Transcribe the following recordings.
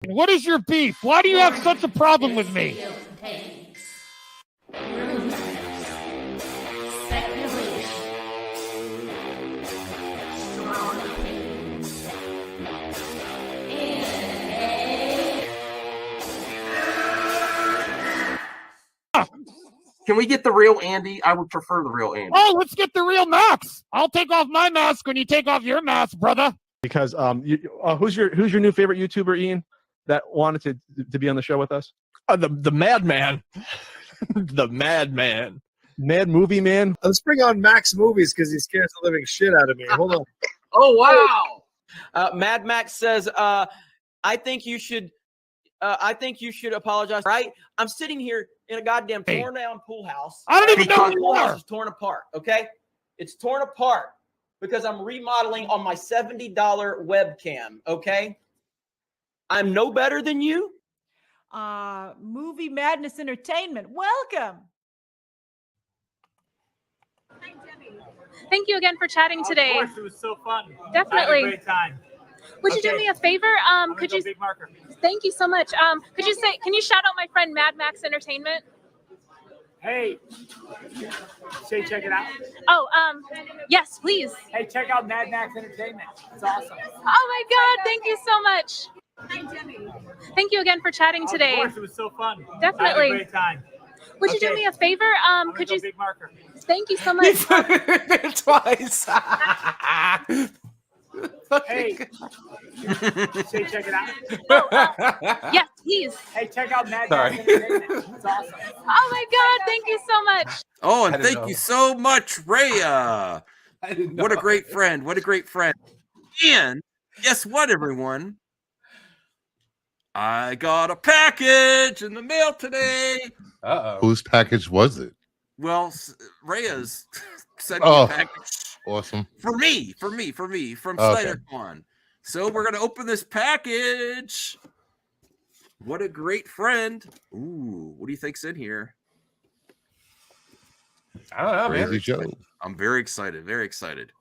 What is your beef? Why do you have such a problem with me? Can we get the real Andy? I would prefer the real Andy. Oh, let's get the real Max. I'll take off my mask when you take off your mask, brother. Because who's your new favorite YouTuber, Ian, that wanted to be on the show with us? The Madman. The Madman. Mad Movie Man. Let's bring on Max Movies because he scares the living shit out of me. Hold on. Oh, wow. Mad Max says, I think you should apologize. Right? I'm sitting here in a goddamn torn down pool house. I don't even know who the you pool house are. is torn apart. Okay, it's torn apart because I'm remodeling on my $70 webcam. Okay, I'm no better than you. Movie Madness Entertainment. Welcome. Thank you again for chatting today. Of course, it was so fun. Definitely. I had a great time. Would you do me a favor? Could you? Big marker. Thank you so much. Could you say? Can you shout out my friend Mad Max Entertainment? Hey, say check it out. Oh, yes, please. Hey, check out Mad Max Entertainment. It's awesome. Oh my God! Thank you so much. Thank you again for chatting today. Of course, it was so fun. Definitely. I had a great time. Would you do me a favor? Could you? Big marker. Thank you so much. Twice. Hey, say check it out. Oh, yes, please. Hey, check out Mad Max Entertainment. It's awesome. Oh my God! Thank you so much. Oh, and thank you so much, Rhea. What a great friend. What a great friend. And guess what, everyone? I got a package in the mail today. Whose package was it? Well, Rhea's sent me a package. Awesome. For me, from SnyderCon. So we're going to open this package. What a great friend. Ooh, what do you think's in here? I don't know, Crazy Joe. I'm very excited. Very excited.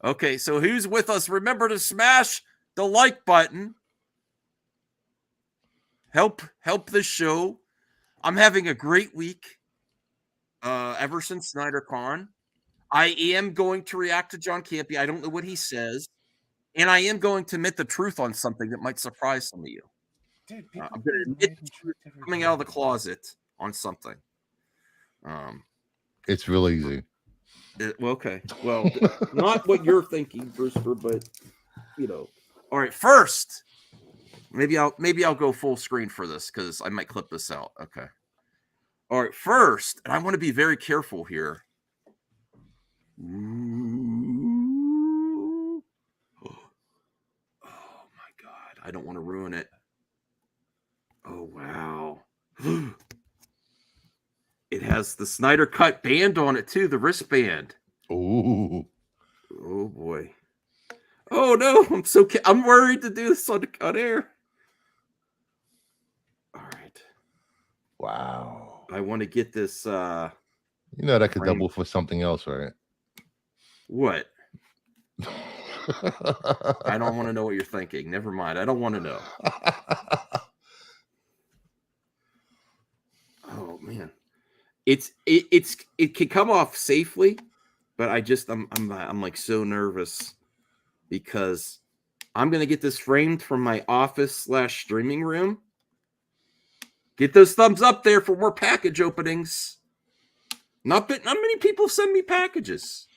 Okay, so who's with us? Remember to smash the like button. Help the show. I'm having a great week. Ever since SnyderCon. I am going to react to John Campy. I don't know what he says. And I am going to admit the truth on something that might surprise some of you. Dude, I'm going to admit the truth coming out of the closet on something. It's real easy. Okay. Well, not what you're thinking, Brewster, but you know. All right. First, maybe I'll go full screen for this because I might clip this out. Okay. All right. First, and I want to be very careful here. Ooh. Oh my God. I don't want to ruin it. Oh, wow. It has the Snyder Cut band on it, too. The wristband. Ooh. Oh, boy. Oh, no. I'm worried to do this on air. All right. Wow. I want to get this. You know that could double for something else, right? What? I don't want to know what you're thinking. Never mind. I don't want to know. Oh man, it can come off safely, but I'm like so nervous because I'm gonna get this framed from my office / streaming room. Get those thumbs up there for more package openings. Not many people send me packages.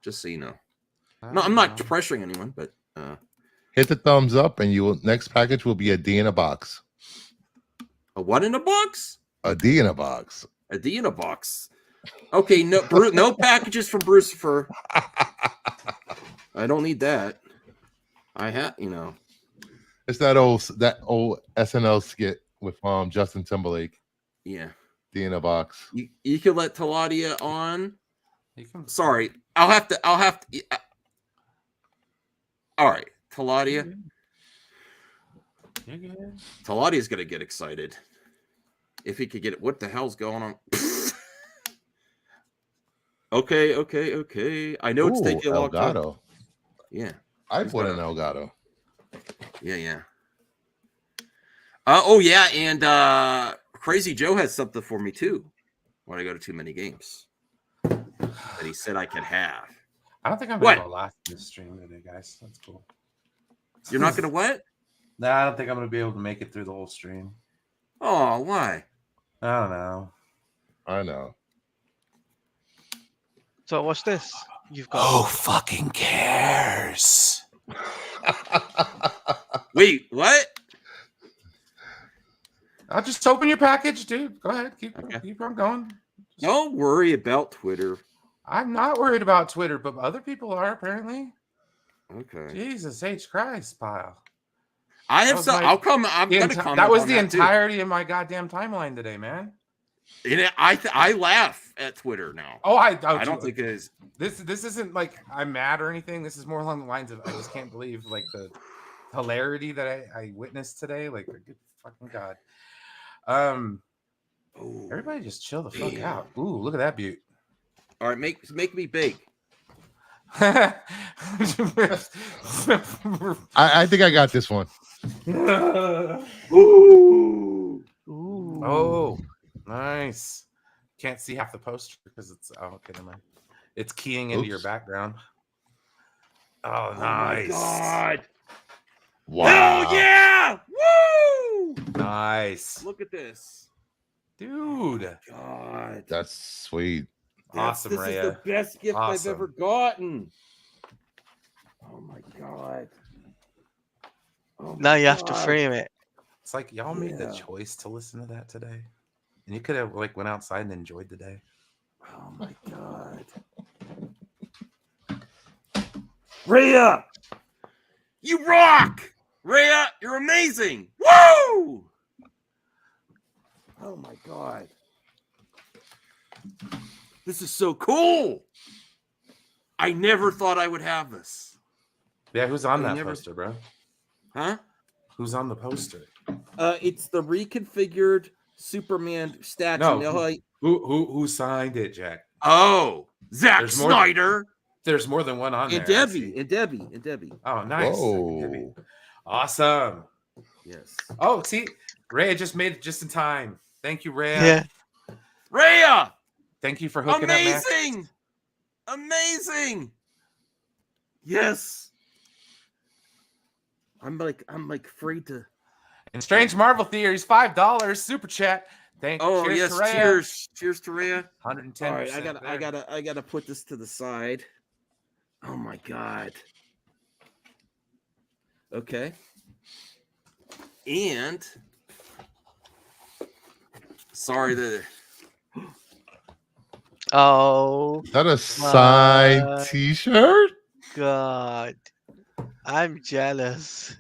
Just so you know. No, I'm not pressuring anyone, but hit the thumbs up, and next package will be a D in a box. A what in a box? A D in a box. A D in a box. Okay, no packages from Brucifer. I don't need that. I have, It's that old SNL skit with Justin Timberlake. Yeah. D in a box. You can let Taladia on. Sorry, I'll have to. All right, Taladia. Taladia's gonna get excited if he could get it. What the hell's going on? Okay. I know it's taking a long time. Yeah, I put an Elgato. Yeah. Oh yeah, and Crazy Joe has something for me too. When I go to too many games, that he said I could have. I don't think I'm What? gonna last this stream today, guys. That's cool. You're not gonna what? Nah, I don't think I'm gonna be able to make it through the whole stream. Oh, why? I don't know. I know. So what's this? You've got. Who fucking cares? Wait, what? I'll just open your package, dude. Go ahead, keep on going. Don't worry about Twitter. I'm not worried about Twitter, but other people are apparently. Okay. Jesus H Christ, pile. I have some. I'll come. I'm gonna comment. That was on the that too. entirety of my goddamn timeline today, man. And I laugh at Twitter now. Oh, I don't think it is. This isn't like I'm mad or anything. This is more along the lines of I just can't believe like the hilarity that I witnessed today. Like, good fucking God. Everybody just chill the fuck out. Ooh, look at that beaut. All right, make me big. I think I got this one. Ooh. Oh, nice. Can't see half the poster because it's okay. Never mind. It's keying into your background. Oh, nice. Oh my God. Wow. Hell yeah! Woo! Nice. Look at this, dude. God, that's sweet. Awesome, This Raya. is the best gift I've Awesome. ever gotten. Oh my God. Oh Now my you have to God. frame it. It's like y'all made the choice to listen to that today, and you could have like went outside and enjoyed the day. Oh my God. Rhea, you rock! Rhea, you're amazing! Woo! Oh my God. This is so cool. I never thought I would have this. Yeah, who's on I that never- poster, bro? Huh? Who's on the poster? It's the reconfigured Superman statue. No, Now, who signed it, Jack? Oh, Zack There's more- Snyder. There's more than one on And there. I Debbie. see. And Debbie. And Debbie. Oh, nice. Whoa. Debbie. Awesome. Yes. Oh, see, Rhea just made it just in time. Thank you, Rhea. Yeah. Rhea! Thank you for hooking up, man. Amazing! Amazing! Yes. I'm like afraid to. And Strange Marvel Theories, $5 super chat. Thank you. Oh Cheers yes, to Rhea. cheers to Rhea. 110. All right, I gotta put this to the side. Oh my God. Okay. And sorry that. Oh. Is that a signed T-shirt? God. I'm jealous.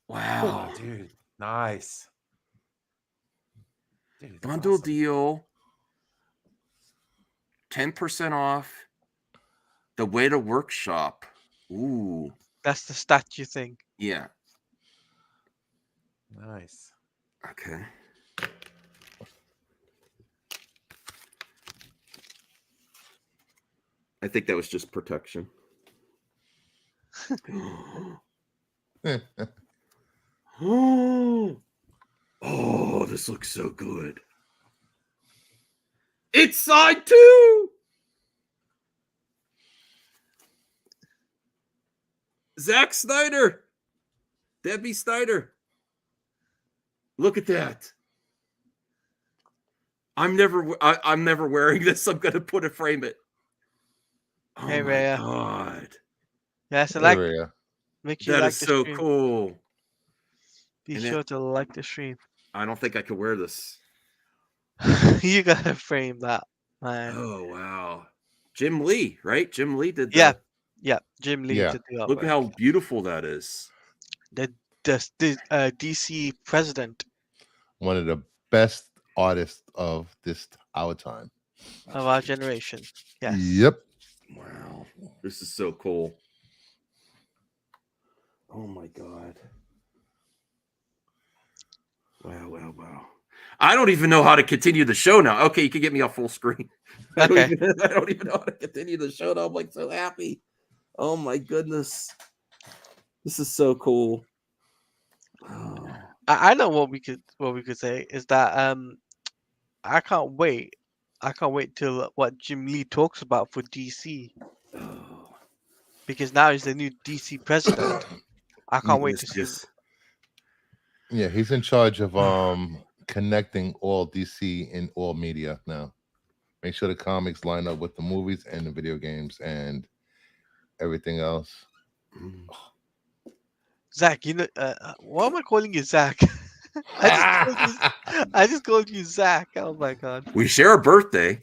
Wow. Oh, dude, nice. Dude, that's Bundle awesome. deal. 10% off. The way to workshop. Ooh. That's the statue thing. Yeah. Nice. Okay. I think that was just protection. Oh, this looks so good. It's side 2. Zack Snyder. Debbie Snyder. Look at that. I'm never wearing this. I'm gonna put a frame it. Oh Hey, my Rhea. God. Yeah, so Hey, like, Rhea. make sure That you like is the so stream. cool. Be And sure it- to like the stream. I don't think I could wear this. You gotta frame that, man. Oh wow. Jim Lee, right? Jim Lee did Yeah. that. Yeah, Jim Lee Yeah. did the Look artwork. at how beautiful that is. The DC president One of the best artists of our time. of our generation. Yes. Yep. Wow. This is so cool. Oh my God. Wow. I don't even know how to continue the show now. Okay, you can get me off full screen. I don't even know how to continue the show now. I'm like so happy. Oh my goodness. This is so cool. Oh. I know what we could say is that I can't wait. I can't wait till what Jim Lee talks about for DC because now he's the new DC president. I can't wait to see. Yeah, he's in charge of connecting all DC in all media now. Make sure the comics line up with the movies and the video games and everything else. Zach, you know, why am I calling you Zach? I just called you Zach. Oh my god. We share a birthday.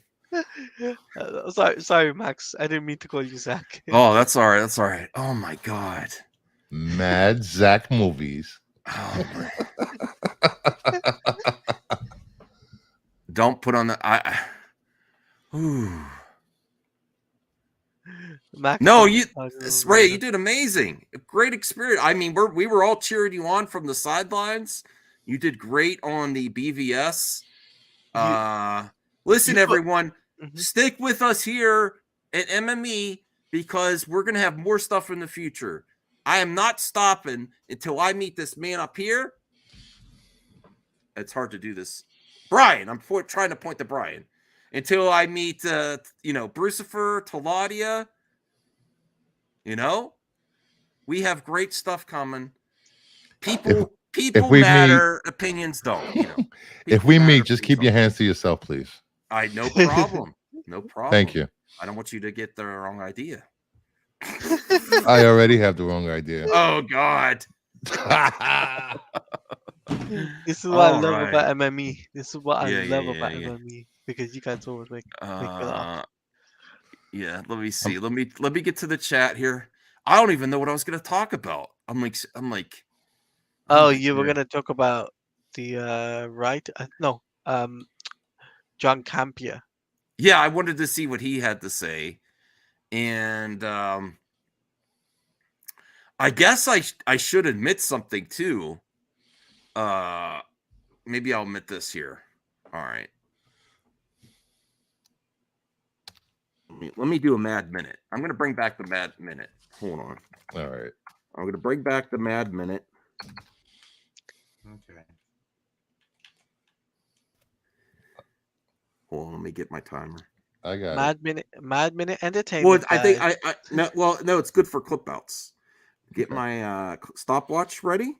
Sorry, Max. I didn't mean to call you Zach. Oh, that's all right. That's all right. Oh my god. Mad Zach movies. Oh, don't put on the Max, no, Ray, you did amazing. Great experience. I mean, we were all cheering you on from the sidelines. You did great on the BVS. Listen, everyone, stick with us here at MME because we're gonna have more stuff in the future. I am not stopping until I meet this man up here. It's hard to do this. Brian, I'm trying to point to Brian. Until I meet, Brucifer, Taladia. We have great stuff coming. People matter, opinions don't. If we meet, just keep your hands to yourself, please. No problem. No problem. Thank you. I don't want you to get the wrong idea. I already have the wrong idea. Oh God. This is what I love about MME. This is what I love about MME because you guys always make me laugh. Yeah, let me see. Let me get to the chat here. I don't even know what I was gonna talk about. I'm like. Oh, you were gonna talk about the John Campia. Yeah, I wanted to see what he had to say, and I guess I should admit something too. Maybe I'll admit this here. All right. Let me do a Mad Minute. I'm going to bring back the Mad Minute. Hold on. All right. I'm going to bring back the Mad Minute. Okay. Hold on, let me get my timer. I got Mad Minute Entertainment. Well, I think no, it's good for clip outs. Get my stopwatch ready.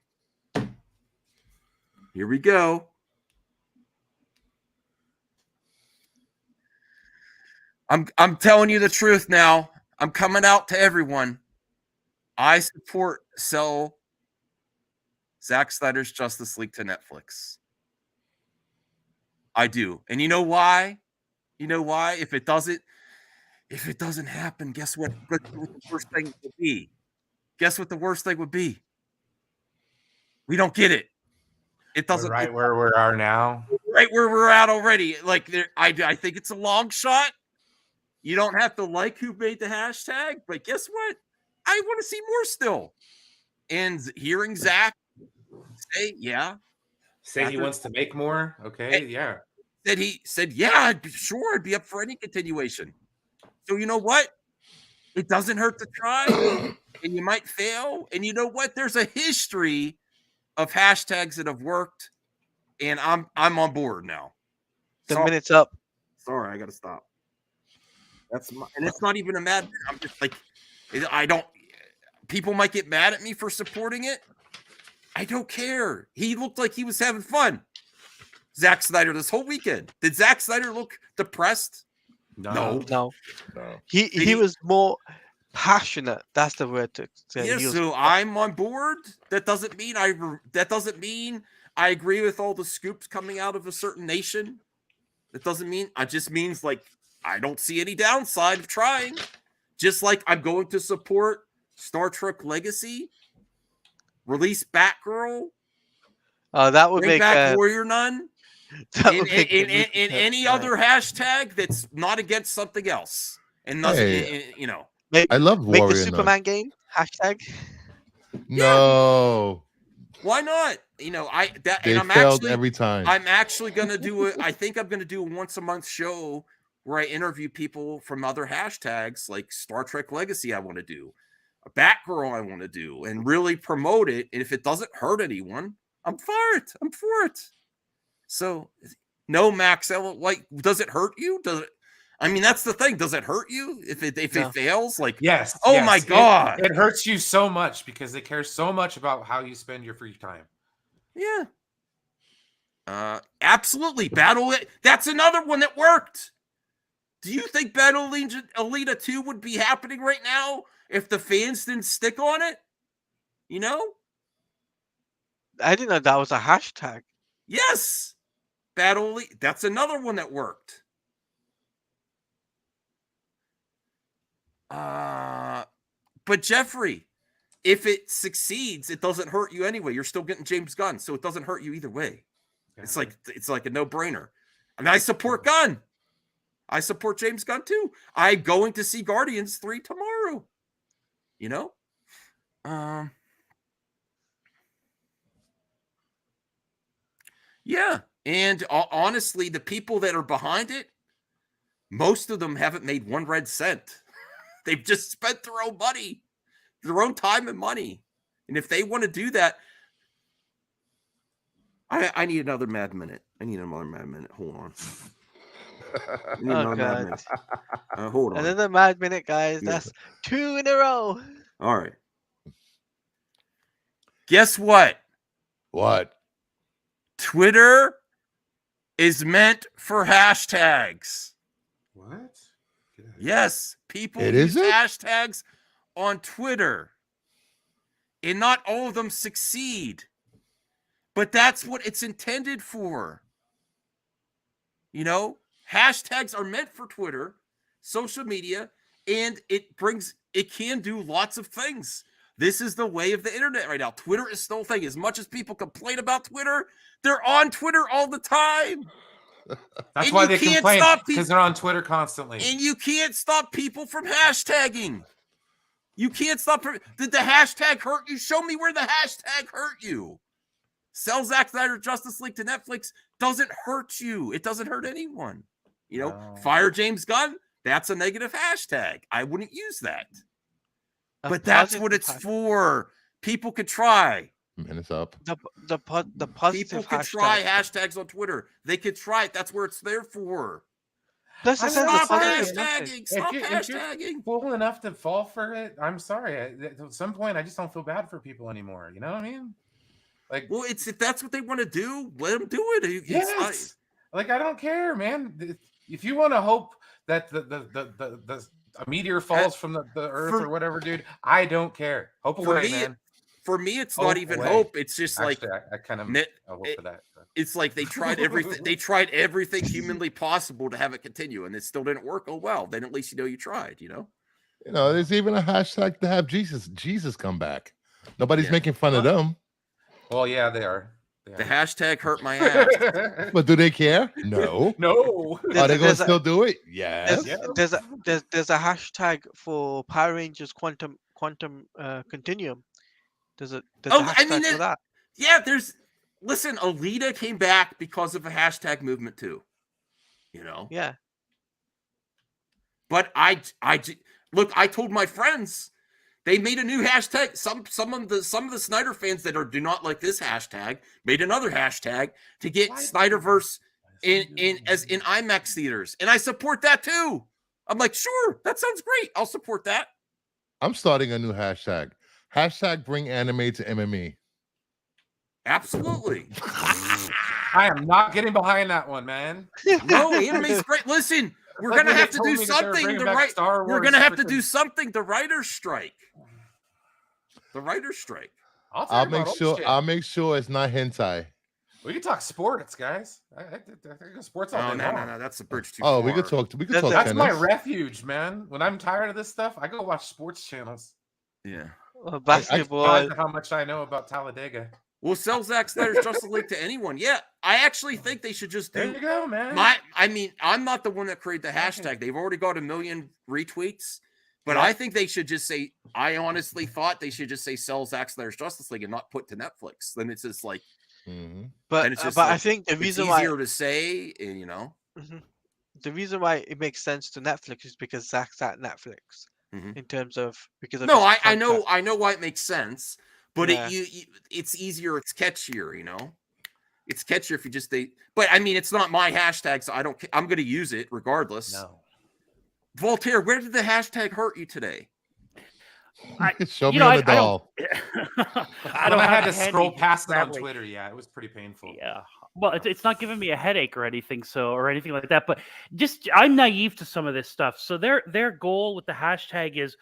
Here we go. I'm telling you the truth now. I'm coming out to everyone. I sell Zack Snyder's Justice League to Netflix. I do. And you know why? If it doesn't happen, guess what? What the worst thing would be? Guess what the worst thing would be? We don't get it. It doesn't. We're right where we are now. Right where we're at already. Like I think it's a long shot. You don't have to like who made the hashtag, but guess what? I want to see more still. And hearing Zach say, he wants to make more. Okay, yeah. He said, yeah, I'd be up for any continuation. So you know what? It doesn't hurt to try, and you might fail. And you know what? There's a history of hashtags that have worked, and I'm on board now. The minute's up. Sorry, I got to stop. And it's not even a mad. I'm just like, people might get mad at me for supporting it. I don't care. He looked like he was having fun. Zack Snyder this whole weekend. Did Zack Snyder look depressed? No. He was more passionate. That's the word to say. Yeah, so I'm on board. That doesn't mean I agree with all the scoops coming out of a certain nation. It just means like I don't see any downside of trying. Just like I'm going to support Star Trek Legacy, release Batgirl. That would make back Warrior Nun. In any other hashtag that's not against something else, and nothing, I love Warrior Make the Superman Nun. game hashtag. No. Why not? They failed every time. I'm actually gonna do I think I'm gonna do a once a month show where I interview people from other hashtags like Star Trek Legacy. I want to do a Batgirl. I want to do and really promote it. And if it doesn't hurt anyone, I'm for it. I'm for it. So no Max, like, does it hurt you? Does it? I mean, that's the thing. Does it hurt you if it fails? Like, Yes. oh yes. my God. It hurts you so much because they care so much about how you spend your free time. Yeah. Absolutely. That's another one that worked. Do you think Battle Alita 2 would be happening right now if the fans didn't stick on it? You know? I didn't know that was a hashtag. Yes. Battle Elite. That's another one that worked. But Jeffrey, if it succeeds, it doesn't hurt you anyway. You're still getting James Gunn, so it doesn't hurt you either way. Yeah. It's like a no-brainer. I mean, I support Gunn. I support James Gunn too. I'm going to see Guardians 3 tomorrow. You know? Yeah. And honestly, the people that are behind it, most of them haven't made one red cent. They've just spent their own money, their own time and money. And if they want to do that, I need another Mad Minute. Hold on. Oh, God. Hold on. Another Mad Minute, guys. Yeah. That's 2 in a row. All right. Guess what? What? Twitter is meant for hashtags. What? Yes, people It use isn't? hashtags on Twitter, and not all of them succeed. But that's what it's intended for. You know, hashtags are meant for Twitter, social media, and it can do lots of things. This is the way of the internet right now. Twitter is still a thing. As much as people complain about Twitter, they're on Twitter all the time. That's why they complain, because they're on Twitter constantly. And you can't stop people from hashtagging. You can't stop. Did the hashtag hurt you? Show me where the hashtag hurt you. Sell Zack Snyder Justice League to Netflix doesn't hurt you. It doesn't hurt anyone. You know, fire James Gunn, that's a negative hashtag. I wouldn't use that. But that's what it's for. People could try. Minutes up. The positive people could try hashtags on Twitter. They could try it. That's where it's there for. Plus, Stop hashtagging. Stop If hashtagging. you're fool enough to fall for it, I'm sorry. At some point, I just don't feel bad for people anymore. You know what I mean? Like, well, if that's what they want to do, let them do it. Yes. Like, I don't care, man. If you want to hope that the a meteor falls from the earth or whatever, dude, I don't care. Hope away, man. For me, it's not even hope. It's just Actually, like I kind of hope for that. It's like they tried everything. They tried everything humanly possible to have it continue, and it still didn't work. Oh well, then at least you know you tried. You know. You know, there's even a hashtag to have Jesus come back. Nobody's making fun of them. Well, yeah, they are. The hashtag hurt my ass. But do they care? No. No. Are they going to still do it? Yes. There's a hashtag for Power Rangers Quantum Continuum. There's a hashtag for that. Yeah, listen, Alita came back because of a hashtag movement too. You know? Yeah. But I told my friends, they made a new hashtag. Some of the Snyder fans that do not like this hashtag made another hashtag to get SnyderVerse in IMAX theaters. And I support that too. I'm like, sure, that sounds great. I'll support that. I'm starting a new hashtag. Hashtag bring anime to MME. Absolutely. I am not getting behind that one, man. No, anime's great. Listen, we're gonna have to do something. We're gonna have to do something. The writer's strike. The writer's strike. I'll make sure it's not hentai. We can talk sports, guys. I go sports all day long. No, that's a bridge too far. We could talk. That's tennis. my refuge, man. When I'm tired of this stuff, I go watch sports channels. Yeah. Basketball. I how much I know about Talladega. We'll sell Zack Snyder's Justice League to anyone. Yeah, I actually think they should just do. There you go, man. I'm not the one that created the hashtag. They've already got 1 million retweets, but I think they should just say. I honestly thought they should just say sell Zack Snyder's Justice League and not put to Netflix. Then it's just like. But it's just I think the reason it's easier to say, you know. The reason why it makes sense to Netflix is because Zack's at Netflix. In terms of I know why it makes sense, But Yeah. it's easier, it's catchier, you know. It's catchier if you just but I mean, it's not my hashtag, so I'm going to use it regardless. No. Voltaire, where did the hashtag hurt you today? Show me on the doll. I had to scroll past it on Twitter. Yeah, it was pretty painful. Yeah. Well, it's not giving me a headache or anything, or anything like that. But I'm naive to some of this stuff. So their goal with the hashtag is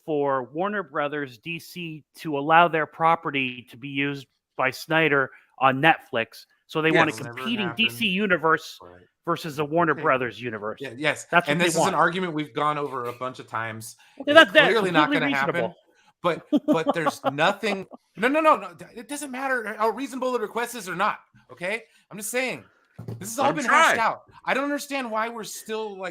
for Warner Brothers, DC to allow their property to be used by Snyder on Netflix. So they want a competing DC universe versus a Warner Brothers universe. Yeah, yes, that's and what this they is want. an argument we've gone over a bunch of times. Okay, It's that's clearly not going to reasonable. happen. But there's nothing. No. It doesn't matter how reasonable the request is or not. Okay, I'm just saying this has all been hashed out. I don't understand why we're still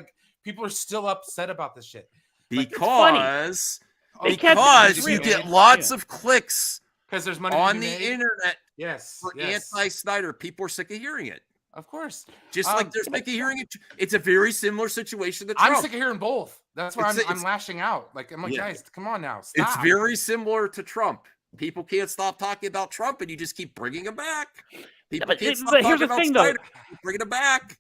people are still upset about this shit. Because you get lots of clicks because there's money on to be the made. internet. Yes, for anti-Snyder. People are sick of hearing it. Of course, just like they're sick of hearing it. It's a very similar situation to Trump. I'm sick of hearing both. That's why I'm lashing out. I'm like, guys, come on now. Stop. It's very similar to Trump. People can't stop talking about Trump, and you just keep bringing him back. People can't stop but here's talking the about thing, Snyder. though. Keep bringing him back.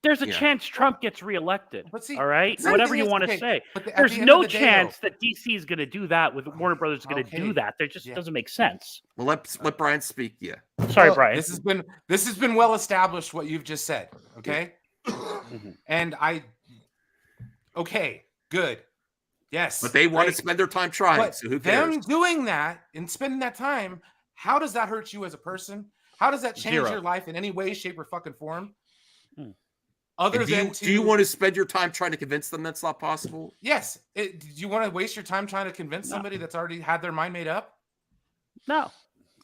There's a chance Trump gets reelected. See, all right, the whatever thing you is, want to okay, say. but at There's the end no of the day, chance that DC is going to do that. With Warner Brothers is going to do that. There just doesn't make sense. Well, let Brian speak. Yeah. Sorry, Brian. This has been well established what you've just said. Okay. And okay, good. Yes. But they want to spend their time trying. But So who cares? them doing that and spending that time, how does that hurt you as a person? How does that change your life in any way, shape, or fucking form? Other do you want to spend your time trying to convince them that's not possible? Yes. Do you want to waste your time trying to convince somebody that's already had their mind made up? No.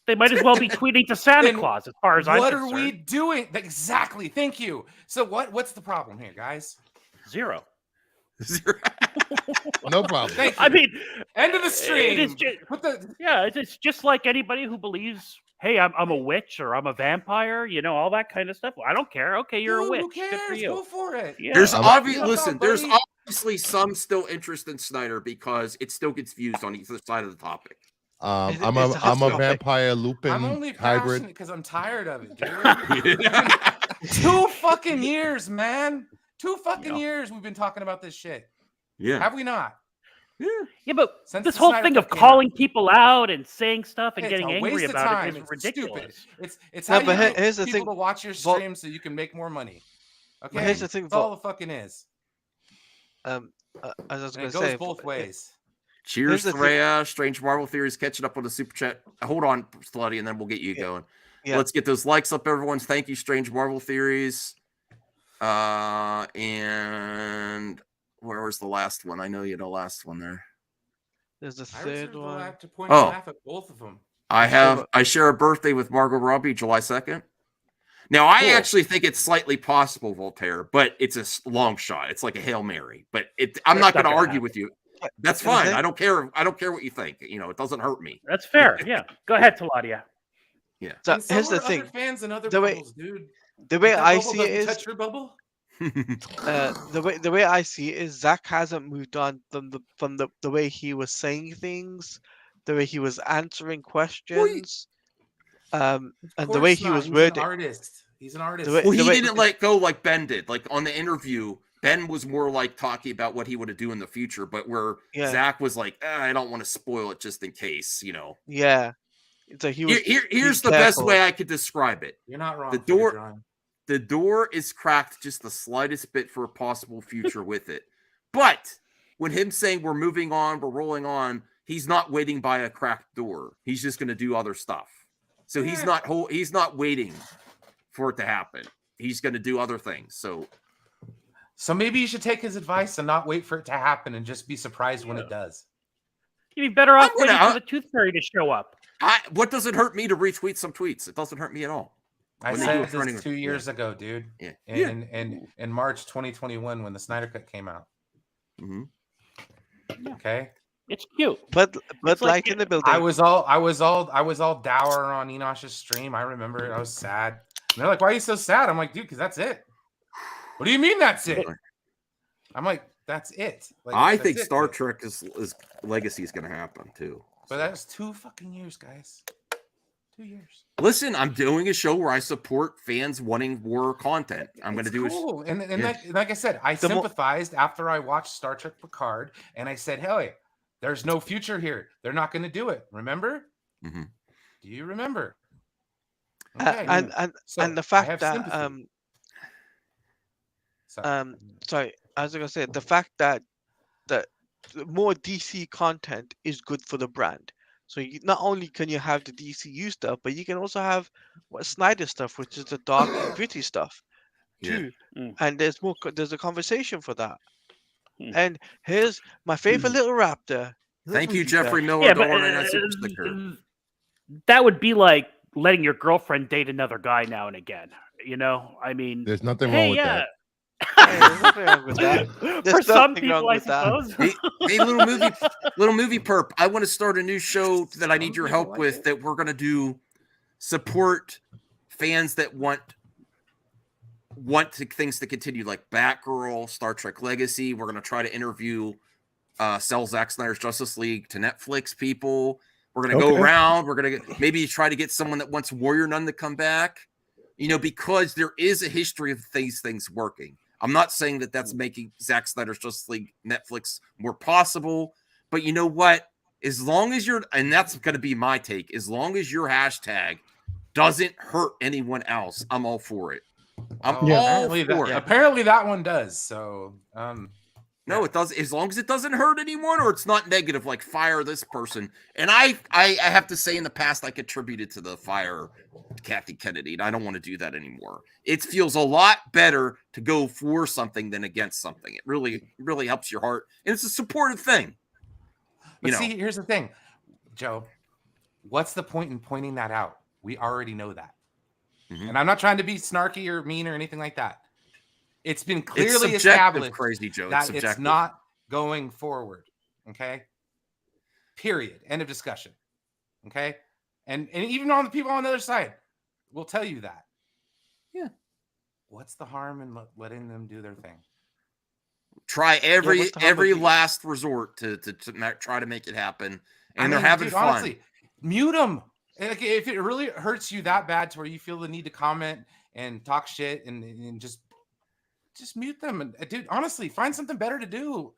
They might as well be tweeting to Santa Claus, as far as I'm concerned. What are we doing? Exactly. Thank you. So what's the problem here, guys? Zero. No problem. Thank you. I mean, end of the stream. It's just like anybody who believes, hey, I'm a witch or I'm a vampire, all that kind of stuff. I don't care. Okay, you're a witch. Who cares? Good for you. Go for it. Yeah. There's obviously some still interest in Snyder because it still gets views on either side of the topic. I'm a vampire Lupin I'm only hybrid because I'm tired of it, dude. 2 fucking years, man. 2 fucking years we've been talking about this shit. Yeah. Have we not? Yeah, but Since this the whole Snyder thing Cut of came calling people out and saying stuff and It's getting a angry waste of about time. it is It's ridiculous. stupid. It's No, how but you get here's the people thing. to watch your stream so you can make more money. Okay, But here's the thing, That's all it fucking is. As I was And going it to goes say, both ways. Cheers, Here's the Threa. Strange Marvel Theories catching up on the super chat. Hold on, Slutty, and then we'll get you going. Yeah. Let's get those likes up, everyone. Thank you, Strange Marvel Theories. And where was the last one? I know you had the last one there. There's a I third reserve the one. right to point and laugh at both of them. I share a birthday with Margot Robbie, July 2nd. Now, I actually think it's slightly possible, Voltaire, but it's a long shot. It's like a Hail Mary. But I'm not going to argue with you. That's fine. I don't care. I don't care what you think. It doesn't hurt me. That's fair. Yeah. Go ahead, Taladia. Yeah. So And here's are the thing. Other fans and other The way- bubbles, dude. The way If that I bubble see it doesn't is, touch your bubble. the way I see it is, Zach hasn't moved on from the way he was saying things, the way he was answering questions, and the way he was He's wording. an artist. He's an artist. Well, he didn't let go like Ben did. Like on the interview, Ben was more like talking about what he would do in the future, but where Zach was like, I don't want to spoil it just in case, Yeah. So he was. Here's the best way I could describe it. You're not wrong. The door is cracked just the slightest bit for a possible future with it. But when him saying we're moving on, we're rolling on, he's not waiting by a cracked door. He's just going to do other stuff. So he's not waiting for it to happen. He's going to do other things. So maybe you should take his advice and not wait for it to happen and just be surprised when it does. You'd be better off waiting for the Tooth Fairy to show up. What does it hurt me to retweet some tweets? It doesn't hurt me at all. I said this 2 years ago, dude. Yeah. In March 2021 when the Snyder Cut came out. Mm-hmm. Okay. It's cute, but like in the building, I was all dour on Enosh's stream. I remember it. I was sad. And they're like, "Why are you so sad?" I'm like, "Dude, because that's it." What do you mean that's it? I'm like, "That's it." Like, I that's think it, Star dude. Trek is legacy is going to happen too. But that's 2 fucking years, guys. 2 years. Listen, I'm doing a show where I support fans wanting more content. I'm going to do cool. And yeah. like I said, I sympathized after I watched Star Trek Picard, and I said, "Hey, there's no future here. They're not going to do it." Remember? Mm-hmm. Do you remember? Okay. And the fact that sorry, I was gonna say the fact that more DC content is good for the brand. So not only can you have the DCU stuff, but you can also have Snyder stuff, which is the dark and gritty stuff, too. And there's a conversation for that. And here's my favorite little raptor. Thank you, Jeffrey Miller. Yeah, but, that would be like letting your girlfriend date another guy now and again. You know, I mean, there's nothing wrong with that. There's nothing wrong with that. For some people, I suppose. Hey, little movie perp. I want to start a new show that I need your help with. That we're gonna do support fans that want things to continue, like Batgirl, Star Trek Legacy. We're gonna try to interview, sell Zack Snyder's Justice League to Netflix people. We're gonna go around. We're gonna maybe try to get someone that wants Warrior Nun to come back. You know, because there is a history of these things working. I'm not saying that that's making Zack Snyder's Justice League Netflix more possible, but you know what? As long as and that's going to be my take, as long as your hashtag doesn't hurt anyone else, I'm all for it. I'm all for it. Apparently that one does. So, no, it does. As long as it doesn't hurt anyone or it's not negative, like fire this person. And I have to say, in the past, I contributed to the fire Kathy Kennedy, and I don't want to do that anymore. It feels a lot better to go for something than against something. It really helps your heart, and it's a supportive thing. But see, here's the thing, Joe. What's the point in pointing that out? We already know that. Mm-hmm. And I'm not trying to be snarky or mean or anything like that. It's been clearly established Crazy Joe. that it's not going forward. Okay. Period. End of discussion. Okay. And even on the people on the other side will tell you that. Yeah. What's the harm in letting them do their thing? Try every last resort to try to make it happen. And they're having fun. Honestly, mute them. Like, if it really hurts you that bad to where you feel the need to comment and talk shit and just mute them. And dude, honestly, find something better to do.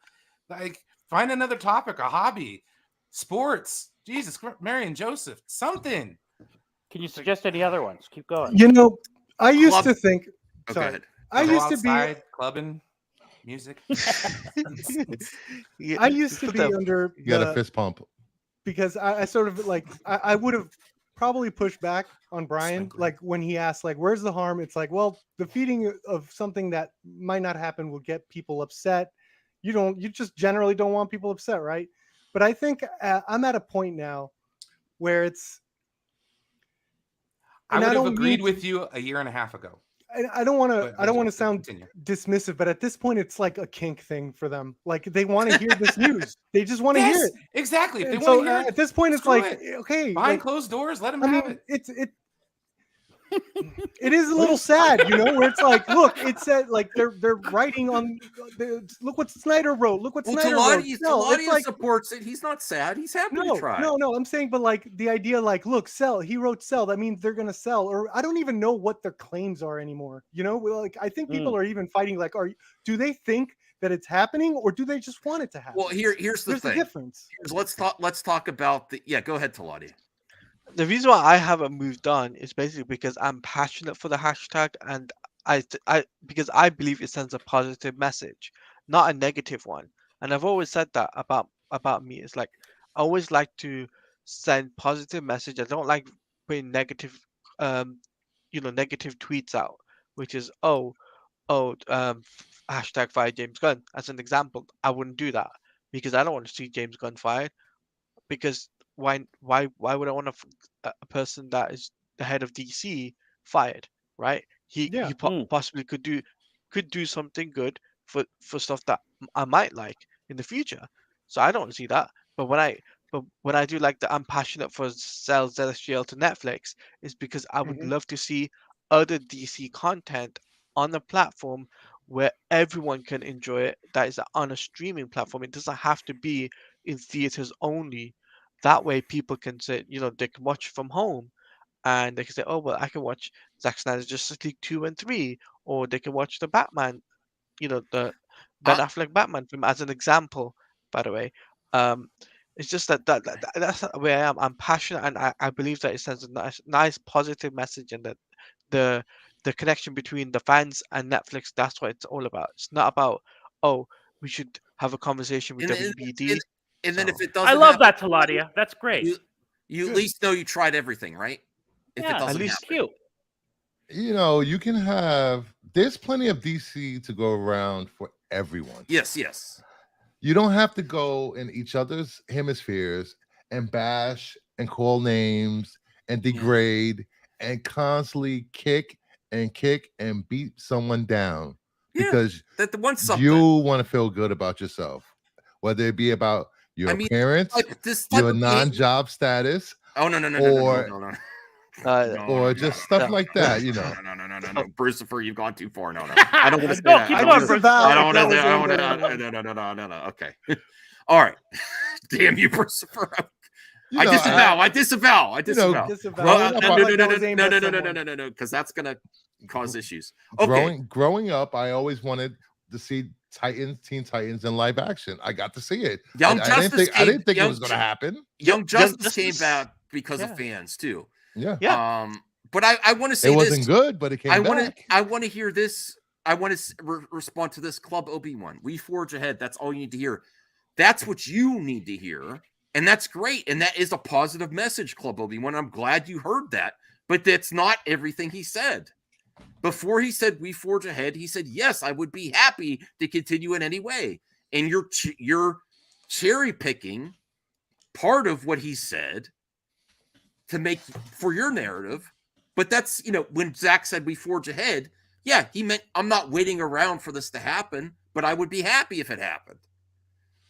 Like, find another topic, a hobby, sports. Jesus, Mary and Joseph, something. Can you suggest any other ones? Keep going. You know, I used to think. Okay. Sorry, I used to be clubbing, music. I used to be under. You got a fist pump. Because I sort of like I would have probably pushed back on Brian, like when he asked, like, where's the harm? It's like, well, the feeding of something that might not happen will get people upset. You just generally don't want people upset, right? But I think I'm at a point now where it's. I would have agreed with you a year and a half ago. I don't want to sound dismissive, but at this point, it's like a kink thing for them. Like, they want to hear this news. They just want to hear it. Exactly. If they want to hear it, at this point, it's like, okay, behind closed doors, let them have it. It is a little sad, you know, where it's like, look, it said like they're writing on. Look what Snyder wrote. Look what Snyder wrote. It's like, supports it. He's not sad. He's happy to try. No. I'm saying, but like the idea, like, look, sell. He wrote sell. That means they're gonna sell. Or I don't even know what their claims are anymore. You know, like I think people are even fighting. Like, do they think that it's happening, or do they just want it to happen? Well, here's the thing. Difference. Let's talk about the. Yeah, go ahead, Talati. The reason why I haven't moved on is basically because I'm passionate for the hashtag, and because I believe it sends a positive message, not a negative one. And I've always said that about me. It's like I always like to send positive message. I don't like putting negative, negative tweets out, which is hashtag fire James Gunn. As an example, I wouldn't do that because I don't want to see James Gunn fired. Because why would I want a person that is the head of DC fired, right? He possibly could do something good for stuff that I might like in the future. So I don't see that. But when I do like that, I'm passionate for sell ZSGL to Netflix, is because I would love to see other DC content on the platform where everyone can enjoy it. That is on a streaming platform. It doesn't have to be in theaters only. That way, people can say, they can watch from home, and they can say, oh well, I can watch Zack Snyder's Justice League 2 and 3, or they can watch the Batman, the Ben Affleck Batman film as an example. By the way, it's just that's where I am. I'm passionate, and I believe that it sends a nice positive message, and that the connection between the fans and Netflix, that's what it's all about. It's not about, oh, we should have a conversation with WBD. And then if it doesn't, I love that, happen, Taladia. That's great. You at least know you tried everything, right? If it Yeah, doesn't at least happen. You can have. There's plenty of DC to go around for everyone. Yes, yes. You don't have to go in each other's hemispheres and bash and call names and degrade and constantly kick and beat someone down because that wants something. you want to feel good about yourself, whether it be about your appearance, your non-job status. Oh no, or just stuff like that, No, Brucifer, you've gone too far. No, I don't want to say that. Keep going, Bruce. I don't want to. No. Okay. All right. Damn you, Brucifer. I disavow. No, because that's gonna cause issues. Okay. Growing up, I always wanted to see Teen Titans in live action. I got to see it. I didn't think it was going to happen. Young Justice came back because of fans too. Yeah. But I want to say it wasn't good, but it came back. I want to hear this. I want to respond to this. Club Obi-Wan. We forge ahead. That's all you need to hear. That's what you need to hear. And that's great. And that is a positive message, Club Obi-Wan. I'm glad you heard that. But that's not everything he said. Before he said we forge ahead, he said, yes, I would be happy to continue in any way. And you're cherry picking part of what he said to make for your narrative. But that's, when Zack said we forge ahead, yeah, he meant I'm not waiting around for this to happen, but I would be happy if it happened.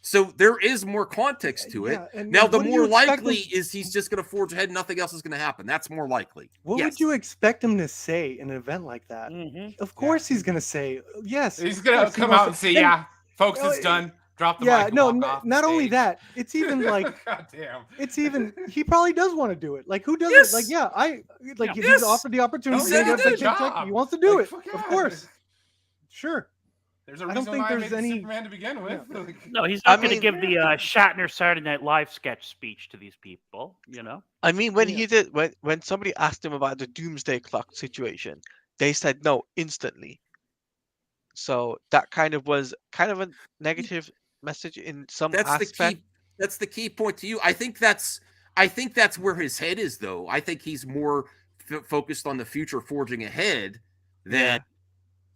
So there is more context to it. Now, the more likely is he's just going to forge ahead and nothing else is going to happen. That's more likely. What would you expect him to say in an event like that? Of course he's going to say, yes. He's going to come out and say, yeah, folks, it's done. Drop the mic. Not only that, it's even like, God damn. It's even, he probably does want to do it. Like, who doesn't? Yes. Like, if he's offered the opportunity, he wants to do it. Of course. Sure. There's a reason why I made Superman to begin with. No, he's not going to give the Shatner Saturday Night Live sketch speech to these people, I mean, when he did, when somebody asked him about the Doomsday Clock situation, they said no instantly. So that was kind of a negative message in some aspect. That's the key point to you. I think that's where his head is, though. I think he's more focused on the future, forging ahead than.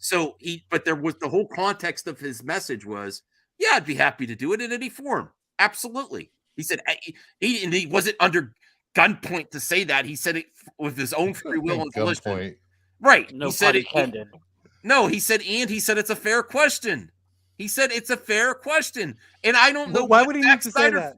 So but there was the whole context of his message was, yeah, I'd be happy to do it in any form. Absolutely. He said he wasn't under gunpoint to say that. He said it with his own free will and volition. Right. No, he said it intended. No, he said it's a fair question. He said it's a fair question. And I don't know why would he need to say that?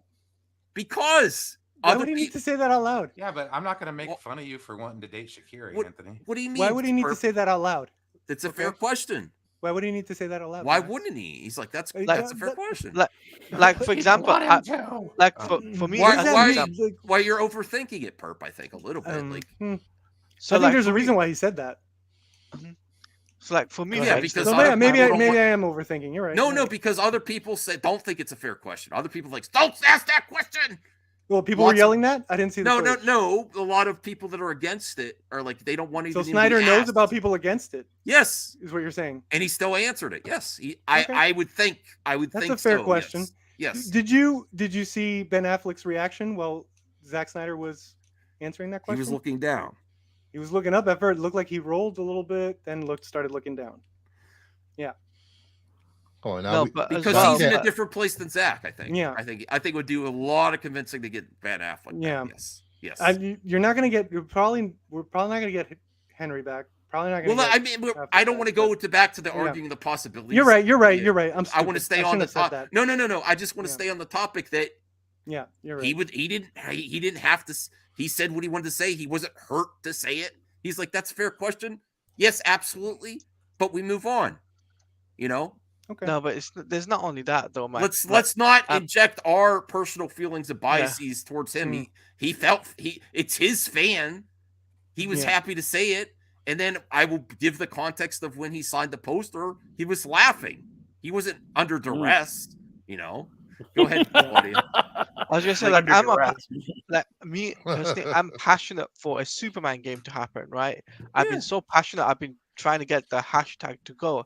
Because why would he need to say that out loud? Yeah, but I'm not going to make fun of you for wanting to date Shakira, Anthony. What do you mean? Why would he need to say that out loud? It's a fair question. Why would he need to say that out loud? Why wouldn't he? He's like, that's a fair question. Like for example, for me, why you're overthinking it, Perp? I think a little bit. So I think there's a reason why he said that. So like for me, because maybe I am overthinking. You're right. No, because other people don't think it's a fair question. Other people don't ask that question. Well, people were yelling that? I didn't see that. No. A lot of people that are against it are like, they don't want to. So Snyder knows about people against it. Yes. Is what you're saying. And he still answered it. Yes. I would think. That's a fair question. Yes. Did you see Ben Affleck's reaction while Zack Snyder was answering that question? He was looking down. He was looking up. At first, it looked like he rolled a little bit, then started looking down. Yeah. Because he's in a different place than Zach, I think. Yeah. I think it would do a lot of convincing to get Ben Affleck. Yeah. Back. Yes. We're probably not going to get Henry back. Probably not going to. Well, I don't want to go back to the arguing the possibilities. You're right. You're right. I want to stay on the topic. No. I just want to stay on the topic that. Yeah, you're right. He didn't have to. He said what he wanted to say. He wasn't hurt to say it. He's like, that's a fair question. Yes, absolutely. But we move on. Okay. No, but there's not only that though, man. Let's not inject our personal feelings of Yeah. biases towards him. He felt it's his fan. He was Yeah. happy to say it, and then I will give the context of when he signed the poster. He was laughing. He wasn't under duress. You know. Go ahead, Claudia. I was gonna say, Like like, under like me personally, I'm passionate for a Superman game to happen, right? I've been so passionate. I've been trying to get the hashtag to go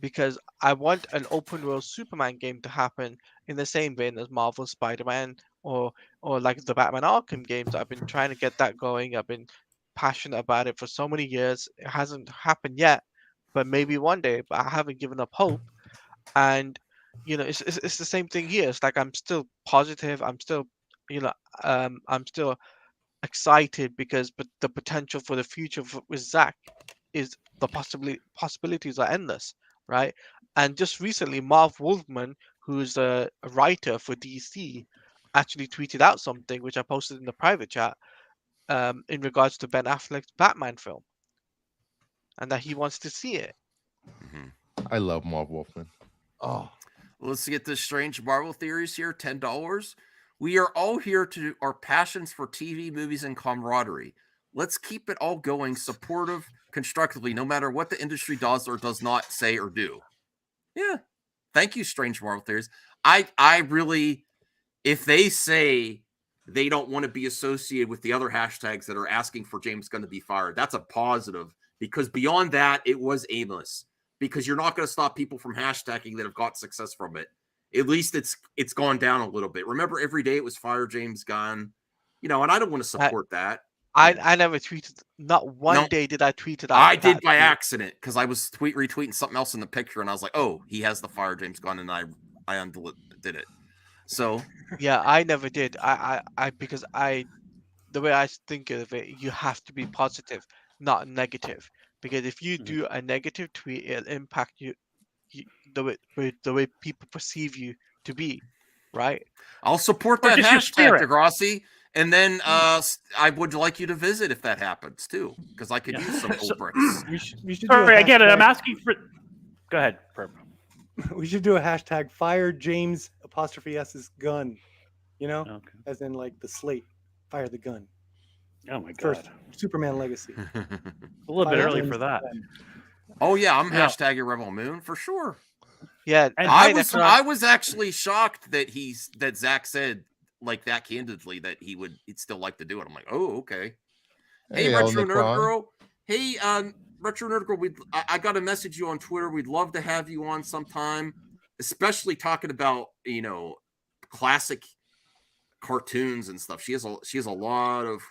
because I want an open world Superman game to happen in the same vein as Marvel Spider-Man or like the Batman Arkham games. I've been trying to get that going. I've been passionate about it for so many years. It hasn't happened yet, but maybe one day. But I haven't given up hope. And you know, it's the same thing here. It's like I'm still positive. I'm still, you know, I'm still excited because but the potential for the future with Zack is the possibilities are endless, right? And just recently, Marv Wolfman, who's a writer for DC, actually tweeted out something which I posted in the private chat in regards to Ben Affleck's Batman film, and that he wants to see it. I love Marv Wolfman. Oh. Let's get this strange Marvel theories here. $10. We are all here to our passions for TV, movies, and camaraderie. Let's keep it all going, supportive, constructively, no matter what the industry does or does not say or do. Yeah. Thank you, strange Marvel theories. I really, if they say they don't want to be associated with the other hashtags that are asking for James Gunn to be fired, that's a positive, because beyond that, it was aimless. Because you're not going to stop people from hashtagging that have got success from it. At least it's gone down a little bit. Remember, every day it was fire James Gunn, you know, and I don't want to support that. I never tweeted. Not one day did I tweet it out. I did by accident because I was retweeting something else in the picture, and I was like, "Oh, he has the fire James Gunn," and I did it. So yeah, I never did. I because the way I think of it, you have to be positive, not negative. Because if you do a negative tweet, it'll impact you the way people perceive you to be, right? I'll support that hashtag, Degrassi, and then I would like you to visit if that happens too, because I could use some old bricks. We should Sorry, I get it. I'm asking for. Go ahead, Perp. We should do a hashtag fire James ''S's gun. You know, as in like the slate, fire the gun. Oh my god! First Superman Legacy. A little bit early for that. Oh yeah, I'm hashtagging Rebel Moon for sure. Yeah, and I was actually shocked that Zack said like that candidly that he'd still like to do it. I'm like, oh okay. Hey Retro Nerd Girl. Hey Retro Nerd Girl. I got to message you on Twitter. We'd love to have you on sometime, especially talking about classic cartoons and stuff. She has a lot of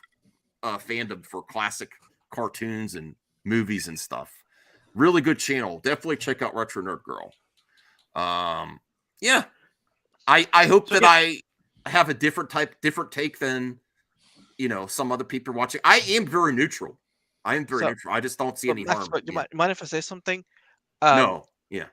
fandom for classic cartoons and movies and stuff. Really good channel. Definitely check out Retro Nerd Girl. Yeah. I hope that I have a different take than some other people are watching. I am very neutral. I just don't see any harm. You mind if I say something? No. Yeah.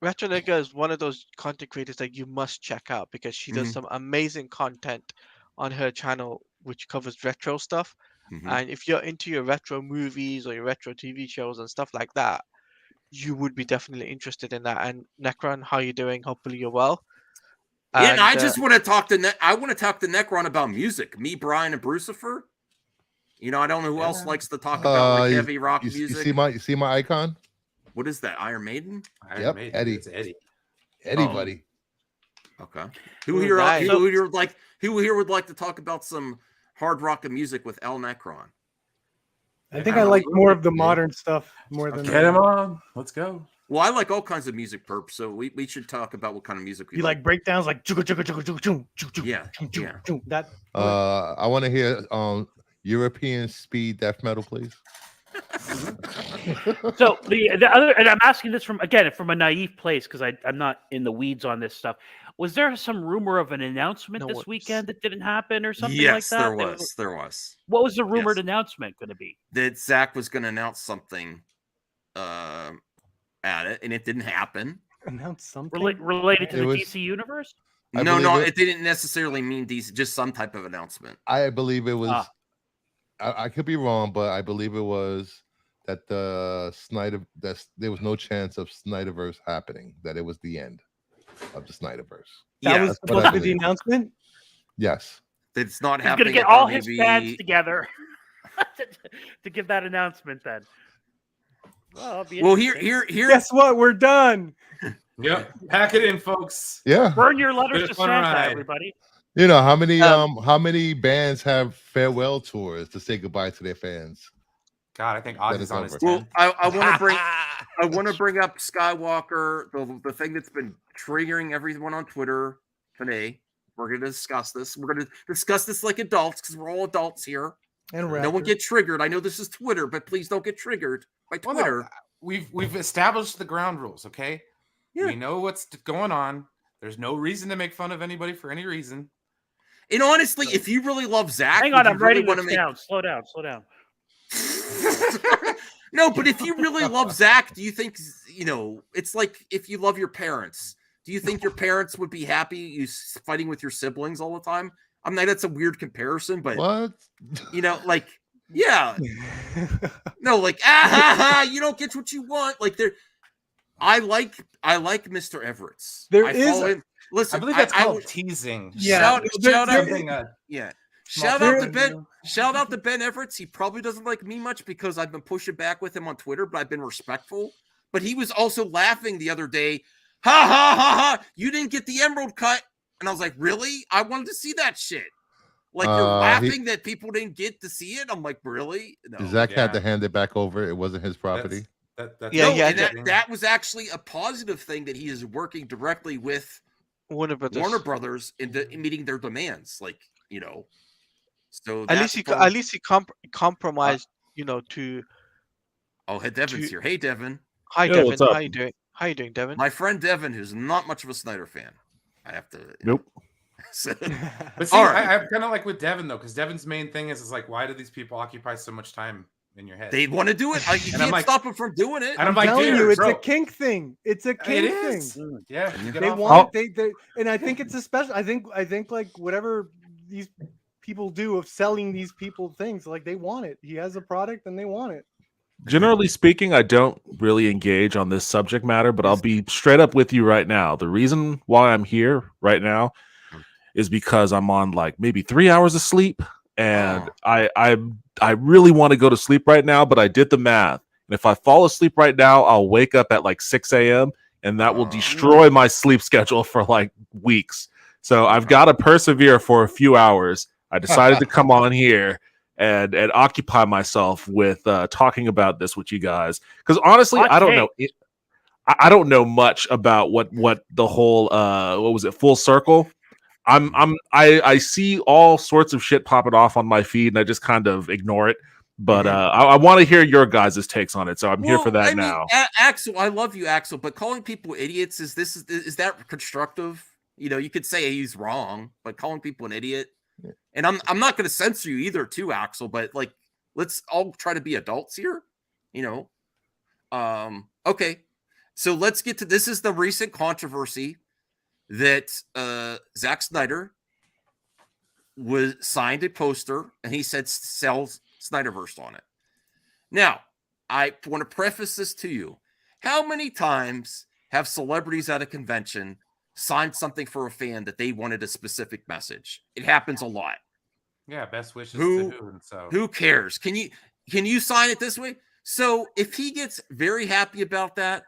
Retro Nerd Girl is one of those content creators that you must check out because she does some amazing content on her channel which covers retro stuff. And if you're into your retro movies or your retro TV shows and stuff like that, you would be definitely interested in that. And Necron, how you doing? Hopefully you're well. Yeah, and I just want to talk to Necron about music. Me, Brian, and Brucifer. I don't know who else likes to talk about heavy rock music. You see my icon? What is that? Iron Maiden? Yep, Maiden. Eddie. It's Eddie. Eddie, buddy. Okay. Who here would like to talk about some hard rock and music with El Necron? I think I like more of the modern stuff more than get him on. Let's go. Well, I like all kinds of music, Perp. So we should talk about what kind of music we like. Breakdowns like yeah. That. I want to hear European speed death metal, please. So the other, and I'm asking this from a naive place because I'm not in the weeds on this stuff. Was there some rumor of an announcement this weekend that didn't happen or something like that? Yes, there was. What was the rumored announcement going to be? That Zack was going to announce something at it, and it didn't happen. Announce something related to the DC universe? No, it didn't necessarily mean DC. Just some type of announcement. I believe it was. I could be wrong, but I believe it was that there was no chance of SnyderVerse happening. That it was the end of the SnyderVerse. That was That's what supposed I to be the believe. announcement. Yes. It's not He's happening. gonna get I all thought his maybe- fans together to give that announcement. Then. Well, it'll be Well, interesting. here. Guess what? We're done. Yep. Pack it in, folks. Yeah. Burn your letters Been a to fun Santa, ride. everybody. You know how many bands have farewell tours to say goodbye to their fans? God, I think That Oz is is on his over. Well, 10th. I want to bring up Skywalker, the thing that's been triggering everyone on Twitter today. We're going to discuss this. We're going to discuss this like adults because we're all adults here. And no one get triggered. I know this is Twitter, but please don't get triggered by Well, Twitter. no, we've established the ground rules, okay? Yeah. We know what's going on. There's no reason to make fun of anybody for any reason. And honestly, if you really love Zach, Hang on, would I'm you really writing wanna this make... down. Slow down. Slow down. No, but if you really love Zach, do you think, it's like if you love your parents, do you think your parents would be happy you fighting with your siblings all the time? I mean, that's a weird comparison, but what? Yeah. No, you don't get what you want. Like I like Mr. Everett's. There I is follow him. Listen, I believe that's called teasing. Shout out Small to Ben. Shout out to Ben Everett's. He probably doesn't like me much because I've been pushing back with him on Twitter, but I've been respectful. But he was also laughing the other day. Ha ha ha ha! You didn't get the emerald cut, and I was like, really? I wanted to see that shit. Like you're laughing that people didn't get to see it. I'm like, really? No. Zach had to hand it back over. It wasn't his property. That was actually a positive thing that he is working directly with Warner Brothers in meeting their demands. So at least he compromised, to. Oh, hey, Devin's here. Hey, Devin. Hi, Yo, Devin. what's up? How you doing? How you doing, Devin? My friend Devin, who's not much of a Snyder fan. I have to. Nope. But see, All right. I'm kind of like with Devin though, because Devin's main thing is like, why do these people occupy so much time in your head? They want to do it. You And I'm can't stop them from doing it. And I'm like, telling dude, you, it's bro. a kink thing. It's a kink It thing. is. Yeah, you get They off want on they and I think it's a special. I think like whatever these people do of selling these people things, like they want it. He has a product and they want it. Generally speaking, I don't really engage on this subject matter, but I'll be straight up with you right now. The reason why I'm here right now is because I'm on like maybe 3 hours of sleep, and I really want to go to sleep right now, but I did the math. And if I fall asleep right now, I'll wake up at like 6 a.m. and that will destroy my sleep schedule for like weeks. So I've got to persevere for a few hours. I decided to come on here and occupy myself with talking about this with you guys, because honestly, I don't know. I don't know much about what the whole what was it, Full Circle. I see all sorts of shit popping off on my feed, and I just kind of ignore it. But I want to hear your guys' takes on it, so I'm here for that now. Axel, I love you, Axel, but calling people idiots is that constructive? You could say he's wrong, but calling people an idiot. And I'm not going to censor you either, too, Axel. But like, let's all try to be adults here. Okay. So let's get to this. Is the recent controversy that Zack Snyder was signed a poster and he said sells SnyderVerse on it. Now, I want to preface this to you. How many times have celebrities at a convention signed something for a fan that they wanted a specific message? It happens a lot. Yeah, best wishes to who, and so who cares? Can you sign it this way? So if he gets very happy about that,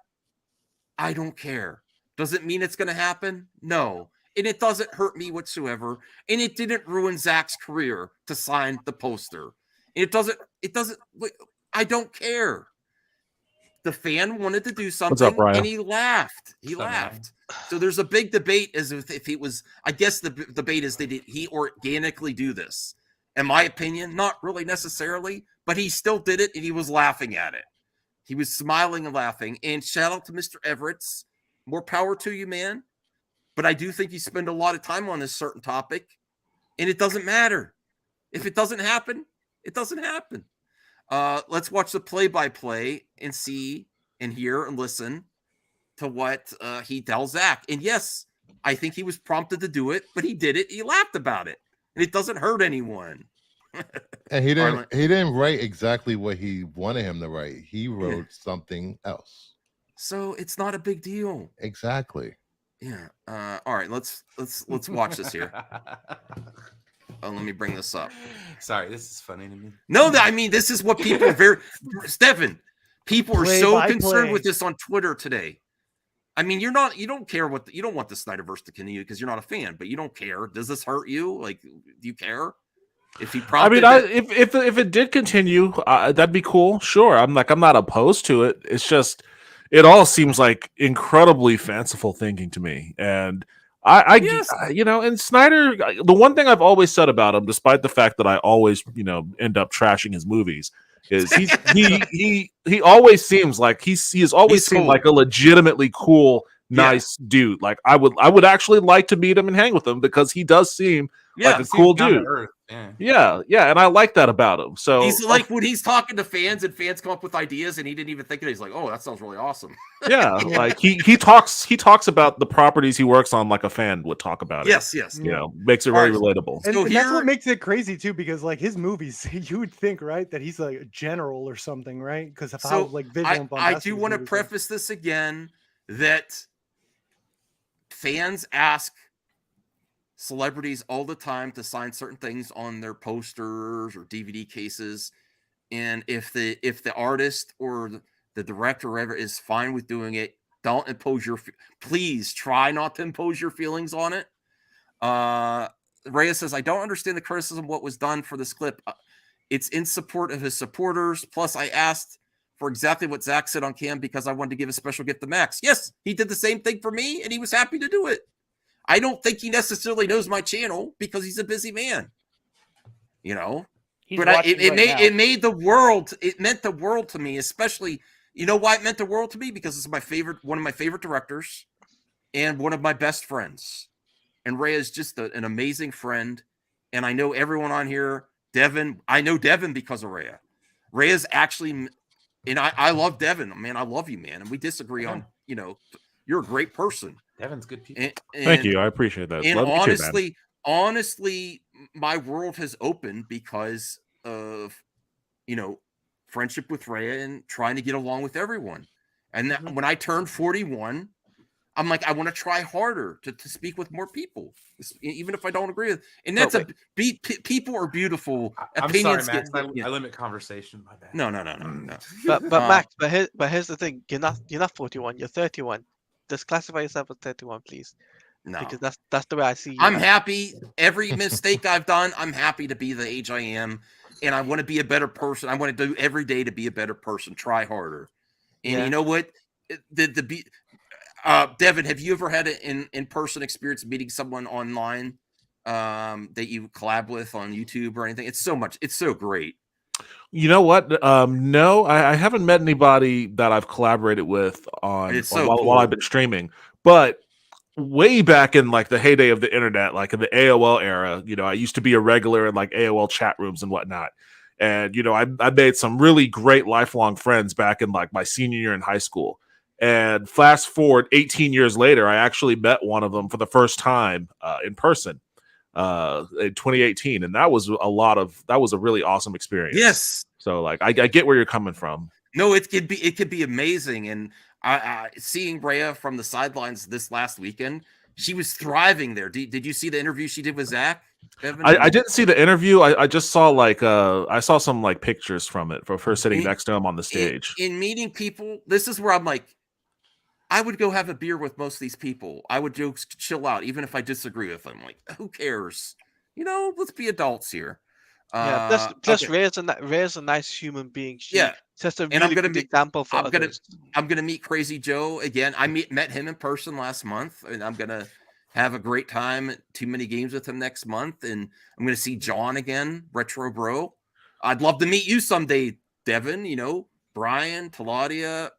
I don't care. Does it mean it's going to happen? No. And it doesn't hurt me whatsoever. And it didn't ruin Zach's career to sign the poster. It doesn't, I don't care. The fan wanted to do something. What's up, Brian? And he laughed. So there's a big debate as if it was, I guess the debate is, did he organically do this? In my opinion, not really necessarily, but he still did it and he was laughing at it. He was smiling and laughing. And shout out to Mr. Everett's. More power to you, man. But I do think you spend a lot of time on this certain topic, and it doesn't matter. If it doesn't happen, it doesn't happen. Let's watch the play-by-play and see and hear and listen to what he tells Zach. And yes, I think he was prompted to do it, but he did it. He laughed about it, and it doesn't hurt anyone. And he Arlen- didn't write exactly what he wanted him to write. He wrote something else. So it's not a big deal. Exactly. Yeah. All right. Let's watch this here. Oh, let me bring this up. Sorry, this is funny to me. No, I mean, this is what people are very. Stefan, people are Play so by concerned play. with this on Twitter today. I mean, you don't care you don't want the Snyderverse to continue because you're not a fan, but you don't care. Does this hurt you? Like, do you care? If he I mean, prompted, if it did continue, that'd be cool. Sure, I'm not opposed to it. It's just it all seems like incredibly fanciful thinking to me, and Yes. and Snyder. The one thing I've always said about him, despite the fact that I always end up trashing his movies, is he always seems like he has always He's seemed cool. like a legitimately cool, nice dude. Like I would actually like to meet him and hang with him because he does seem like a cool dude. Yeah, and I like that about him. So he's like when he's talking to fans and fans come up with ideas and he didn't even think of it. He's like, "Oh, that sounds really awesome." yeah, like he talks about the properties he works on like a fan would talk about it. Yes. Makes it very relatable. And, So and that's here- what makes it crazy too, because like his movies, you would think, right, that he's like a general or something, right? Because of how like visual and I bombastic do his want to movies are. preface this again that fans ask celebrities all the time to sign certain things on their posters or DVD cases, and if the artist or the director or whatever is fine with doing it, don't impose please try not to impose your feelings on it. Reyes says, I don't understand the criticism of what was done for this clip. It's in support of his supporters. Plus, I asked for exactly what Zach said on cam because I wanted to give a special gift to Max. Yes, he did the same thing for me, and he was happy to do it. I don't think he necessarily knows my channel because he's a busy man. He's But watching right now. it meant the world to me, especially, you know why it meant the world to me? Because it's one of my favorite directors and one of my best friends. And Ray is just an amazing friend. And I know everyone on here, Devin, I know Devin because of Rhea. Rhea's actually, and I love Devin, man. I love you, man. And we disagree on, you're a great person. Devin's good people. And Thank you, I appreciate that. And Love you too, man. honestly, my world has opened because of, friendship with Rhea and trying to get along with everyone. And that, when I turned 41, I'm like, I want to try harder to speak with more people, even if I don't agree with. And that's people are beautiful. I'm sorry, Max. I limit conversation. My bad. No. But Max, but here's the thing: you're not 41. You're 31. Just classify yourself as 31, please. No, because that's the way I see you. I'm happy. Every mistake I've done, I'm happy to be the age I am, and I want to be a better person. I want to do every day to be a better person. Try harder. And you know what? Devin, have you ever had an in-person experience meeting someone online that you collab with on YouTube or anything? It's so great. You know what? No, I haven't met anybody that I've collaborated with while I've been streaming. But way back in like the heyday of the internet, like in the AOL era, I used to be a regular in like AOL chat rooms and whatnot. And I made some really great lifelong friends back in like my senior year in high school. And fast forward 18 years later, I actually met one of them for the first time in person in 2018, and that was a really awesome experience. Yes. So like I get where you're coming from. No, it could be amazing. And seeing Rhea from the sidelines this last weekend, she was thriving there. Did you see the interview she did with Zach? Evan? I didn't see the interview. I just saw I saw some like pictures from it for her sitting next to him on the stage. In meeting people, this is where I'm like, I would go have a beer with most of these people. I would just chill out, even if I disagree with them. Like, who cares? Let's be adults here. Plus Rhea's a nice human being. She's just a really good example for others. I'm gonna meet Crazy Joe again. I met him in person last month, and I'm gonna have a great time at Too Many Games with him next month. And I'm gonna see John again, Retro Bro. I'd love to meet you someday, Devin. Brian, Taladia.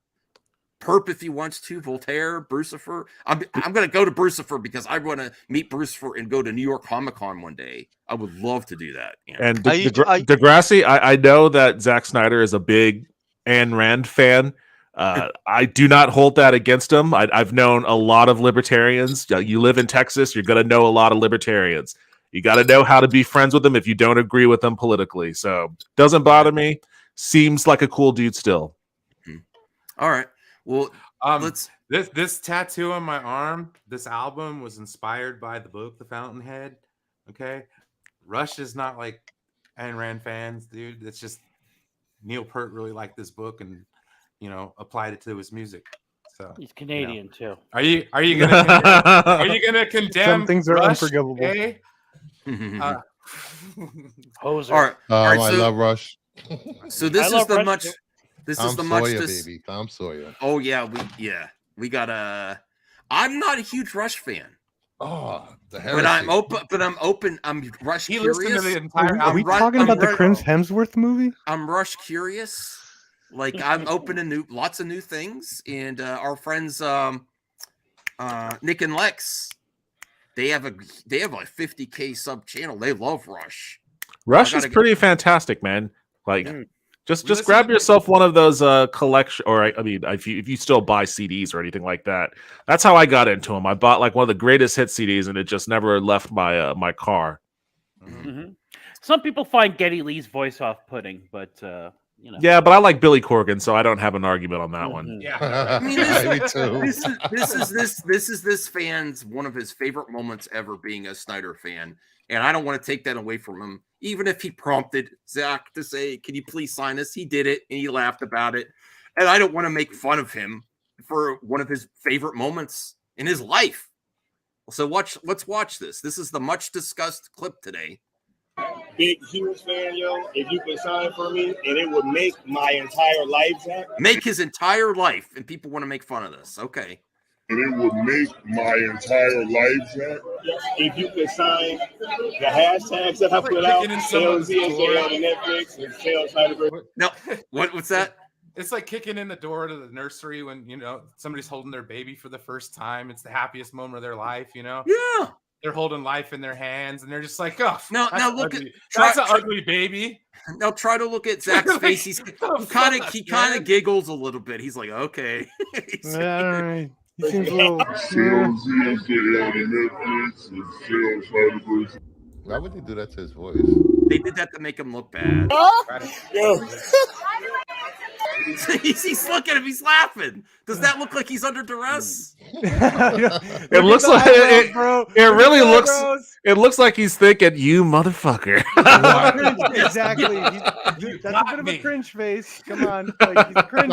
Perp if he wants to, Voltaire, Brucifer. I'm gonna go to Brucifer because I want to meet Brucifer and go to New York Comic Con one day. I would love to do that. And Degrassi, I know that Zack Snyder is a big Ayn Rand fan. I do not hold that against him. I've known a lot of libertarians. You live in Texas, you're gonna know a lot of libertarians. You got to know how to be friends with him if you don't agree with him politically. So doesn't bother me. Seems like a cool dude still. All right. Well, let's. This tattoo on my arm, this album was inspired by the book The Fountainhead. Okay, Rush is not like Ayn Rand fans, dude. It's just Neil Peart really liked this book and applied it to his music. So he's Canadian too. Are you gonna condemn? Some things are Rush, unforgivable. eh? Hoser. All right. I love Rush. So this is the much. This is the much. Baby. Tom Sawyer. Oh yeah, we got a. I'm not a huge Rush fan. Oh, but I'm open. I'm Rush curious. Listened to the entire Are we talking about the Chris Hemsworth movie? I'm Rush curious. Like I'm open to lots of new things, and our friends Nick and Lex, they have like 50K sub channel. They love Rush. Rush is pretty fantastic, man. Like, just grab yourself one of those collection, or I mean, if you still buy CDs or anything like that. That's how I got into them. I bought like one of the greatest hit CDs, and it just never left my my car. Mm-hmm. Some people find Geddy Lee's voice off-putting, but Yeah, but I like Billy Corgan, so I don't have an argument on that one. Yeah, I mean, me too. This is this fan's one of his favorite moments ever, being a Snyder fan, and I don't want to take that away from him. Even if he prompted Zack to say, "Can you please sign this?" He did it, and he laughed about it. And I don't want to make fun of him for one of his favorite moments in his life. So let's watch this. This is the much discussed clip today. Big, huge fan, yo. If you could sign for me, and it would make my entire life, Zack. Make his entire life, and people want to make fun of this. Okay. And it would make my entire life, Zack. If you could sign the hashtags that I put out, sales on Netflix and sales SnyderVerse. No, what's that? It's like kicking in the door to the nursery when somebody's holding their baby for the first time. It's the happiest moment of their life, Yeah. They're holding life in their hands, and they're just like, "Oh, now look ugly. at That's an ugly baby." Now try to look at Zack's face. He kind of giggles a little bit. He's like, "Okay." All right. He seems a little. Why would they do that to his voice? They did that to make him look bad. He's looking at him. He's laughing. Does that look like he's under duress? It looks like it really looks. It looks like he's thinking, "You motherfucker." Exactly. That's a bit of a cringe face. Come on, like, he's cringing.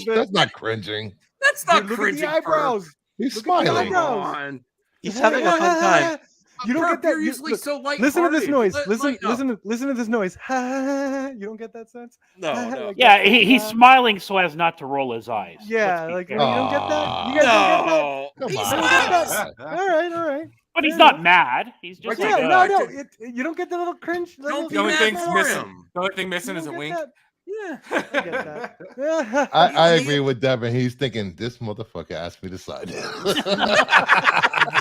That's not cringing. That's not Look cringing. at the eyebrows. He's Look at the smiling. eyebrows. He's having a fun time. You don't get that. You're usually so light. Listen to this noise. Listen to this noise. You don't get that sense? No. Like yeah, he's smiling so as not to roll his eyes. Yeah, like you don't get that. You guys don't get that. Come You don't get that. All right. But he's not mad. He's just like, no. You don't get the little cringe. The only thing missing is a wink. Yeah, I get that. I agree with Devin. He's thinking, this motherfucker asked me to sign.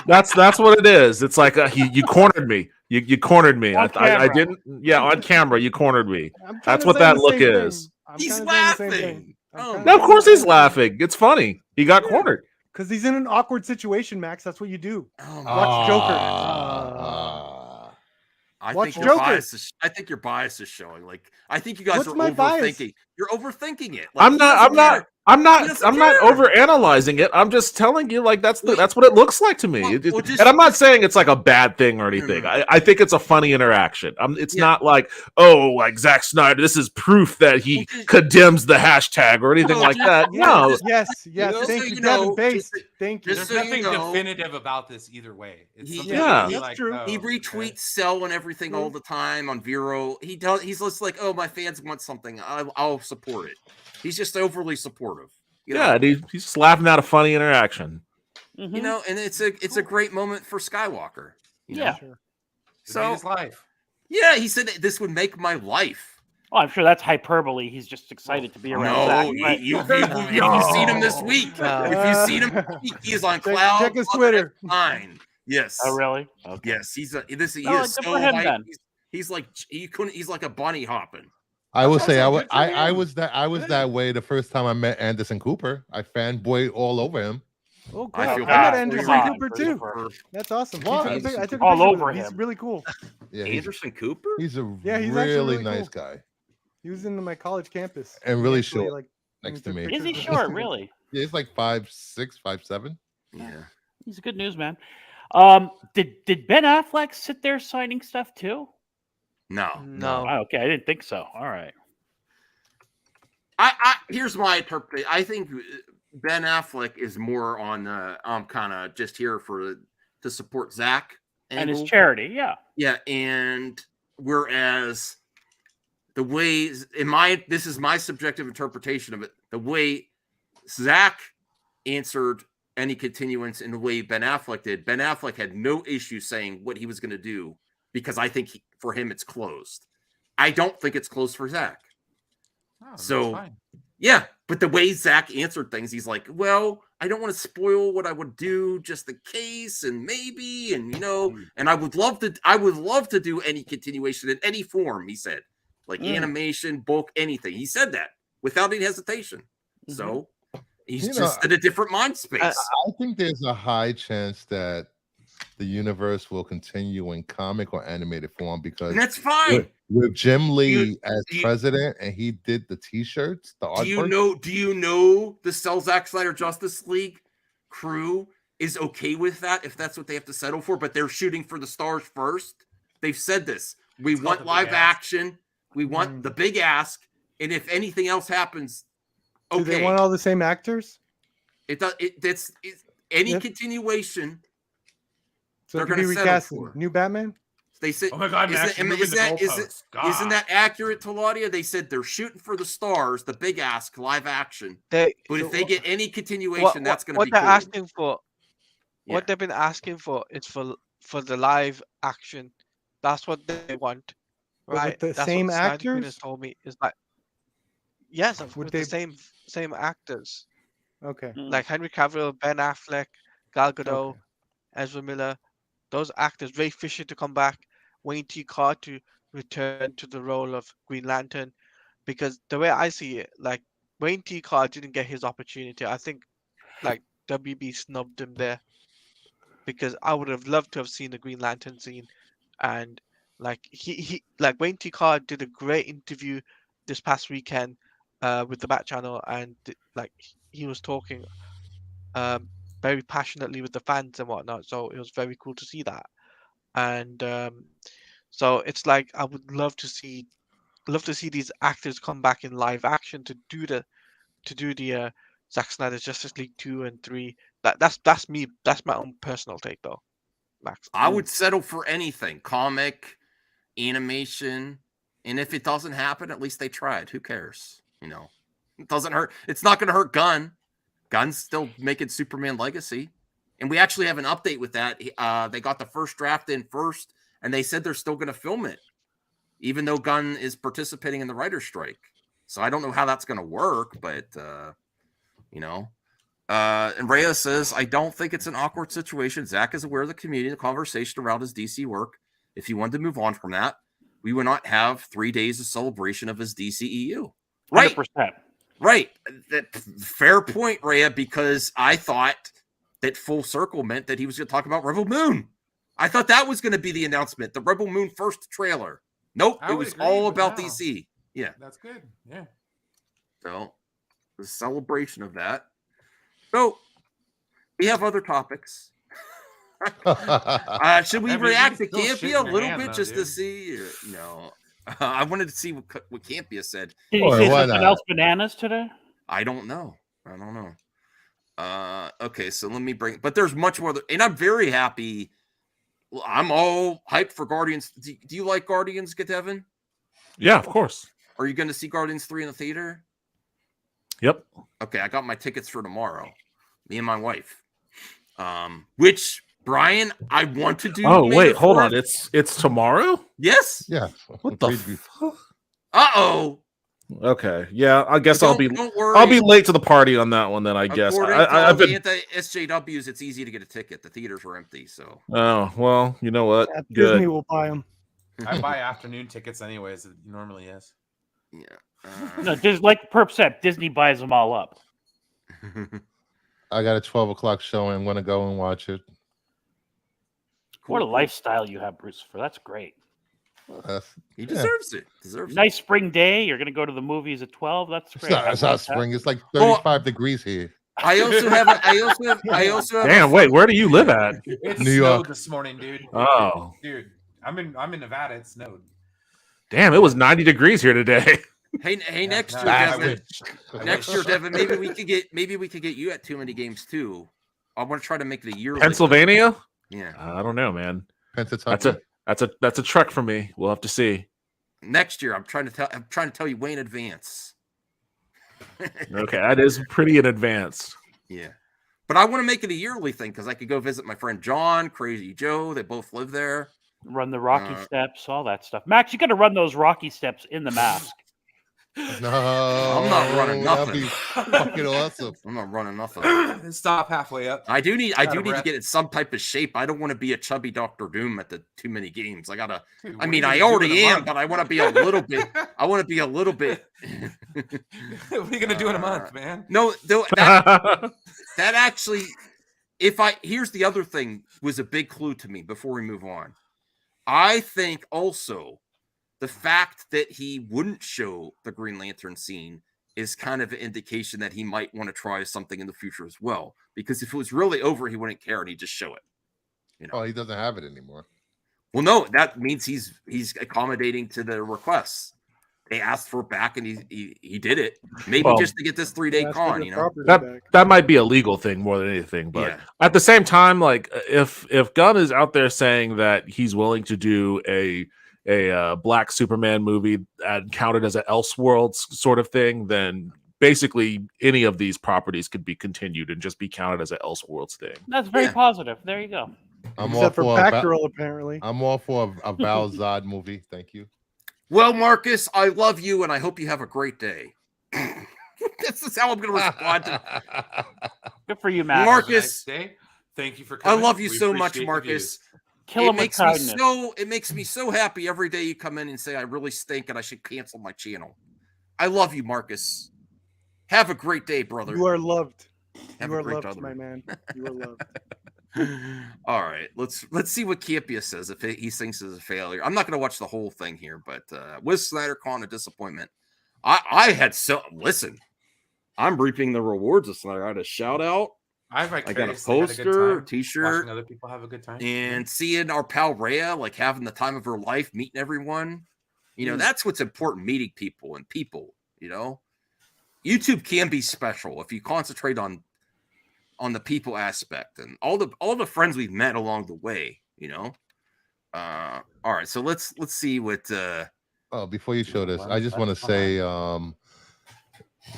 That's what it is. It's like you cornered me. You cornered me. I didn't. Yeah, on camera, you cornered me. That's what that look is. He's laughing. No, of course he's laughing. It's funny. He got cornered. Because he's in an awkward situation, Max. That's what you do. Watch Joker. I Watch think Joker. I think your bias is showing. Like, I think you guys What's are my overthinking. bias? You're overthinking it. Like, I'm not over analyzing it. I'm just telling you, like, that's what it looks like to me. And I'm not saying it's like a bad thing or anything. I think it's a funny interaction. It's not like, oh, like Zack Snyder, this is proof that he condemns the hashtag or anything like that. No. Yes. Thank you, Devin Base. Thank you. There's nothing definitive about this either way. It's that's true. He retweets Cell and everything all the time on Vero. He's just like, oh, my fans want something. I'll support it. He's just overly supportive. And he's just laughing at a funny interaction. And it's a great moment for Skywalker. You know? So his life. Yeah, he said that this would make my life. Oh, I'm sure that's hyperbole. He's just excited to be around. No, if you've seen him this week, if you've seen him, he is on cloud. Check his Twitter. 9. Yes. Oh, really? Okay. Yes, he is so him, hype. then. He's like he's like a bunny hopping. I will say I was that way the first time I met Anderson Cooper. I fanboyed all over him. Oh, I cool. feel I met bad. Anderson Come on, Cooper too. Christopher. That's awesome. What? I took a All picture with over him. He's him. really cool. Yeah, Anderson Cooper? he's a Yeah, he's actually really really nice cool. guy He was in my college campus. and We really actually, short like, next we to took me. Is he pictures short? with him. Really? Yeah, he's like 5'6", 5'7". Yeah. He's a good newsman. Did Ben Affleck sit there signing stuff too? No. No. Oh, okay, I didn't think so. All right. Here's my interpretation. I think Ben Affleck is more on kind of just here to support Zack And his angle. charity, yeah. Yeah, and whereas the way this is my subjective interpretation of it, the way Zack answered any continuance in the way Ben Affleck did, Ben Affleck had no issue saying what he was going to do because I think for him it's closed. I don't think it's closed for Zack. Oh, that's So fine. yeah, but the way Zack answered things, he's like, well, I don't want to spoil what I would do just in case and maybe, and and I would love to do any continuation in any form, he said. Like animation, book, anything. He said that without any hesitation. So he's just in a different mind space. I think there's a high chance that the universe will continue in comic or animated form because And that's fine. With Jim Lee as president, and he did the T-shirts, the artwork. Do you know the Zack Snyder Justice League crew is okay with that if that's what they have to settle for? But they're shooting for the stars first. They've said this. We want live action. We want the big ask. And if anything else happens, okay. Do they want all the same actors? It does. It's any continuation. So they're it could be going to settle recasting. for. New Batman? They said, "Oh my God, man, actually moving the goalposts. isn't that accurate, Teladia?" They said they're shooting for the stars, the big ask, live action. But if they get any continuation, that's going to be what they're cool. asking for. Yeah. What they've been asking for is for the live action. That's what they want, But with right? the That's same what Snyder actors? Queen has told me is like, yes, Would with they- the same actors. Okay. Like Henry Cavill, Ben Affleck, Gal Gadot, Ezra Miller, those actors, Ray Fisher to come back, Wayne T. Carr to return to the role of Green Lantern, because the way I see it, like Wayne T. Carr didn't get his opportunity. I think like WB snubbed him there, because I would have loved to have seen the Green Lantern scene, and like he like Wayne T. Carr did a great interview this past weekend with the Bat Channel, and like he was talking very passionately with the fans and whatnot. So it was very cool to see that. And so it's like I would love to see these actors come back in live action to do the Zack Snyder's Justice League 2 and 3. That's me. That's my own personal take though, Max. I would settle for anything, comic, animation, and if it doesn't happen, at least they tried. Who cares? It doesn't hurt. It's not going to hurt Gunn. Gunn's still making Superman Legacy. And we actually have an update with that. They got the first draft in first, and they said they're still going to film it, even though Gunn is participating in the writer's strike. So I don't know how that's going to work, but, and Reyes says, I don't think it's an awkward situation. Zack is aware of the community, the conversation around his DC work. If he wanted to move on from that, we would not have 3 days of celebration of his DCEU. Right. 100%. Right. Fair point, Rhea, because I thought that full circle meant that he was going to talk about Rebel Moon. I thought that was going to be the announcement, the Rebel Moon first trailer. Nope, I it would was agree, all but about no. DC. Yeah. That's good. Yeah. So, the celebration of that. So, we have other topics. Should we I mean, react to you can still shit Campia a in your little hand, bit though, just to dude. see? No. I wanted to see what Campia said. Did he say something else bananas today? I don't know. Okay, so let me but there's much more, and I'm very happy. I'm all hyped for Guardians. Do you like Guardians, Evan? Yeah, of course. Are you going to see Guardians 3 in the theater? Yep. Okay, I got my tickets for tomorrow. Me and my wife. Which Brian, I want to do. Oh, May wait, the hold on. 4th. It's tomorrow? Yes. Yeah. What the fuck? Uh-oh. Okay. Yeah, I guess I'll be don't worry. I'll be late to the party on that one then, I guess. According to all I've the been anti-SJWs, it's easy to get a ticket. The theaters were empty, so. Oh, well, you know what? Yeah, Good. Disney will buy them. I buy afternoon tickets anyways. It normally is. Yeah. No, just like Perp said, Disney buys them all up. I got a 12 o'clock showing. I'm gonna go and watch it. What a lifestyle you have, Bruce. That's great. He deserves it. Nice spring day. You're going to go to the movies at 12. That's great. It's not spring. It's like 35 degrees here. I also have. I also have. Damn, wait, where do you live at? It New snowed York. this morning, dude. Oh. Dude, I'm in Nevada. It snowed. Damn, it was 90 degrees here today. Hey, next year, I Devin. wish. Next year, Devin. Maybe we could get you at too many games too. I want to try to make it a yearly. Pennsylvania? Yeah. I don't know, man. Pennsylvania. That's a trek for me. We'll have to see. Next year, I'm trying to tell you way in advance. Okay, that is pretty in advance. Yeah. But I want to make it a yearly thing because I could go visit my friend John, Crazy Joe. They both live there. Run the Rocky steps, all that stuff. Max, you got to run those Rocky steps in the mask. No, I'm not running that'd nothing. be fucking awesome. I'm not running nothing. Stop halfway up. I do need Out of to breath. get in some type of shape. I don't want to be a chubby Doctor Doom at the too many games. I gotta. Dude, I what mean, are I you gonna do already in a am, month? but I want to be a little bit. I want to be a little bit. What are you gonna do in a month, man? No, that actually. Here's the other thing was a big clue to me before we move on. I think also the fact that he wouldn't show the Green Lantern scene is kind of an indication that he might want to try something in the future as well. Because if it was really over, he wouldn't care and he'd just show it. You know? Oh, he doesn't have it anymore. Well, no, that means he's accommodating to the requests. They asked for it back and he did it. Maybe Well, just to get this 3-day con, you know. That might be a legal thing more than anything, but Yeah. at the same time, like if Gunn is out there saying that he's willing to do a Black Superman movie and counted as an Elseworlds sort of thing, then basically any of these properties could be continued and just be counted as an Elseworlds thing. That's very positive. There you go. I'm Except for a Batgirl, apparently. I'm all for a Val Zod movie. Thank you. Well, Marcus, I love you and I hope you have a great day. This is how I'm going to respond to Good for you, Matt. Marcus. Thank you for I coming. love you We so much, appreciate the Marcus. views. Kill him with kindness. It makes me so happy every day you come in and say I really stink and I should cancel my channel. I love you, Marcus. Have a great day, brother. You are loved. Have You a are great loved, brother. my man. You are loved. All right, let's see what Campia says if he thinks it's a failure. I'm not going to watch the whole thing here, but was SnyderCon a disappointment? I had listen. I'm reaping the rewards of Snyder. I had a shout out. I got a had a good poster, time T-shirt, watching other people have a good time. and seeing our pal Rhea like having the time of her life, meeting everyone. You know, that's what's important, meeting people and people, you know. YouTube can be special if you concentrate on the people aspect and all the friends we've met along the way, you know. All right, so let's see what Before you show this, I just want to say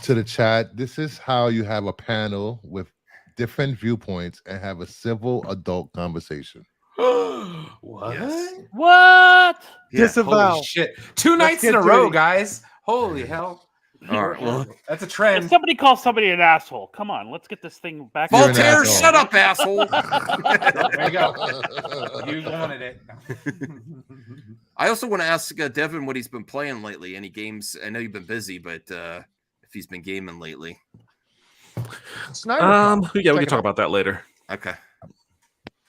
to the chat, this is how you have a panel with different viewpoints and have a civil adult conversation. What? Yes. What? Yeah, Disavow. holy shit. 2 Let's nights in get a row, dirty. guys. Holy hell. All right, well, That's a If trend. somebody calls somebody an asshole, come on, let's get this thing back. You're an Voltaire, asshole. shut up, asshole. There you go. You wanted it. I also want to ask Devin what he's been playing lately. Any games? I know you've been busy, but if he's been gaming lately. Yeah, we can talk about that later. Okay.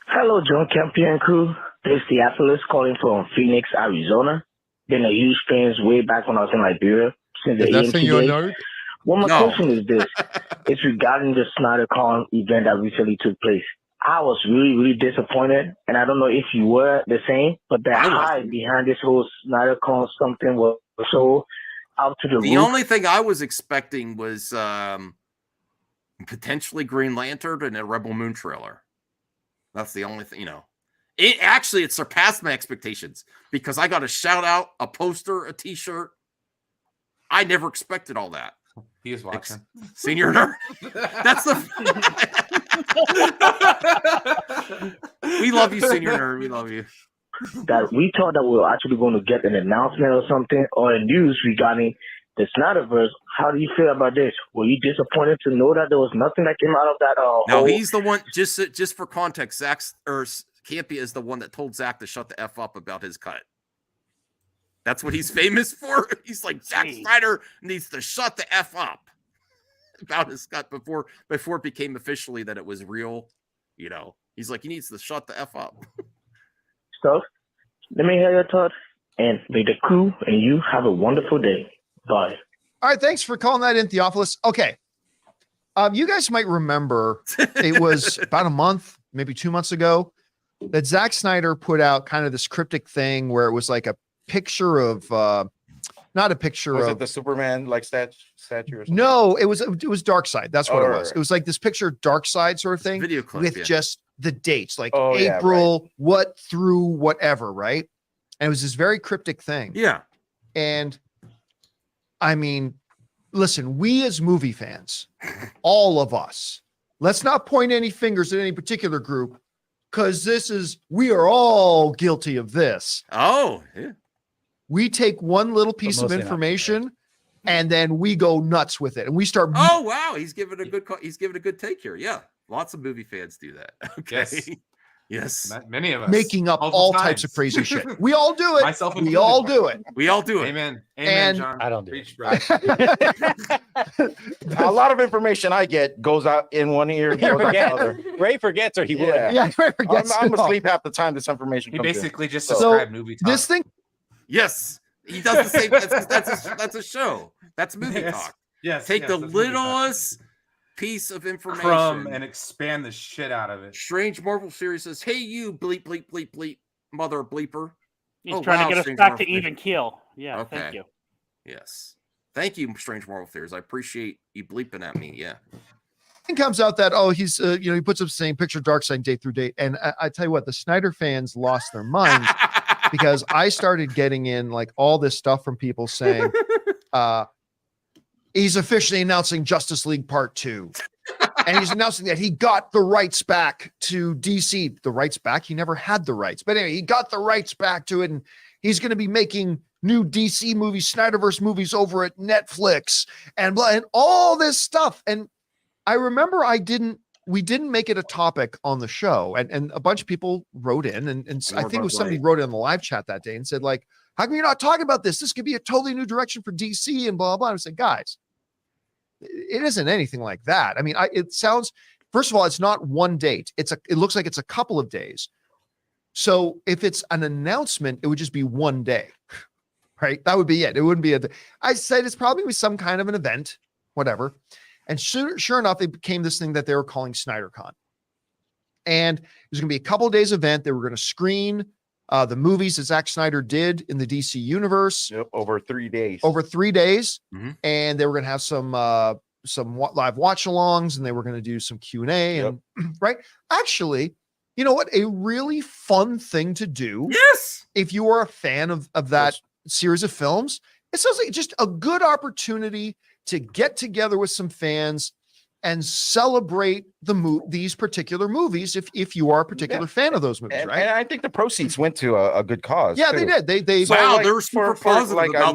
Hello, John Campion crew. This is Theophilus calling from Phoenix, Arizona. Been a huge fan way back when I was in Liberia. Since the Is that EMT Senor days. Nerd? Well, my No. question is this. It's regarding the SnyderCon event that recently took place. I was really, really disappointed, and I don't know if you were the same, but the hype behind this whole SnyderCon something was so out to the The roof. only thing I was expecting was potentially Green Lantern and a Rebel Moon trailer. That's the only thing, you know. It surpassed my expectations because I got a shout out, a poster, a T-shirt. I never expected all that. He is watching. Senior Nerd. That's the. We love you, Senior Nerd. We love you. That we thought that we were actually going to get an announcement or something or a news regarding the SnyderVerse. How do you feel about this? Were you disappointed to know that there was nothing that came out of that? No, he's the one. Just for context, Campia is the one that told Zach to shut the F up about his cut. That's what he's famous for. He's like, Zack Snyder needs to shut the F up. about his cut before it became officially that it was real. You know, he's like, he needs to shut the F up. So, let me hear your thoughts, and may the crew and you have a wonderful day. Bye. All right, thanks for calling that in, Theophilus. Okay. You guys might remember it was about a month, maybe 2 months ago, that Zack Snyder put out kind of this cryptic thing where it was like a picture of not a picture Was of it the Superman like statue or something? no, it was Darkseid. That's what Oh, it right, was. right. It was like this picture Darkseid sort of thing Video clip, with yeah. just the dates, like Oh, yeah, April, what through whatever, right? And it was this very cryptic thing. Yeah. And I mean, listen, we as movie fans, all of us, let's not point any fingers at any particular group, because we are all guilty of this. Oh, yeah. We take one little piece of mostly not, information and then we go nuts with it. And we start Oh wow, he's giving a good take here. Yeah, lots of movie fans do that. Okay. Yes. Yes. Many of us making up multiple all times. types of crazy shit. We all do it. Myself we included. all do it. We all do it. Amen. And- Amen, John. I don't do Preach, it. brother. A lot of information I get goes out in one ear, goes out the other. Ray forgets or he would. Yeah, Ray forgets I'm it all. asleep half the time this information He comes in. basically just So- described movie talk. This thing, Yes, he does the same. That's a show. That's movie Yes. talk. Yes. Take yes, the that's movie talk. littlest piece of information crumb and expand the shit out of it. Strange Marvel series says, "Hey, you bleep bleep bleep bleep, mother bleeper." He's Oh, trying wow, to get us Strange back Marvel to Theories. even kill. Yeah, Okay. thank you. Yes, thank you, Strange Marvel Theories. I appreciate you bleeping at me. Yeah. thing comes out that, oh, he's, he puts up the same picture, Darkseid date through date. And I tell you what, the Snyder fans lost their minds because I started getting in like all this stuff from people saying, he's officially announcing Justice League Part 2. And he's announcing that he got the rights back to DC. The rights back? He never had the rights. But anyway, he got the rights back to it. And he's going to be making new DC movies, SnyderVerse movies over at Netflix and blah, and all this stuff. And I remember we didn't make it a topic on the show. And a bunch of people wrote in and I think it was somebody wrote in the live chat that day and said, like, how come you're not talking about this? This could be a totally new direction for DC and blah, blah, blah. I said, guys, it isn't anything like that. I mean, it sounds, first of all, it's not one date. It looks like it's a couple of days. So if it's an announcement, it would just be one day, right? That would be it. It wouldn't be I said it's probably some kind of an event, whatever. And sure enough, it became this thing that they were calling SnyderCon. And it was going to be a couple of days event. They were going to screen the movies that Zack Snyder did in the DC universe. Yep, over 3 days. Over 3 days. Mm-hmm. And they were going to have some live watch-alongs, and they were going to do some Q&A. And right? Actually, you know what? A really fun thing to do. Yes. If you are a fan of that series of films, it sounds like just a good opportunity to get together with some fans and celebrate these particular movies if you are a particular fan of those movies, right? And I think the proceeds went to a good cause. Yeah, too. they did. They So, Wow, like, they were super positive like I'm about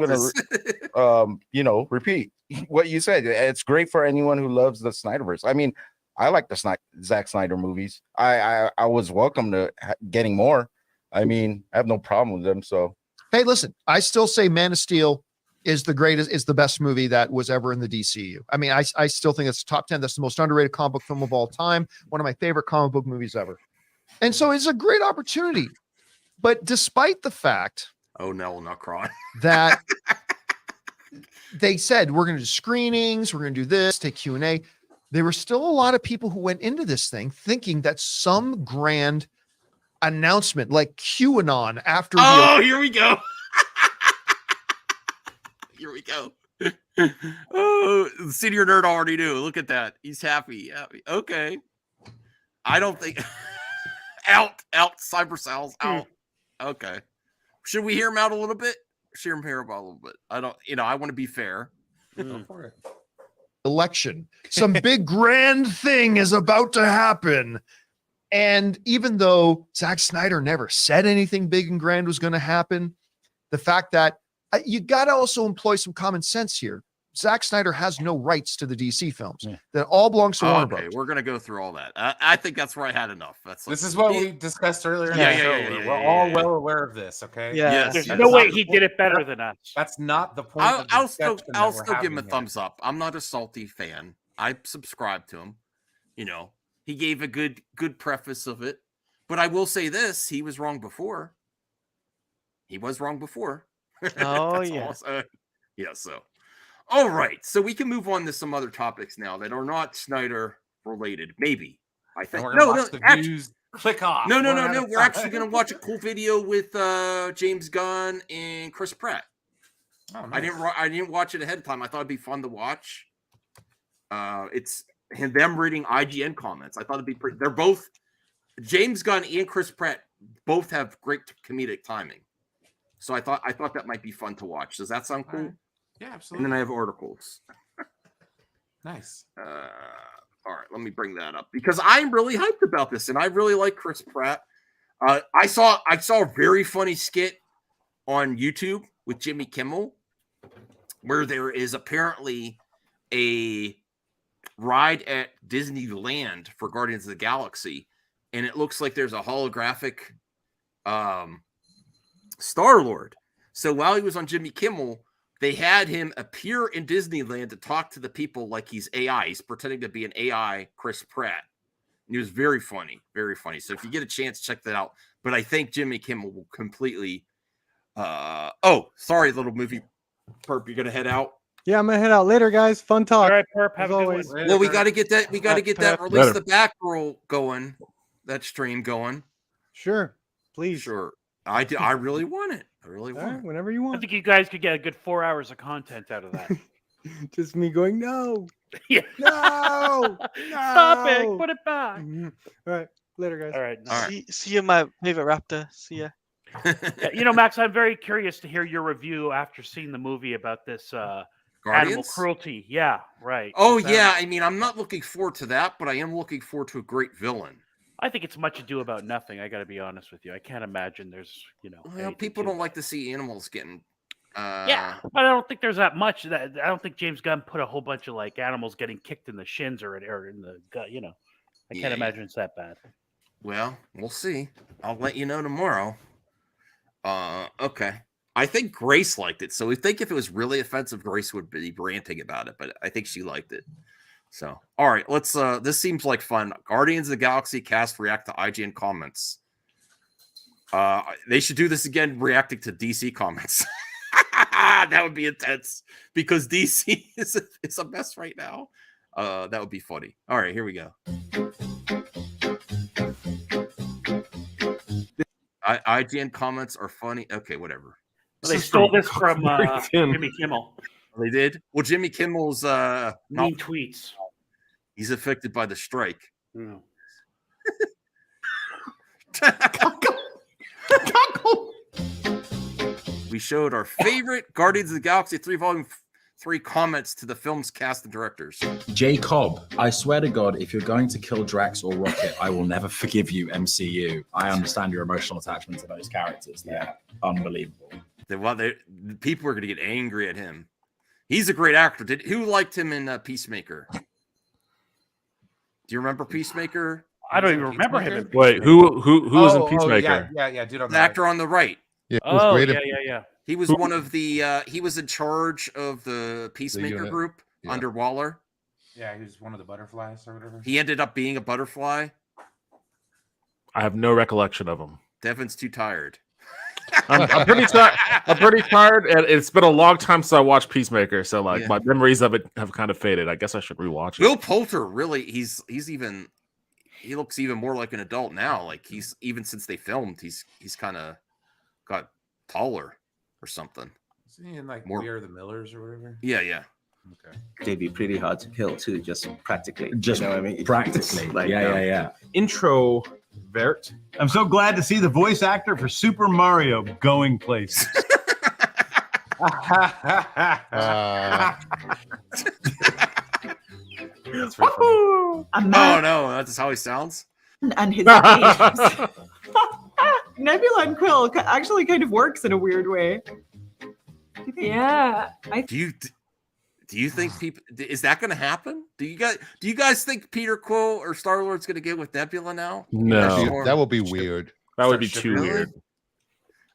gonna, this. repeat what you said. It's great for anyone who loves the Snyderverse. I mean, I like the Zack Snyder movies. I was welcome to getting more. I mean, I have no problem with them. So, hey, listen, I still say Man of Steel is the best movie that was ever in the DCU. I mean, I still think it's top 10. That's the most underrated comic book film of all time. One of my favorite comic book movies ever. And so it's a great opportunity. But despite the fact, oh no, we'll not cry. that they said we're going to do screenings, we're going to do this, take Q&A. There were still a lot of people who went into this thing thinking that some grand announcement like QAnon after here we go. Here we go. Oh, the senior nerd already knew. Look at that. He's happy. Okay. I don't think out cyber cells out. Okay. Should we hear him out a little bit? Hear him out a little bit. I don't, I want to be fair. election. Some big grand thing is about to happen. And even though Zack Snyder never said anything big and grand was going to happen, the fact that you got to also employ some common sense here. Zack Snyder has no rights to the DC films. That all belongs to Warner Bros. We're going to go through all that. I think that's where I had enough. This is what we discussed earlier. In Yeah, the yeah, show. yeah, yeah, We're yeah, all yeah. well aware of this. Okay. Yeah. Yes, There's yes. no way he did it better than us. That's not the point. I'll still of the give him a here. thumbs up. I'm not a salty fan. I subscribe to him. You know, he gave a good preface of it. But I will say this: he was wrong before. He was wrong before. Oh That's yeah. Yeah. So, all right. So we can move on to some other topics now that are not Snyder related. Maybe I think. We're gonna watch the views click off. No. Run out of We're actually time. going to watch a cool video with James Gunn and Chris Pratt. Oh, nice. I didn't watch it ahead of time. I thought it'd be fun to watch. It's them reading IGN comments. I thought it'd be pretty. They're both James Gunn and Chris Pratt both have great comedic timing. So I thought that might be fun to watch. Does that sound cool? Right. Yeah, absolutely. And then I have articles. Nice. All right, let me bring that up because I'm really hyped about this, and I really like Chris Pratt. I saw a very funny skit on YouTube with Jimmy Kimmel, where there is apparently a ride at Disneyland for Guardians of the Galaxy, and it looks like there's a holographic Star-Lord. So while he was on Jimmy Kimmel, they had him appear in Disneyland to talk to the people like he's AI. He's pretending to be an AI Chris Pratt. And he was very funny, very funny. So if you get a chance, check that out. But I think Jimmy Kimmel will completely sorry, little movie perp. You're gonna head out. Yeah, I'm gonna head out later, guys. Fun talk. All right, Perp. Have as a good always. one. Well, we got to get that. We got to get that. Perp. Release the Batgirl going. That stream going. Sure, please. Sure. I really want it. I really All want right, it. whenever you I want. think you guys could get a good 4 hours of content out of that. Just me going, no, Yeah. no, no. Stop it. Put it back. All right, later, guys. All right. See you, my favorite raptor. See ya. Yeah, you know, Max, I'm very curious to hear your review after seeing the movie about this animal Guardians? cruelty. Yeah, right. Oh That- yeah. I mean, I'm not looking forward to that, but I am looking forward to a great villain. I think it's much ado about nothing. I got to be honest with you. I can't imagine there's, Well, anything people to don't it. like to see animals getting. Yeah, but I don't think there's that much. That I don't think James Gunn put a whole bunch of like animals getting kicked in the shins or in the gut. You know, I can't Yeah. imagine it's that bad. Well, we'll see. I'll let you know tomorrow. Okay. I think Grace liked it. So we think if it was really offensive, Grace would be ranting about it, but I think she liked it. So, all right, let's this seems like fun. Guardians of the Galaxy cast react to IGN comments. They should do this again, reacting to DC comments. That would be intense because DC is a mess right now. That would be funny. All right, here we go. IGN comments are funny. Okay, whatever. They stole this from Jimmy Kimmel. They did. Well, Jimmy Kimmel's Mean tweets. He's affected by the strike. Mm. We showed our favorite Guardians of the Galaxy 3 Volume 3 comments to the film's cast and directors. J. Cobb, I swear to God, if you're going to kill Drax or Rocket, I will never forgive you, MCU. I understand your emotional attachment to those characters. They're unbelievable. People are going to get angry at him. He's a great actor. Who liked him in Peacemaker? Do you remember Peacemaker? I don't even remember him. Wait, who was in Peacemaker? Yeah, dude. On The actor on the right. Yeah, yeah. He was one of the. He was in charge of the Peacemaker unit. group under Waller. Yeah, he was one of the butterflies or whatever. He ended up being a butterfly. I have no recollection of him. Devin's too tired. I'm pretty tired. I'm pretty tired, and it's been a long time since I watched Peacemaker, so like my memories of it have kind of faded. I guess I should rewatch it. Will Poulter really? He looks even more like an adult now. Like he's even since they filmed, he's kind of got taller or something. Is he in like More- We Are the Millers or whatever? Yeah. Okay. They'd be pretty hard to kill too, just practically. Just you know what I mean? practically. Like, yeah. Intro, Vert. I'm so glad to see the voice actor for Super Mario going places. That's pretty funny. Oh no, that's how he sounds. And his games. Nebula and Quill actually kind of works in a weird way. Yeah. Do you think people is that going to happen? Do you guys think Peter Quill or Star-Lord's going to get with Nebula now? No, that would be weird. That would be too weird.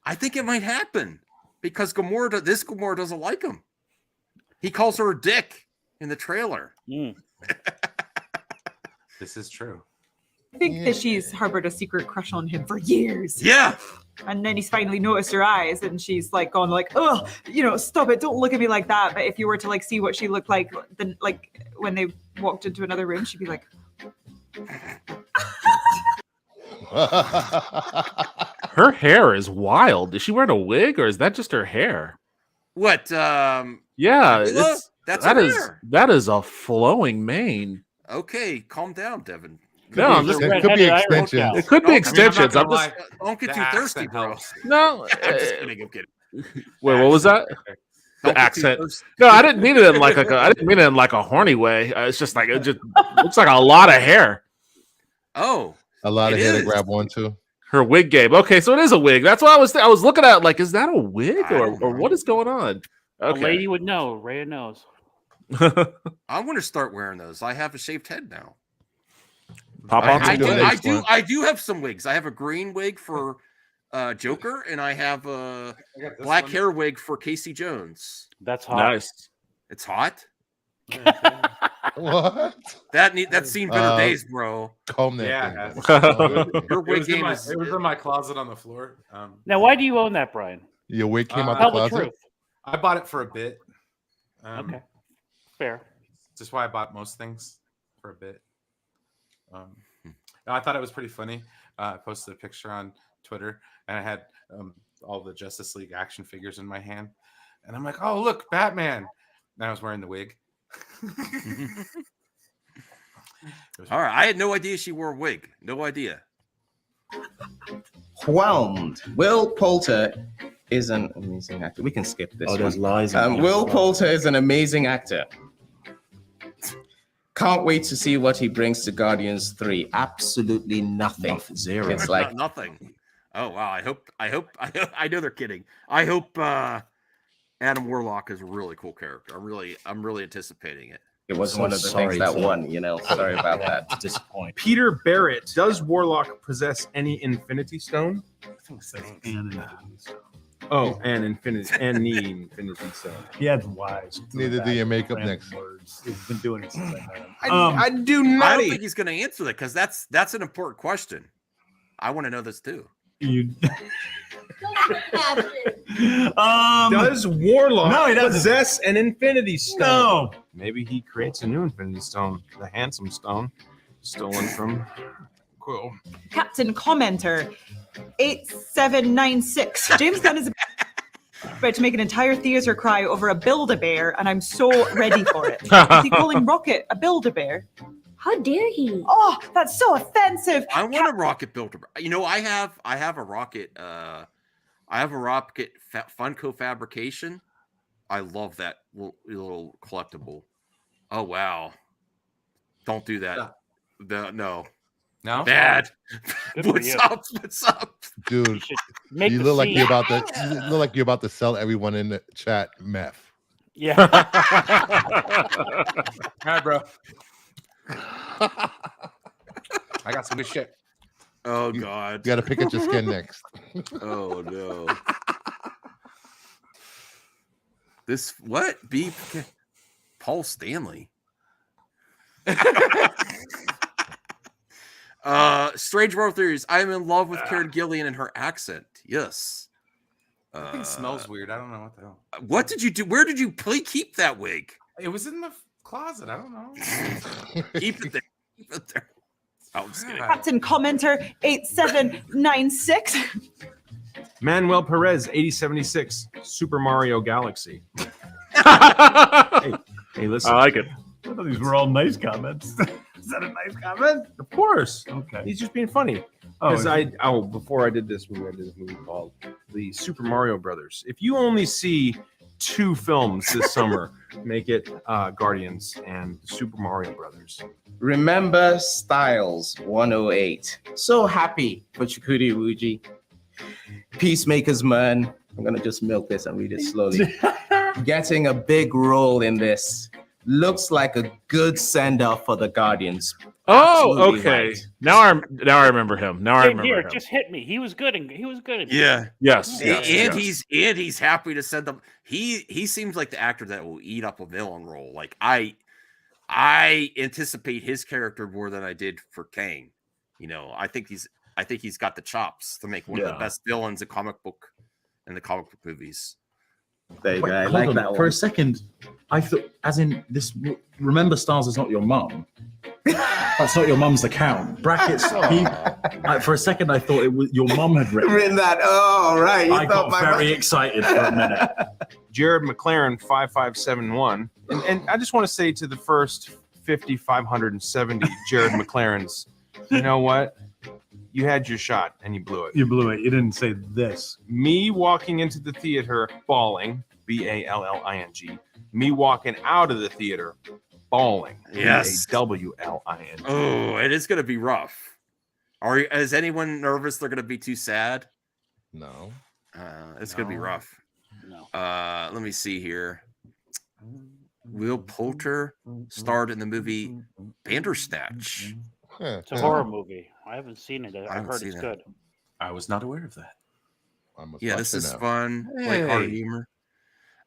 I think it might happen because this Gamora doesn't like him. He calls her a dick in the trailer. This is true. I think that she's harbored a secret crush on him for years. Yeah. And then he's finally noticed her eyes, and she's like gone like, oh, stop it, don't look at me like that. But if you were to like see what she looked like, then like when they walked into another room, she'd be like, Her hair is wild. Is she wearing a wig or is that just her hair? What? Yeah, that's that her is hair. that is a flowing mane. Okay, calm down, Devin. No, I'm just it could be extensions. It could be extensions. I'm just don't get too thirsty, bro. no. I'm just kidding. I'm kidding. Wait, what was that? The accent. No, I didn't mean it in like I didn't mean it in like a horny way. It's just like it just looks like a lot of hair. Oh, a lot of it hair to is. grab onto. Her wig game. Okay, so it is a wig. That's what I was looking at. Like, is that a wig or what is going on? A Okay. lady would know. Rhea knows. I want to start wearing those. I have a shaved head now. Pop on I some do have some wigs. I have a green wig for Joker, and I have a black hair wig for Casey Jones. That's hot. Nice. It's hot. What? That's seen better days, bro. Comb that Yeah, thing. Your it wig was in game my, is. it was in my closet on the floor. Now, why do you own that, Brian? Your wig came out the Tell the closet. truth. I bought it for a bit. Okay, fair. Just why I bought most things for a bit. I thought it was pretty funny. I posted a picture on Twitter, and I had all the Justice League action figures in my hand, and I'm like, "Oh, look, Batman!" And I was wearing the wig. All right, I had no idea she wore a wig. No idea. Whelmed. Will Poulter is an amazing actor. We can skip this. Oh, there's one. lies. Will Poulter is an amazing actor. Can't wait to see what he brings to Guardians 3. Absolutely nothing. Zero. It's like Nothing. Oh wow! I know they're kidding. I hope Adam Warlock is a really cool character. I'm really anticipating it. it was one of the things that won. Sorry about that. Disappointing. Peter Barrett, does Warlock possess any Infinity Stone? Oh, and Infinity and the Infinity Stone. He has wise. Need to do your makeup next. He's been doing it since I met him. I do I not. don't think he's going to answer that because that's an important question. I want to know this too. Does Warlock No, he doesn't. possess an Infinity Stone? No. Maybe he creates a new Infinity Stone, the Handsome Stone, stolen from Quill. Captain Commenter 8796. James Gunn is about to make an entire theater cry over a Build-A-Bear, and I'm so ready for it. Is he calling Rocket a Build-A-Bear? How dare he? Oh, that's so offensive. I want a rocket builder. I have a rocket. I have a rocket Funko fabrication. I love that little collectible. Oh wow! Don't do that. No. Bad. What's up? What's up, dude? make You the look like scene. you're about to sell everyone in the chat meth. Yeah. All right, bro. I got some good shit. Oh God! You got to pick at your skin next. Oh no! This what? Paul Stanley. Strange World Theories. I am in love with Karen Gillian and her accent. Yes. It smells weird. I don't know what the hell. What did you do? Where did you keep that wig? It was in the closet. I don't know. Keep it there. Keep it there. Oh, I'm just kidding. Captain Commenter 8796. Manuel Perez, 8076, Super Mario Galaxy. Hey, listen. I like it. I thought these were all nice comments. Is that a nice comment? Of course. Okay. He's just being funny. Before I did this movie, I did this movie called The Super Mario Brothers. If you only see 2 films this summer, make it Guardians and Super Mario Brothers. Remember Styles 108. So happy for Chikudi Wuji. Peacemakers, man. I'm going to just milk this and read it slowly. Getting a big role in this. Looks like a good send-off for the Guardians. Oh, Absolutely okay. right. Now I remember him. Now I Same remember here. him. Just hit me. He was good. He was good. Yeah. Yes. And he's happy to send them. He seems like the actor that will eat up a villain role. Like I I anticipate his character more than I did for Kang. You know, I think he's got the chops to make one of the best villains in the comic book movies. There you go. I like that for a second. I thought, as in this. Remember, Stars is not your mum. That's not your mum's account. Brackets. For a second, I thought it was your mum had written that. Oh, right. I got very excited for a minute. Jared McLaren 5571, and I just want to say to the first 5,570 Jared McLarens, you know what? You had your shot and you blew it. You blew it. You didn't say this. Me walking into the theater bawling, BALLING. Me walking out of the theater bawling, Yes. BAWLING. Oh, it is going to be rough. Is anyone nervous they're going to be too sad? No. It's going to be rough. No. Let me see here. Will Poulter starred in the movie Bandersnatch. It's a horror movie. I haven't seen it. I've heard it's good. I was not aware of that. Yeah, this is fun. Like hard humor.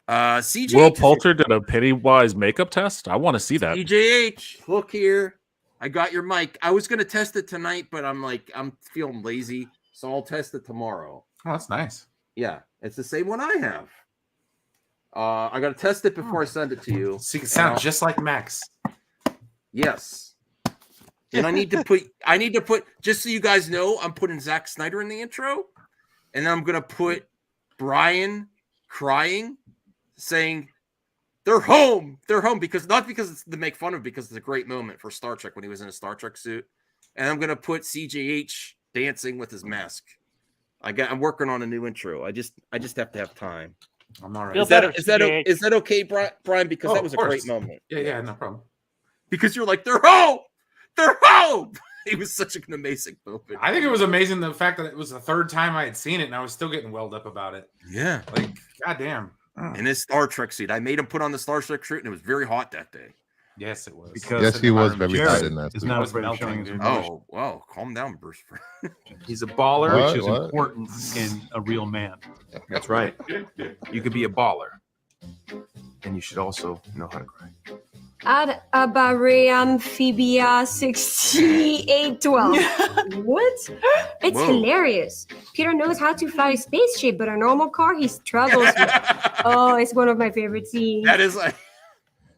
CJ Will Poulter did a Pennywise makeup test. I want to see that. CJH, look here. I got your mic. I was gonna test it tonight, but I'm feeling lazy, so I'll test it tomorrow. Oh, that's nice. Yeah, it's the same one I have. I gotta test it before I send it to you. So you can sound just like Max. Yes. And I need to put, just so you guys know, I'm putting Zack Snyder in the intro, and then I'm gonna put Brian crying, saying, they're home, because it's to make fun of, because it's a great moment for Star Trek when he was in a Star Trek suit. And I'm gonna put CJH dancing with his mask. I'm working on a new intro. I just have to have time. I'm all right. Is that okay, Brian? Because that was a great moment. Yeah, no problem. Because you're like, they're home. They're home. It was such an amazing moment. I think it was amazing the fact that it was the third time I had seen it, and I was still getting welled up about it. Yeah, like goddamn. In his Star Trek suit, I made him put on the Star Trek suit, and it was very hot that day. Yes, it was. Yes, he was very hot in that. Is not afraid of showing his emotion. Oh, well, calm down, Bruce. He's a baller, which is important in a real man. That's right. You could be a baller, and you should also know how to cry. Ad Abare Amphibia 6812. What? It's Whoa. hilarious. Peter knows how to fly a spaceship, but a normal car he struggles with. Oh, it's one of my favorite scenes. That is like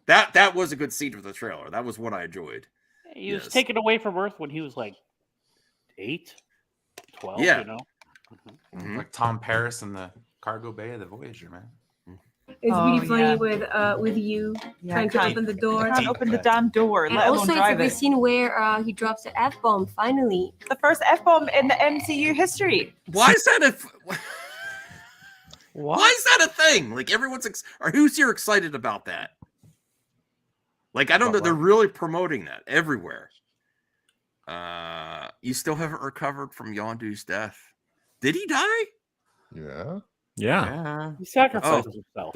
that was a good scene for the trailer. That was one I enjoyed. He was taken away from Earth when he was like 8, 12, Yeah. you know? Like Tom Paris in the cargo bay of the Voyager, man. It's really funny with you trying to open the door. Can't open the damn door. And let alone also, it's a drive good it. scene where he drops the F-bomb, finally. The first F-bomb in the MCU history. Why is that Why is that a thing? Like everyone's or who's here excited about that? Like I don't know. They're really promoting that everywhere. You still haven't recovered from Yondu's death. Did he die? Yeah. Yeah. He sacrificed himself.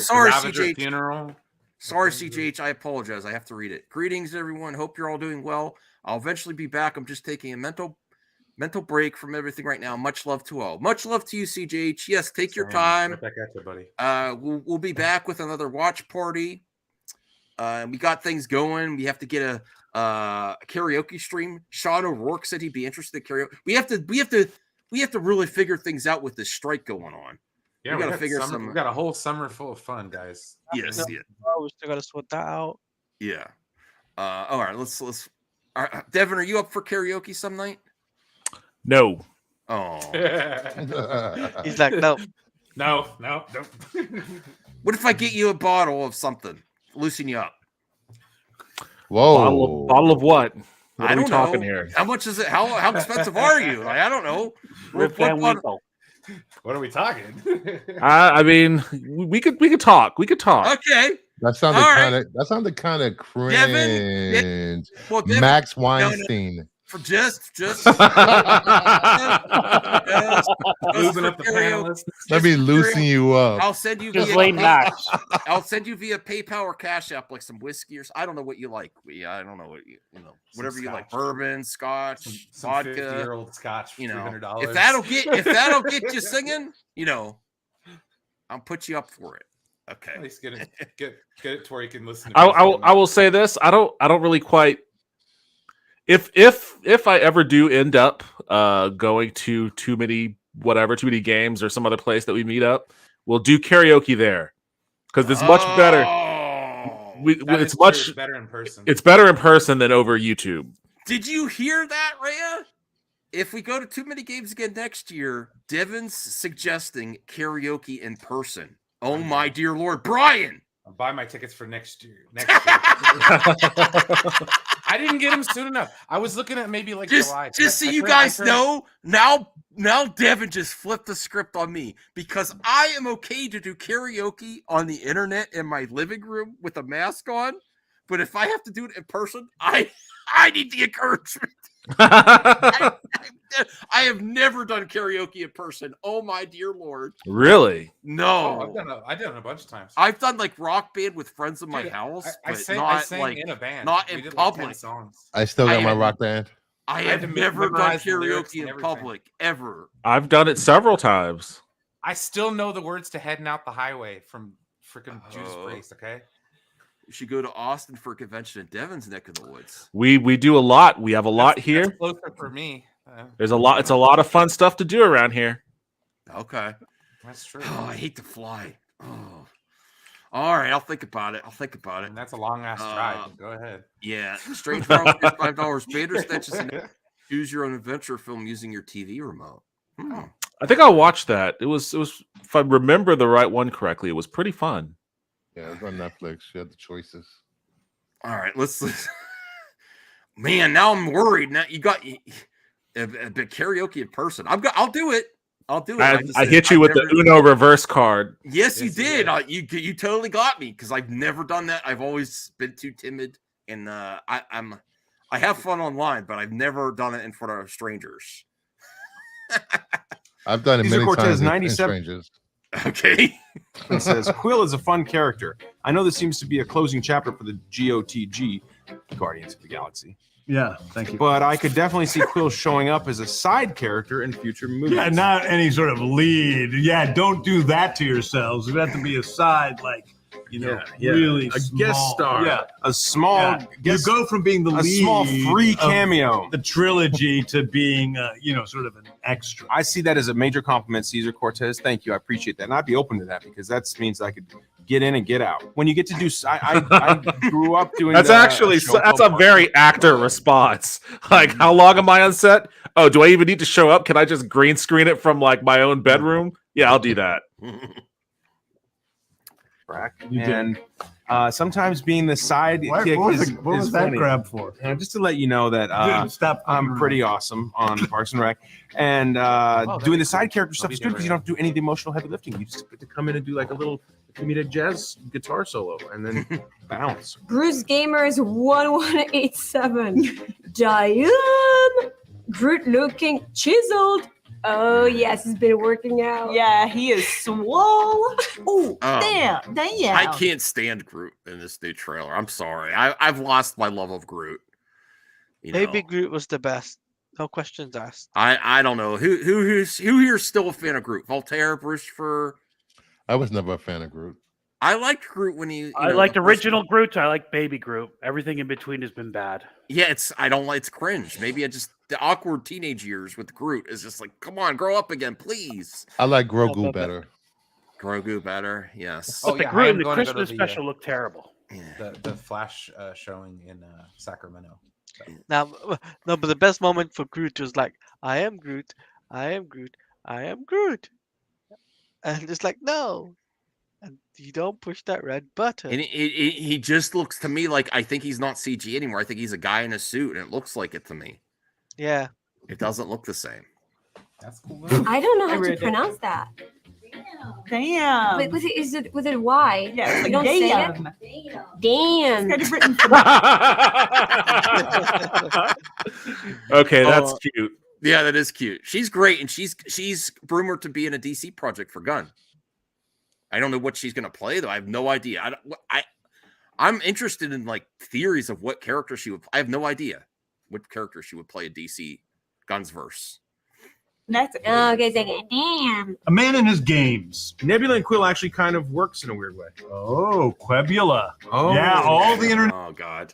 Sorry, Ravager CJ. funeral. Sorry, CJH. I apologize. I have to read it. Greetings, everyone. Hope you're all doing well. I'll eventually be back. I'm just taking a mental break from everything right now. Much love to all. Much love to you, CJH. Yes, take your time. Right back at you, buddy. We'll be back with another watch party. We got things going. We have to get a karaoke stream. Sean O'Rourke said he'd be interested in karaoke. We have to really figure things out with this strike going on. Yeah, we got to figure summer, some. We got a whole summer full of fun, guys. Yes, yeah. We still got to sort that out. Yeah. All right. Let's. All right, Devin, are you up for karaoke some night? No. Oh. He's like, no. No. What if I get you a bottle of something? Loosen you up. Whoa. Bottle of what? What I are we don't talking know. here? How much is it? How expensive are you? Like, I don't know. Rip Van Winkle. What are we talking? I mean, we could talk. We could talk. Okay. That sounded All right. kind of cringe. Devin, Max no. Weinstein. For just Lubing up the panelists. Let me loosen you up. I'll send you Just via lay back. I'll send you via PayPal or Cash App like some whiskey or I don't know what you like. I don't know what you know. Whatever you like, bourbon, scotch, Some vodka, 50-year-old scotch for you know. $300. If that'll get you singing, you know, I'll put you up for it. Okay. At least get it to where you can listen. I will say this. I don't really quite. If I ever do end up going to too many games or some other place that we meet up, we'll do karaoke there because it's much better. It's much better in person. It's better in person than over YouTube. Did you hear that, Rhea? If we go to too many games again next year, Devin's suggesting karaoke in person. Oh my dear Lord, Brian! I'll buy my tickets for next year. I didn't get them soon enough. I was looking at maybe like July. Just so you guys know, now Devin just flipped the script on me because I am okay to do karaoke on the internet in my living room with a mask on, but if I have to do it in person, I need the encouragement. I have never done karaoke in person. Oh my dear Lord! Really? No. I've done it a bunch of times. I've done like rock band with friends in my house, I but sang not in a band. not We in did, like, 10 public. songs. I still got my rock band. I had have to never done memorize the lyrics karaoke and in everything. public ever. I've done it several times. I still know the words to "Heading Out the Highway" from freaking Judas Priest. Okay. You should go to Austin for a convention in Devin's neck of the woods. We do a lot. We have a lot here. That's closer for me. There's a lot. It's a lot of fun stuff to do around here. Okay. That's true. Oh, I hate to fly. Oh. All right, I'll think about it. And that's a long ass drive. Go ahead. Yeah. Strange World, $5. Bandersnatch is an choose your own adventure film using your TV remote. I think I watched that. It was. If I remember the right one correctly, it was pretty fun. Yeah, it's on Netflix. You had the choices. All right, let's man, now I'm worried. Now you got a bit karaoke in person. I'll do it. I'll do it. I hit you with the Uno reverse card. Yes, you did. You totally got me because I've never done that. I've always been too timid, and I have fun online, but I've never done it in front of strangers. I've done it Caesar many Cortez, times. 97. Strangers. Okay. It says Quill is a fun character. I know this seems to be a closing chapter for the GOTG, Guardians of the Galaxy. Yeah, thank you. But I could definitely see Quill showing up as a side character in future movies. Yeah, not any sort of lead. Yeah, don't do that to yourselves. It have to be a side, like, really a small. guest star. Yeah, a small. Yeah. Guest, you go from being the a lead, small free of cameo, the trilogy, to being, sort of an extra. I see that as a major compliment, Caesar Cortez. Thank you, I appreciate that, and I'd be open to that because that means I could get in and get out. When you get to do, I grew up doing. That's a very actor response. Like, how long am I on set? Oh, do I even need to show up? Can I just green screen it from like my own bedroom? Yeah, I'll do that. And sometimes being the side kick what is was that funny. grab for? Just to let you know that I'm pretty awesome on Parks and Rec, and doing the side character stuff is good because you don't have to do any of the emotional heavy lifting. You just get to come in and do like a little comedic jazz guitar solo and then bounce. Bruce Gamers 1187. Diane Groot looking chiseled. Oh yes, he's been working out. Yeah, he is swole. Oh, damn. I can't stand Groot in this new trailer. I'm sorry. I've lost my love of Groot. Baby Groot was the best. No questions asked. I don't know who here's still a fan of Groot. Voltaire, Bruce Fur. I was never a fan of Groot. I liked Groot when he. I liked original Groot. I like Baby Groot. Everything in between has been bad. Yeah, I don't like it's cringe. Maybe the awkward teenage years with Groot is just like, come on, grow up again, please. I like Grogu better. Grogu better, yes. But the Groot in the Christmas special looked terrible. The Flash showing in Sacramento. Now, no, but the best moment for Groot was like, I am Groot, I am Groot, I am Groot. And it's like, no. And you don't push that red button. And he just looks to me like I think he's not CG anymore. I think he's a guy in a suit, and it looks like it to me. Yeah. It doesn't look the same. That's cool. I don't know how to pronounce that. Damn. Wait, was it Y? Yeah, it's You like don't say it? damn. Damn. It's written Okay, that's cute. Yeah, that is cute. She's great, and she's rumored to be in a DC project for Gunn. I don't know what she's gonna play though. I have no idea. I'm interested in like theories of what character she would. I have no idea what character she would play in DC Gunn's verse. Next. Oh, okay, second. Damn. A man and his games. Nebula and Quill actually kind of works in a weird way. Oh, Quebula. Oh, yeah, all the internet Oh God.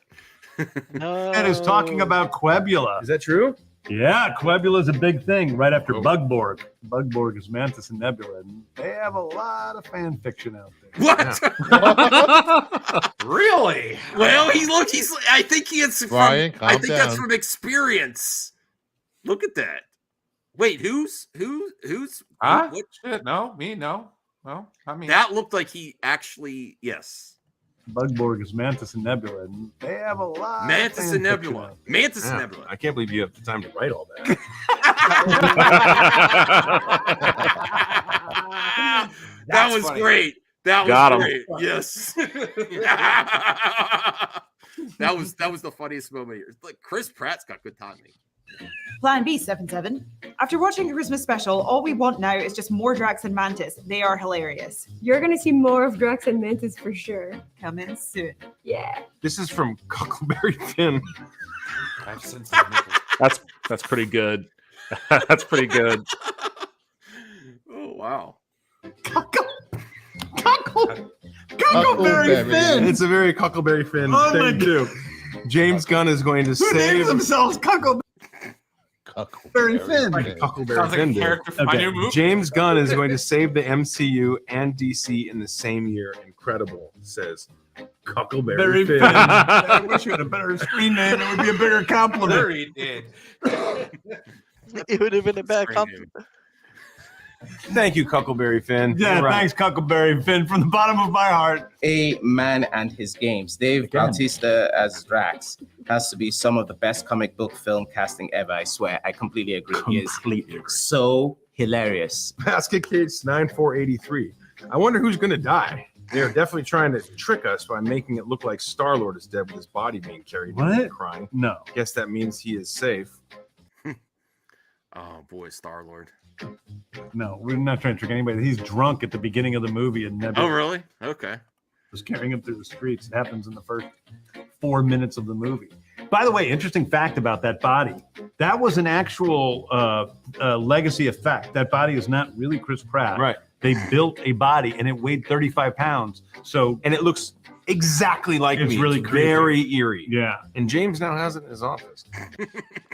is talking about Quebula. Is that true? Yeah, Quebula is a big thing right after Bugborg. Bugborg is Mantis and Nebula, and they have a lot of fan fiction out there. What? Really? Well, he's. I think he has. Brian, I calm think that's down. from experience. Look at that. Wait, who's? Huh? What? Shit, no, me, no, not me. That looked like he actually. Yes. Bugborg is Mantis and Nebula, and they have a lot. Mantis of and fan Nebula. fiction Mantis and Yeah. Nebula. I can't believe you have the time to write all that. That was funny. great. That Got was him. great. Yes. that was the funniest moment. Like Chris Pratt's got good timing. Plan B 77. After watching a Christmas special, all we want now is just more Drax and Mantis. They are hilarious. You're gonna see more of Drax and Mantis for sure. Coming soon. Yeah. This is from Huckleberry Finn. I've seen some nipples. That's pretty good. That's pretty good. Oh wow. Huckleberry Finn. It's a very Huckleberry Finn Oh my thing too. James Gunn is going to Who names save themselves Huckleberry Finn? Huckleberry Sounds like Finn. a did. character from my new movie. James Gunn is going to save the MCU and DC in the same year. Incredible, says Huckleberry Very Finn. Finn. I wish you had a better screen name. It would be a bigger Sure compliment. he did. It would have been a better compliment. Thank you, Huckleberry Finn. Yeah, You're right. thanks, Huckleberry Finn, from the bottom of my heart. A Man and His Games. Dave Bautista as Drax has to be some of the best comic book film casting ever. I swear. I completely agree. He is so hilarious. Basket Case 9483. I wonder who's going to die. They're definitely trying to trick us by making it look like Star-Lord is dead with his body being carried and crying. No. Guess that means he is safe. Oh boy, Star-Lord. No, we're not trying to trick anybody. He's drunk at the beginning of the movie, and Nebula Oh really? Okay. was carrying him through the streets. It happens in the first 4 minutes of the movie. By the way, interesting fact about that body. That was an actual legacy effect. That body is not really Chris Pratt. Right. They built a body, and it weighed 35 pounds. So, and it looks exactly like It's me. really It's creepy. very eerie. Yeah. And James now has it in his office.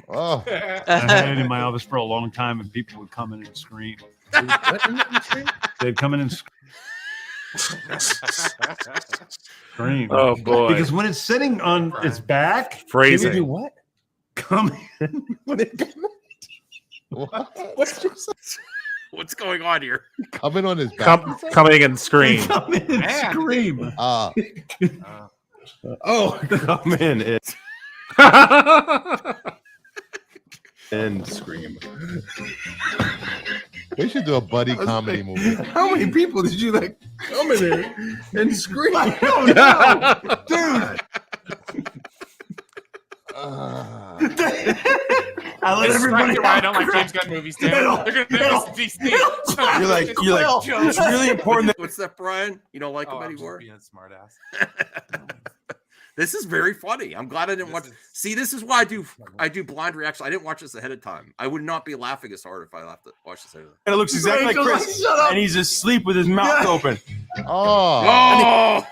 Oh. I had it in my office for a long time, and people would come in and scream. They'd come in and scream. Oh, boy. Because when it's sitting on its back, Phrasing. they do what? Come in. What's going on here? Coming on his back. Coming and scream. Come in and Man. scream. Oh, come in. It's and scream. We should do a buddy comedy movie. How many people did you like come in here and scream? I don't know, dude. I let This is everybody frankly why I out don't like crap. James Gunn movies, damn it. They're gonna miss DC. You're like, it's really important that What's that, Brian? You don't like Oh, him I'm just anymore? being a smart ass. This is very funny. I'm glad I didn't watch. See, this is why I do blind reaction. I didn't watch this ahead of time. I would not be laughing as hard if I watched this ahead of time. and it looks exactly like Chris. Shut up. And he's asleep with his mouth open. Oh.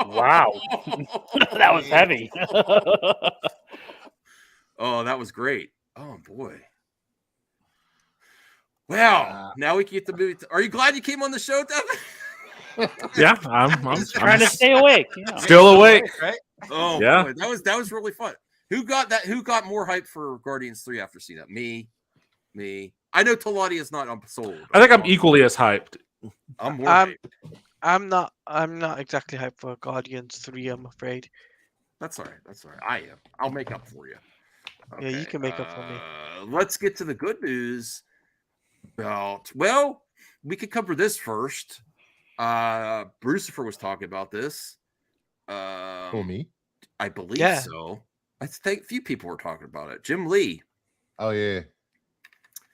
Wow. That was heavy. Oh, that was great. Oh boy. Wow. Now we can get the movie. Are you glad you came on the show, Devin? Yeah, I'm Trying to stay awake. Yeah. still awake. Right? Oh Yeah. boy, that was really fun. Who got that? Who got more hype for Guardians 3 after seeing that? Me. I know Talati is not sold. I think I'm equally as hyped. I'm more hyped. I'm not exactly hyped for Guardians 3, I'm afraid. That's all right. That's all right. I am. I'll make up for you. Yeah, you can make up for me. Let's get to the good news. Well, we could cover this first. Brucifer was talking about this. Who, me? I believe Yeah. so. I think a few people were talking about it. Jim Lee, Oh, yeah.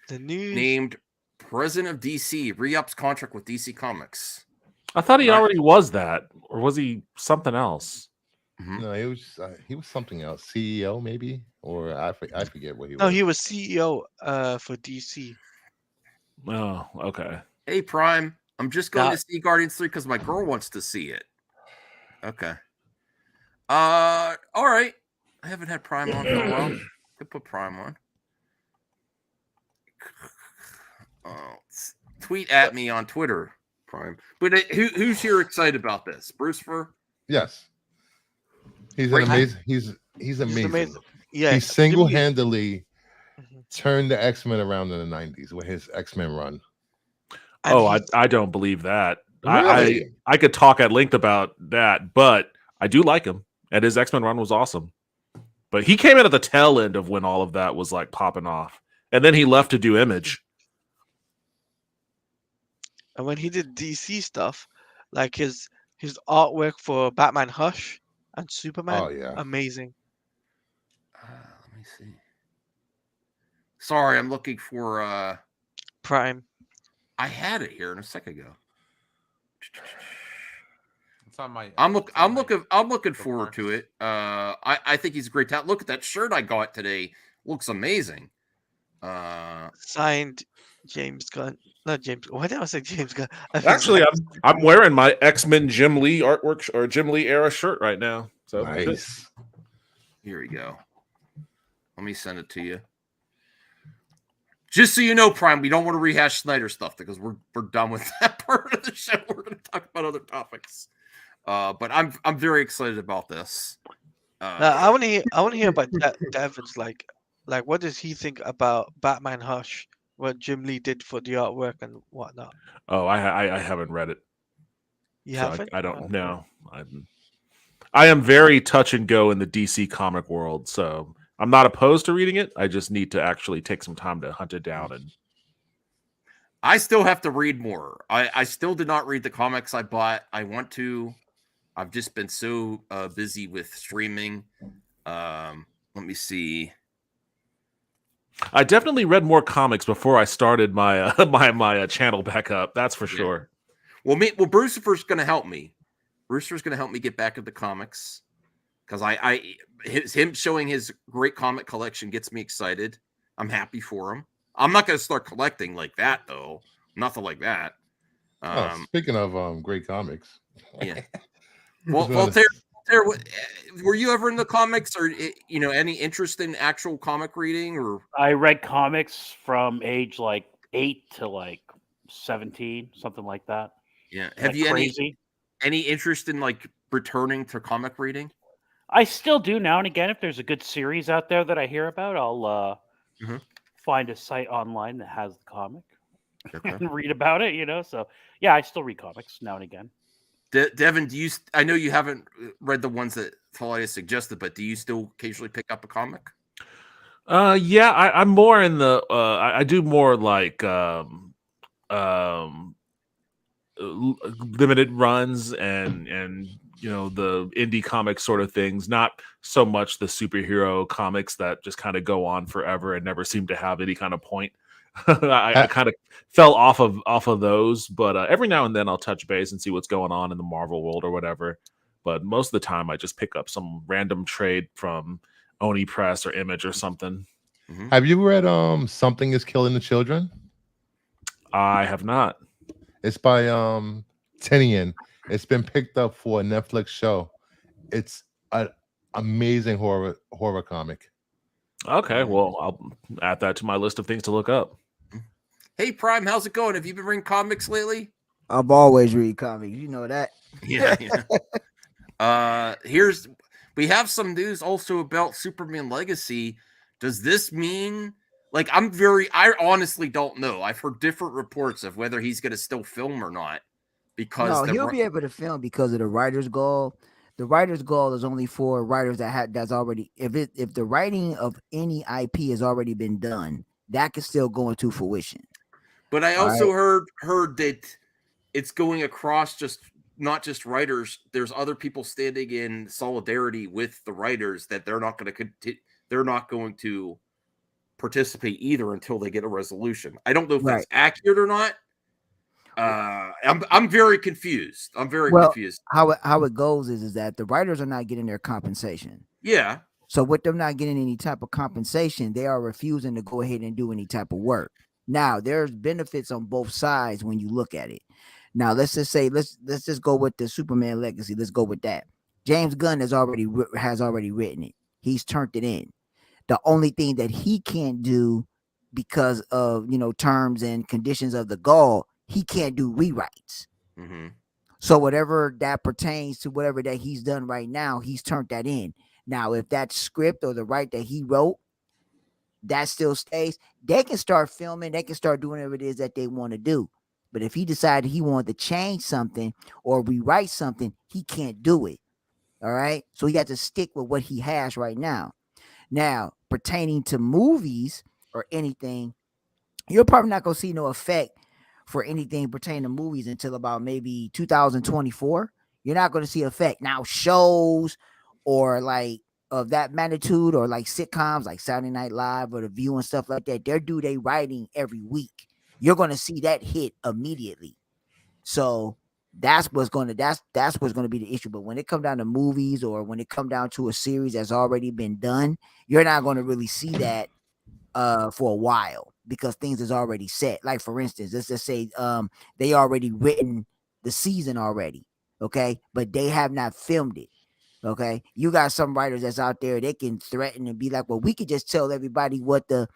The news. named president of DC, re-ups contract with DC Comics. I thought he already was that, or was he something else? No, he was something else. CEO maybe, or I forget what he No, was. he was CEO for DC. Oh, okay. Hey, Prime. I'm just going Now- to see Guardians 3 because my girl wants to see it. Okay. All right. I haven't had Prime on for a while. Could put Prime on. Tweet at me on Twitter, Prime. But who's here excited about this? Bruce? Yes, he's Great. an amazing. He's amazing. amazing. Yeah, he Jimmy- single-handedly turned the X-Men around in the '90s with his X-Men run. Oh, I don't believe that. Really? I could talk at length about that, but I do like him, and his X-Men run was awesome. But he came in at the tail end of when all of that was like popping off, and then he left to do Image. And when he did DC stuff, like his artwork for Batman Hush and Superman, Oh, yeah. amazing. Let me see. Sorry, I'm looking for Prime. I had it here in a second ago. It's on my. I'm looking forward to it. I think he's a great talent. Look at that shirt I got today. Looks amazing. Signed James Gunn. Not James. Why did I say James Gunn? Actually, I'm wearing my X-Men Jim Lee artwork or Jim Lee era shirt right now. So Nice. Here we go. Let me send it to you. Just so you know, Prime, we don't want to rehash Snyder stuff because we're done with that part of the show. We're going to talk about other topics. But I'm very excited about this. I want to hear about Devin's like what does he think about Batman Hush? What Jim Lee did for the artwork and whatnot. Oh, I haven't read it. You So haven't? I don't know. I am very touch and go in the DC comic world, so I'm not opposed to reading it. I just need to actually take some time to hunt it down. And I still have to read more. I still did not read the comics I bought. I want to. I've just been so busy with streaming. Let me see. I definitely read more comics before I started my my channel back up. That's for sure. Well, Bruce's going to help me. Brewster's going to help me get back into comics because him showing his great comic collection gets me excited. I'm happy for him. I'm not going to start collecting like that though. Nothing like that. Speaking of great comics, yeah. Well, Tara, were you ever in the comics or any interest in actual comic reading? Or I read comics from age like 8 to like 17, something like that. Yeah. Like Have you crazy. any interest in like returning to comic reading? I still do now and again. If there's a good series out there that I hear about, I'll find a site online that has the comic and read about it. So yeah, I still read comics now and again. Devin, I know you haven't read the ones that Talia suggested, but do you still occasionally pick up a comic? Yeah, I'm more in the I do more like limited runs and the indie comic sort of things, not so much the superhero comics that just kind of go on forever and never seem to have any kind of point. I kind of fell off of those, but every now and then I'll touch base and see what's going on in the Marvel world or whatever. But most of the time I just pick up some random trade from Oni Press or Image or something. Have you read Something is Killing the Children? I have not. It's by Tinian. It's been picked up for a Netflix show. It's an amazing horror comic. Okay, well, I'll add that to my list of things to look up. Hey, Prime, how's it going? Have you been reading comics lately? I've always read comics. You know that. Yeah. We have some news also about Superman Legacy. Does this mean I honestly don't know. I've heard different reports of whether he's going to still film or not. Because No, he'll be able to film because of the writer's goal. The writer's goal is only for writers that's already if the writing of any IP has already been done, that can still go into fruition. But I also heard that it's going across not just writers. There's other people standing in solidarity with the writers that they're not going to participate either until they get a resolution. I don't know if that's accurate or not. I'm very confused. I'm very Well, confused. how it goes is that the writers are not getting their compensation. Yeah. So with them not getting any type of compensation, they are refusing to go ahead and do any type of work. Now, there's benefits on both sides when you look at it. Now, let's just say let's just go with the Superman legacy. Let's go with that. James Gunn has already written it. He's turned it in. The only thing that he can't do because of terms and conditions of the gall, he can't do rewrites. Mm-hmm. So whatever that pertains to whatever that he's done right now, he's turned that in. Now, if that script or the right that he wrote, that still stays, they can start filming, they can start doing whatever it is that they want to do. But if he decided he wanted to change something or rewrite something, he can't do it. All right. So he has to stick with what he has right now. Now, pertaining to movies or anything, you're probably not going to see no effect for anything pertaining to movies until about maybe 2024. You're not going to see effect. Now, shows or like of that magnitude or like sitcoms like Saturday Night Live or The View and stuff like that, they writing every week. You're going to see that hit immediately. So that's what's going to be the issue. But when it comes down to movies or when it comes down to a series that's already been done, you're not going to really see that for a while because things is already set. Like for instance, let's just say they already written the season already, okay, but they have not filmed it. Okay, you got some writers that's out there, they can threaten and be like, well, we could just tell everybody what the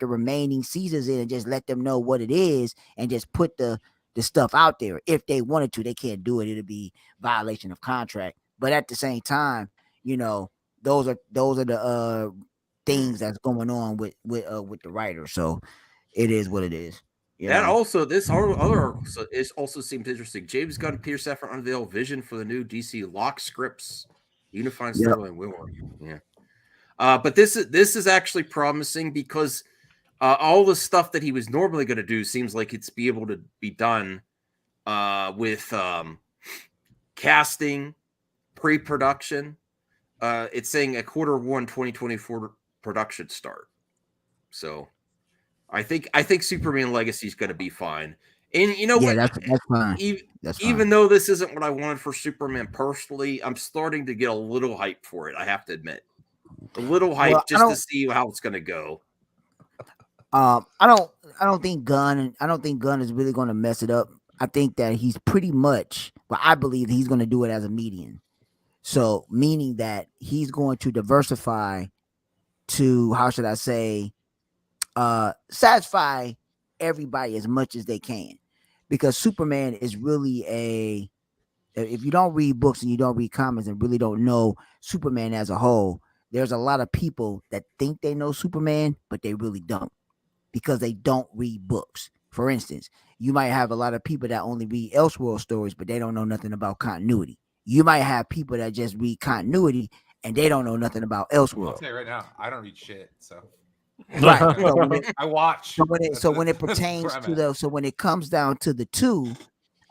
remaining seasons is and just let them know what it is and just put the stuff out there. If they wanted to, they can't do it. It'll be violation of contract. But at the same time, those are the things that's going on with the writer. So it is what it is. That also, this other also seems interesting. James Gunn, Pierce effort unveil vision for the new DC lock scripts, unifying storyline. Yeah. But this is actually promising because all the stuff that he was normally going to do seems like it's be able to be done with casting, pre-production. It's saying a Q1 2024 production start. So I think Superman Legacy is going to be fine. And you know what? That's fine. Even though this isn't what I wanted for Superman personally, I'm starting to get a little hype for it. I have to admit, a little hype just to see how it's going to go. I don't think Gunn is really going to mess it up. I think that he's pretty much, but I believe he's going to do it as a median. So meaning that he's going to diversify to, how should I say, satisfy everybody as much as they can, because Superman is really if you don't read books and you don't read comics and really don't know Superman as a whole, there's a lot of people that think they know Superman, but they really don't because they don't read books. For instance, you might have a lot of people that only read Elseworld stories, but they don't know nothing about continuity. You might have people that just read continuity and they don't know nothing about Elseworld. I'll tell you right now, I don't read shit, so. Right. So I watch. So when it pertains to so when it comes down to the two,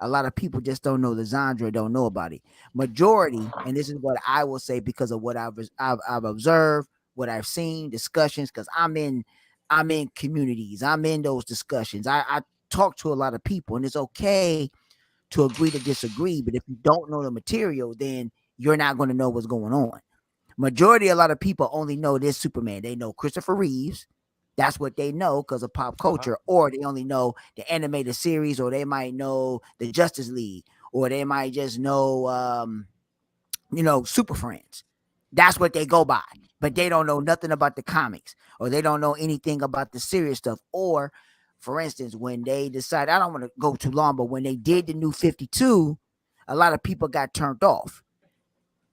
a lot of people just don't know the genre, don't know about it. Majority, and this is what I will say because of what I've observed, what I've seen, discussions, because I'm in communities, I'm in those discussions. I talk to a lot of people, and it's okay to agree to disagree, but if you don't know the material, then you're not going to know what's going on. Majority, a lot of people only know this Superman. They know Christopher Reeves. That's what they know because of pop culture, or they only know the animated series, or they might know the Justice League, or they might just know, Super Friends. That's what they go by, but they don't know nothing about the comics, or they don't know anything about the serious stuff. Or, for instance, when they decide, I don't want to go too long, but when they did the new 52, a lot of people got turned off.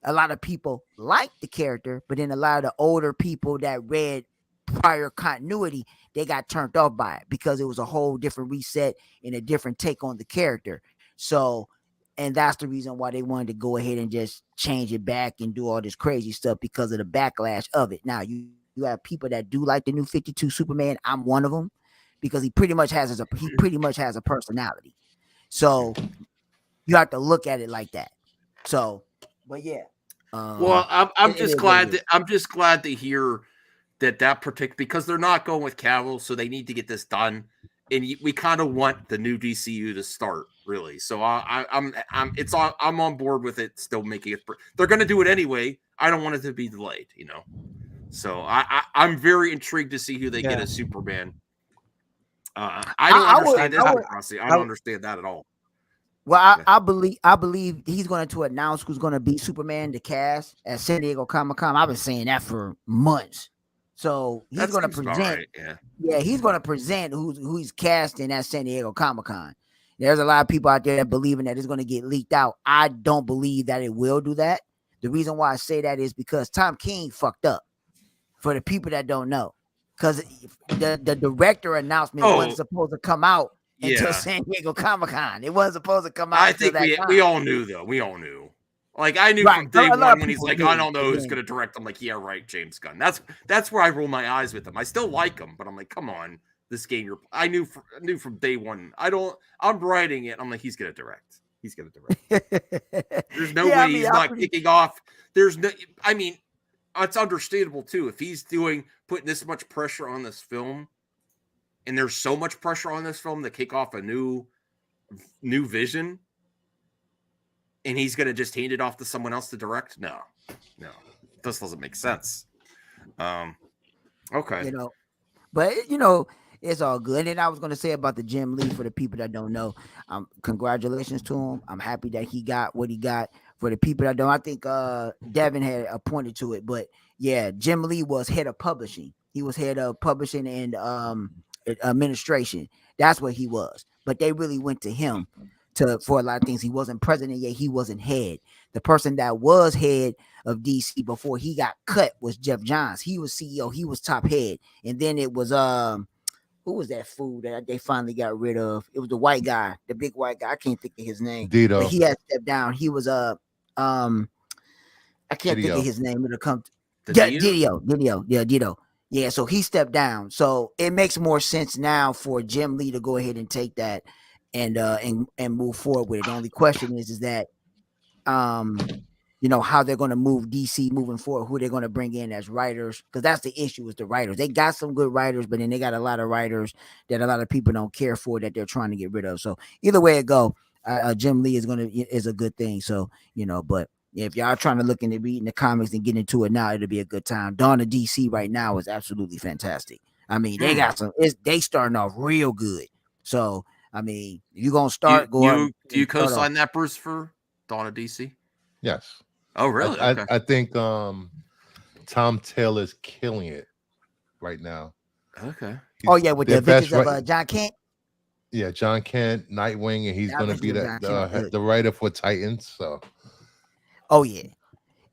A lot of people liked the character, but then a lot of the older people that read prior continuity, they got turned off by it because it was a whole different reset and a different take on the character. So, and that's the reason why they wanted to go ahead and just change it back and do all this crazy stuff because of the backlash of it. Now, you have people that do like the new 52 Superman. I'm one of them because he pretty much has a personality. So you have to look at it like that. So, but yeah. Well, I'm just glad to hear that particular, because they're not going with Cavill, so they need to get this done. we kind of want the new DCU to start, really. So I'm on board with it still making it. They're going to do it anyway. I don't want it to be delayed, you know. So I'm very intrigued to see who they get as Superman. I don't understand this, honestly. I don't understand that at all. Well, I believe he's going to announce who's going to be Superman, the cast at San Diego Comic-Con. I've been saying that for months. So he's going to present. Yeah, he's going to present who he's casting at San Diego Comic-Con. There's a lot of people out there that believing that it's going to get leaked out. I don't believe that it will do that. The reason why I say that is because Tom King fucked up. For the people that don't know, because the director announcement wasn't supposed to come out until San Diego Comic-Con. It wasn't supposed to come out. I think we all knew, though. We all knew. Like, I knew from day one when he's like, I don't know who's going to direct. I'm like, yeah, right, James Gunn. That's where I roll my eyes with him. I still like him, but I'm like, come on, this game. I knew from day one. I'm writing it. I'm like, he's going to direct. He's going to direct. There's no way he's not kicking off. There's no. I mean. It's understandable too if he's putting this much pressure on this film, and there's so much pressure on this film to kick off a new vision, and he's going to just hand it off to someone else to direct. No, this doesn't make sense. Okay, but it's all good. And then I was going to say about the Jim Lee for the people that don't know, congratulations to him. I'm happy that he got what he got. For the people that don't, I think Devin had pointed to it, but yeah, Jim Lee was head of publishing. He was head of publishing and administration. That's what he was. But they really went to him for a lot of things. He wasn't president yet. He wasn't head. The person that was head of DC before he got cut was Jeff Johns. He was CEO. He was top head. And then it was who was that fool that they finally got rid of? It was the white guy, the big white guy. I can't think of his name. Dito. But he had stepped down. He was I can't think of his name. It'll come. Dito. Yeah, Dito. Yeah, so he stepped down. So it makes more sense now for Jim Lee to go ahead and take that and move forward with it. The only question is that how they're going to move DC moving forward, who they're going to bring in as writers, because that's the issue with the writers. They got some good writers, but then they got a lot of writers that a lot of people don't care for that they're trying to get rid of. So either way it go, Jim Lee is a good thing. So but if y'all trying to look into reading the comics and get into it now, it'll be a good time. Dawn of DC right now is absolutely fantastic. I mean, they got they starting off real good. So I mean, you gonna start going. Do you co-sign that, Bruce, for Dawn of DC? Yes. Oh, really? I think Tom Taylor's killing it right now. Okay. With the Adventures of John Kent. Yeah, John Kent, Nightwing, and he's going to be the writer for Titans. So. Oh yeah.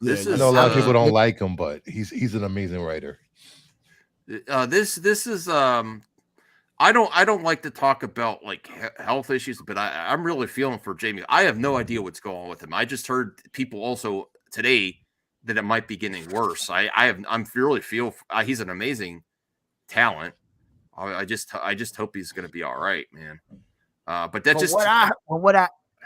I know a lot of people don't like him, but he's an amazing writer. This is I don't like to talk about like health issues, but I'm really feeling for Jamie. I have no idea what's going on with him. I just heard people also today that it might be getting worse. I'm really feel he's an amazing talent. I just hope he's going to be all right, man. But that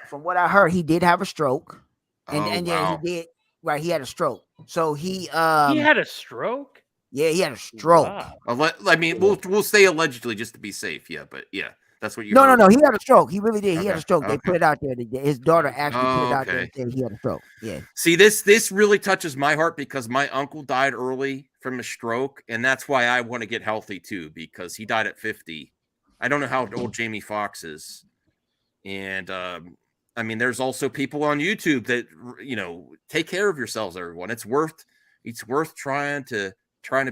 from what I heard, he did have a stroke, and wow. he did right. He had a stroke, so he had a stroke. Yeah, he had a stroke. Wow. I mean, we'll say allegedly just to be safe. Yeah, but yeah, that's what you. No. He had a stroke. He really did. He had a stroke. They put it out there. His daughter actually put it out there and said he had a stroke. Yeah. See, this really touches my heart because my uncle died early from a stroke, and that's why I want to get healthy too, because he died at 50. I don't know how old Jamie Foxx is, and I mean, there's also people on YouTube that take care of yourselves, everyone. It's worth trying to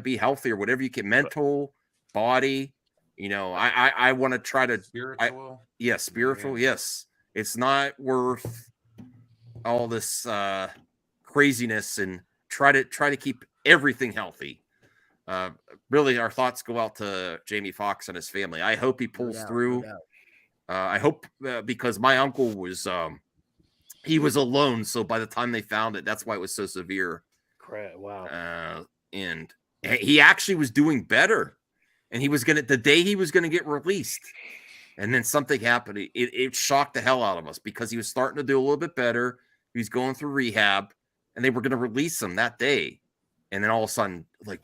be healthy or whatever you can, mental, body. I want to try to spiritual. Spiritual. Yeah. Yes. It's not worth all this craziness, and try to keep everything healthy. Really, our thoughts go out to Jamie Foxx and his family. I hope he pulls through. I hope because my uncle was he was alone, so by the time they found it, that's why it was so severe. Wow. And he actually was doing better, and the day he was gonna get released, and then something happened. It shocked the hell out of us because he was starting to do a little bit better. He was going through rehab, and they were gonna release him that day, and then all of a sudden, like,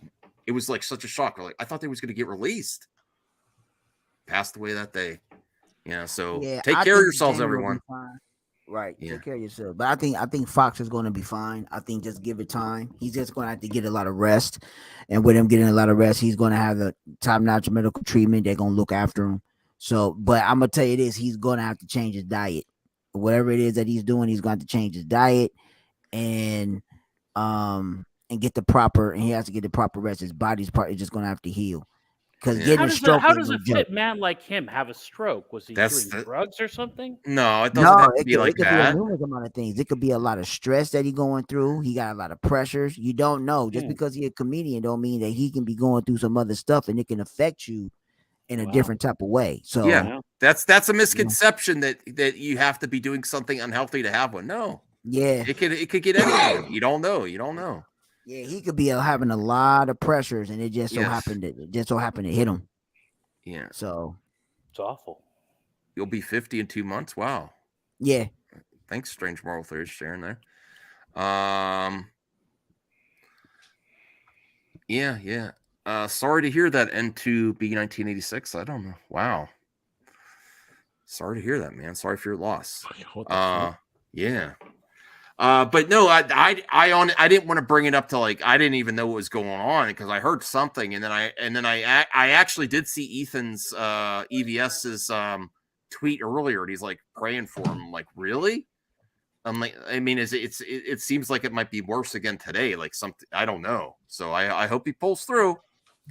it was like such a shock. Like, I thought they was gonna get released. passed away that day. Yeah, so Yeah, take I care of think yourselves, Jamie will be everyone. fine. Right. Yeah. Take care of yourself. But I think Fox is going to be fine. I think just give it time. He's just going to have to get a lot of rest. And with him getting a lot of rest, he's going to have the top-notch medical treatment. They're going to look after him. So, but I'm going to tell you this, he's going to have to change his diet. Whatever it is that he's doing, he's going to have to change his diet and get the proper, and he has to get the proper rest. His body's part is just going to have to heal. Because getting a stroke How ain't does no a joke. fit man like him have a stroke? Was he That's doing drugs or something? No, it doesn't have to it be could, like it could that. be a numerous amount of things. It could be a lot of stress that he's going through. He got a lot of pressures. You don't know. Just because he's a comedian don't mean that he can be going through some other stuff and it can affect you in a different type of way. So Yeah, that's a misconception that you have to be doing something unhealthy to have one. No. Yeah. It could get anyone. You don't know. You don't know. Yeah, he could be having a lot of pressures, and it just so Yes. happened to hit him. Yeah. So it's awful. You'll be 50 in 2 months. Wow. Yeah. Thanks, Strange Moral Theories, sharing there. Yeah. Sorry to hear that N2B 1986. I don't know. Wow. Sorry to hear that, man. Sorry for your loss. Yeah. But no, I didn't want to bring it up to I didn't even know what was going on because I heard something and then I actually did see Ethan's EVS's tweet earlier and he's like praying for him. I'm like, really? I'm like, I mean, it seems like it might be worse again today. Like something, I don't know. So I hope he pulls through.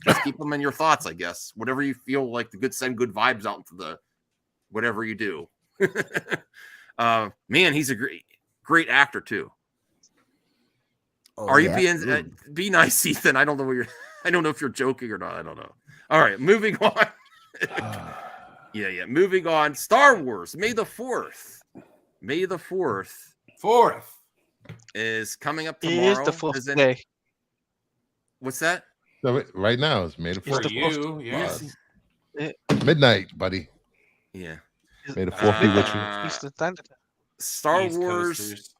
Just keep him in your thoughts, I guess. Whatever you feel like send good vibes out into the whatever you do. Man, he's a great actor too. Are you being be nice, Ethan? I don't know I don't know if you're joking or not. I don't know. All right, moving on. Yeah. Moving on. Star Wars, May the 4th. May the 4th is coming up tomorrow. It is the fourth day. What's that? So right now it's May the For 4th. you, yes. Midnight, buddy. Yeah. May the 4th be with you. Eastern Standard. Star East Wars Coasters.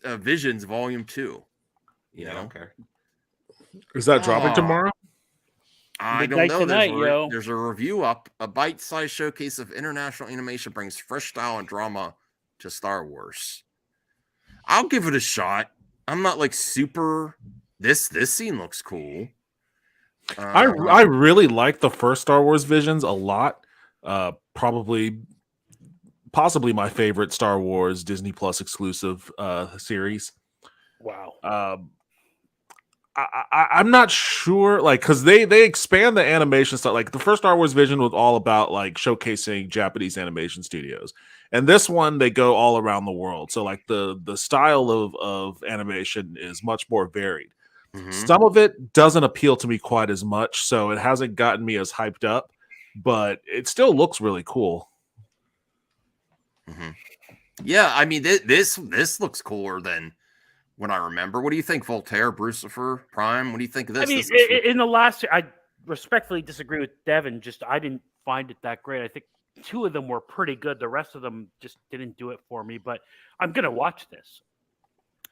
Visions Volume 2. You know? Okay. Is that dropping tomorrow? I don't Midnight know. tonight, There's a review up. A bite-sized showcase of international animation brings fresh style and drama to Star Wars. I'll give it a shot. I'm not like super. This scene looks cool. I really like the first Star Wars Visions a lot. Possibly my favorite Star Wars Disney Plus exclusive series. Wow. I'm not sure, because they expand the animation stuff. Like the first Star Wars Vision was all about showcasing Japanese animation studios, and this one they go all around the world. So the style of animation is much more varied. Mm-hmm. Some of it doesn't appeal to me quite as much, so it hasn't gotten me as hyped up, but it still looks really cool. Mm-hmm. Yeah, I mean this looks cooler than when I remember. What do you think, Voltaire, Brucifer, Prime? What do you think of this? I mean, in the last, I respectfully disagree with Devin. I didn't find it that great. I think 2 of them were pretty good. The rest of them just didn't do it for me. But I'm gonna watch this.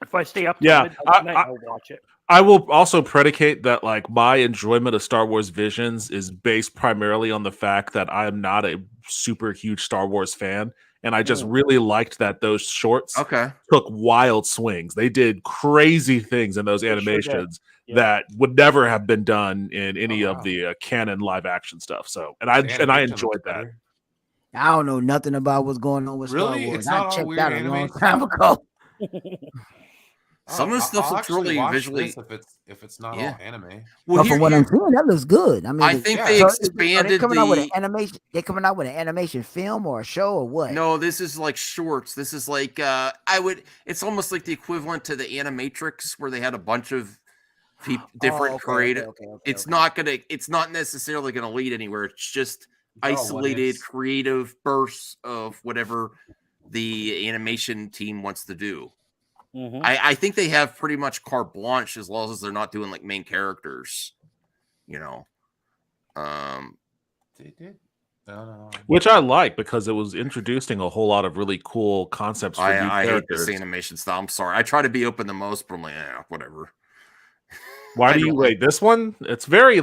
If I stay up, till midnight tonight, I'll watch it. I will also predicate that my enjoyment of Star Wars Visions is based primarily on the fact that I am not a super huge Star Wars fan. And I just really liked that those shorts took wild swings. They did crazy things in those animations that would never have been done in any of the canon live action stuff. So, and I enjoyed that. I don't know nothing about what's going on with Star Really? Wars. It's I not all checked weird out a long anime time ago. Some of the stuff looks really visually. If it's not all anime. Well, from what I'm seeing, that looks good. I mean, I think they expanded are they coming out with an animation. They're coming out with an animation film or a show or what? No, this is like shorts. This is like it's almost like the equivalent to the Animatrix where they had a bunch of different creative. It's not necessarily gonna lead anywhere. It's just isolated creative bursts of whatever the animation team wants to do. Mm-hmm. I think they have pretty much carte blanche as long as they're not doing main characters, They did. No. Which I like because it was introducing a whole lot of really cool concepts for new I hate characters. this animation style. I'm sorry. I try to be open the most, but I'm like, whatever. Why do you wait? This one, it's very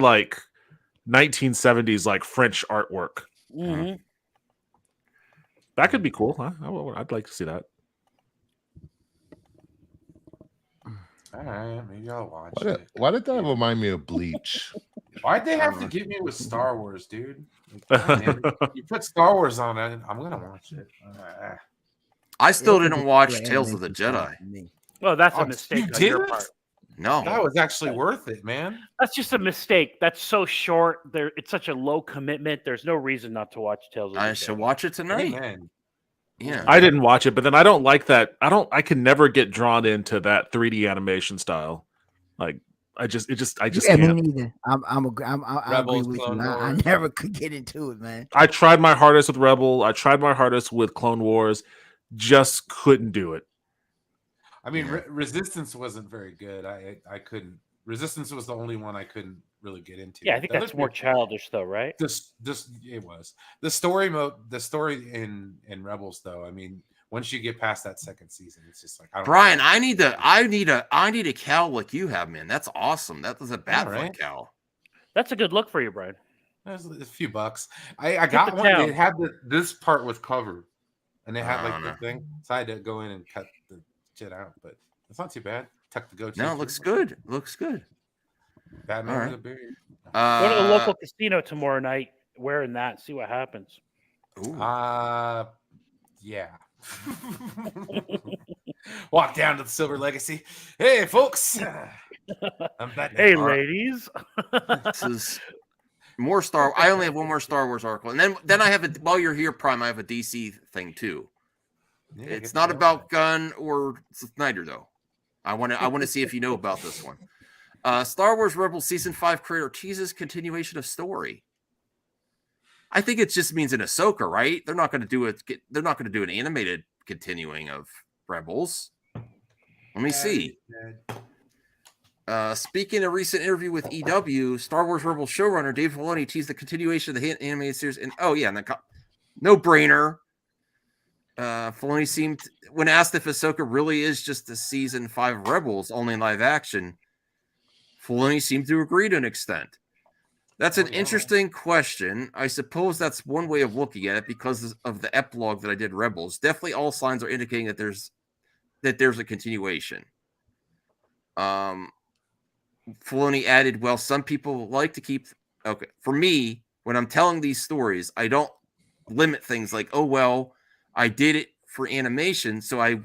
1970s like French artwork. Mhm. That could be cool. Huh? I'd like to see that. All right, maybe I'll watch Why did, it. why did that remind me of Bleach? Why'd they have to get me with Star Wars, dude? Like, goddamn it. You put Star Wars on it, I'm gonna watch it. I still It could didn't be watch good Tales of the animation style Jedi. for me. Well, that's Oh, a mistake you on your didn't? part. No, That was actually worth it, man. That's just a mistake. That's so short. There, it's such a low commitment. There's no reason not to watch Tales of the I Jedi. should watch it tonight. Amen. Yeah. I didn't watch it, but then I don't like that. I can never get drawn into that 3D animation style. Like I just Yeah, me can't. neither. I agree Rebels, with Clone you. I Wars. never could get into it, man. I tried my hardest with Rebel. I tried my hardest with Clone Wars. Just couldn't do it. I mean, Resistance wasn't very good. I couldn't. Resistance was the only one I couldn't really get into. Yeah, I think The that's other more two- childish, though, right? This it was the story mode. The story in Rebels, though. I mean, once you get past that second season, it's just like I don't. Brian, I need a cowl like you have, man. That's awesome. That was a Batfleck right. cowl. That's a good look for you, Brian. There's a few bucks. I Get got the one. cowl. It had this part was covered, and it had I like don't the know. thing. So I had to go in and cut the shit out, but it's not too bad. Tuck the goatee. No, it through. looks good. Looks good. Batman All with right. a beard. Go to the local casino tomorrow night wearing that. See what happens. Yeah. Walk down to the Silver Legacy. Hey, folks. I'm Batman. Hey, All right. ladies. This is more Star. I only have one more Star Wars article, and then I have a. While you're here, Prime, I have a DC thing too. Yeah, It's get not that about Gunn or Snyder though. I want to see if you know about this one. Star Wars Rebels Season 5 creator teases continuation of story. I think it just means an Ahsoka, right? They're not going to do it. They're not going to do an animated continuing of Rebels. Let me see. Speaking in a recent interview with EW, Star Wars Rebels showrunner Dave Filoni teased the continuation of the animated series. And no brainer. Filoni seemed, when asked if Ahsoka really is just the season 5 Rebels only in live action, Filoni seemed to agree to an extent. That's an interesting question. I suppose that's one way of looking at it because of the epilogue that I did Rebels. Definitely all signs are indicating that there's a continuation. Filoni added, well, some people like to keep... Okay, for me, when I'm telling these stories, I don't limit things like, oh, well, I did it for animation, so I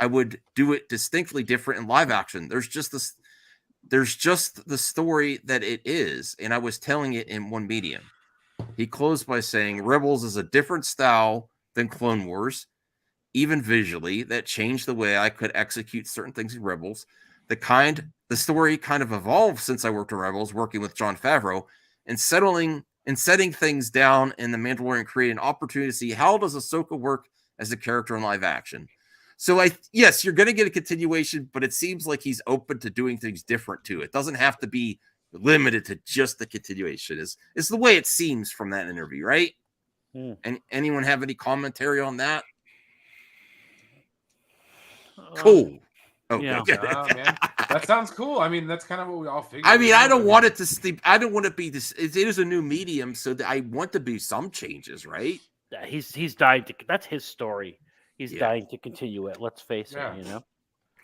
would do it distinctly different in live action. There's just the story that it is, and I was telling it in one medium. He closed by saying, Rebels is a different style than Clone Wars, even visually, that changed the way I could execute certain things in Rebels. The story kind of evolved since I worked on Rebels, working with Jon Favreau, and setting things down in The Mandalorian, creating an opportunity to see how does Ahsoka work as a character in live action. So yes, you're going to get a continuation, but it seems like he's open to doing things different too. It doesn't have to be limited to just the continuation. Is the way it seems from that interview, right? And anyone have any commentary on that? Cool. Okay. Yeah, man. That sounds cool. I mean, that's kind of what we all figured. I mean, I don't want it to sleep. I don't want to be this. It is a new medium, so I want to be some changes, right? Yeah, he's dying to. That's his story. He's dying to continue it. Let's face it. You know.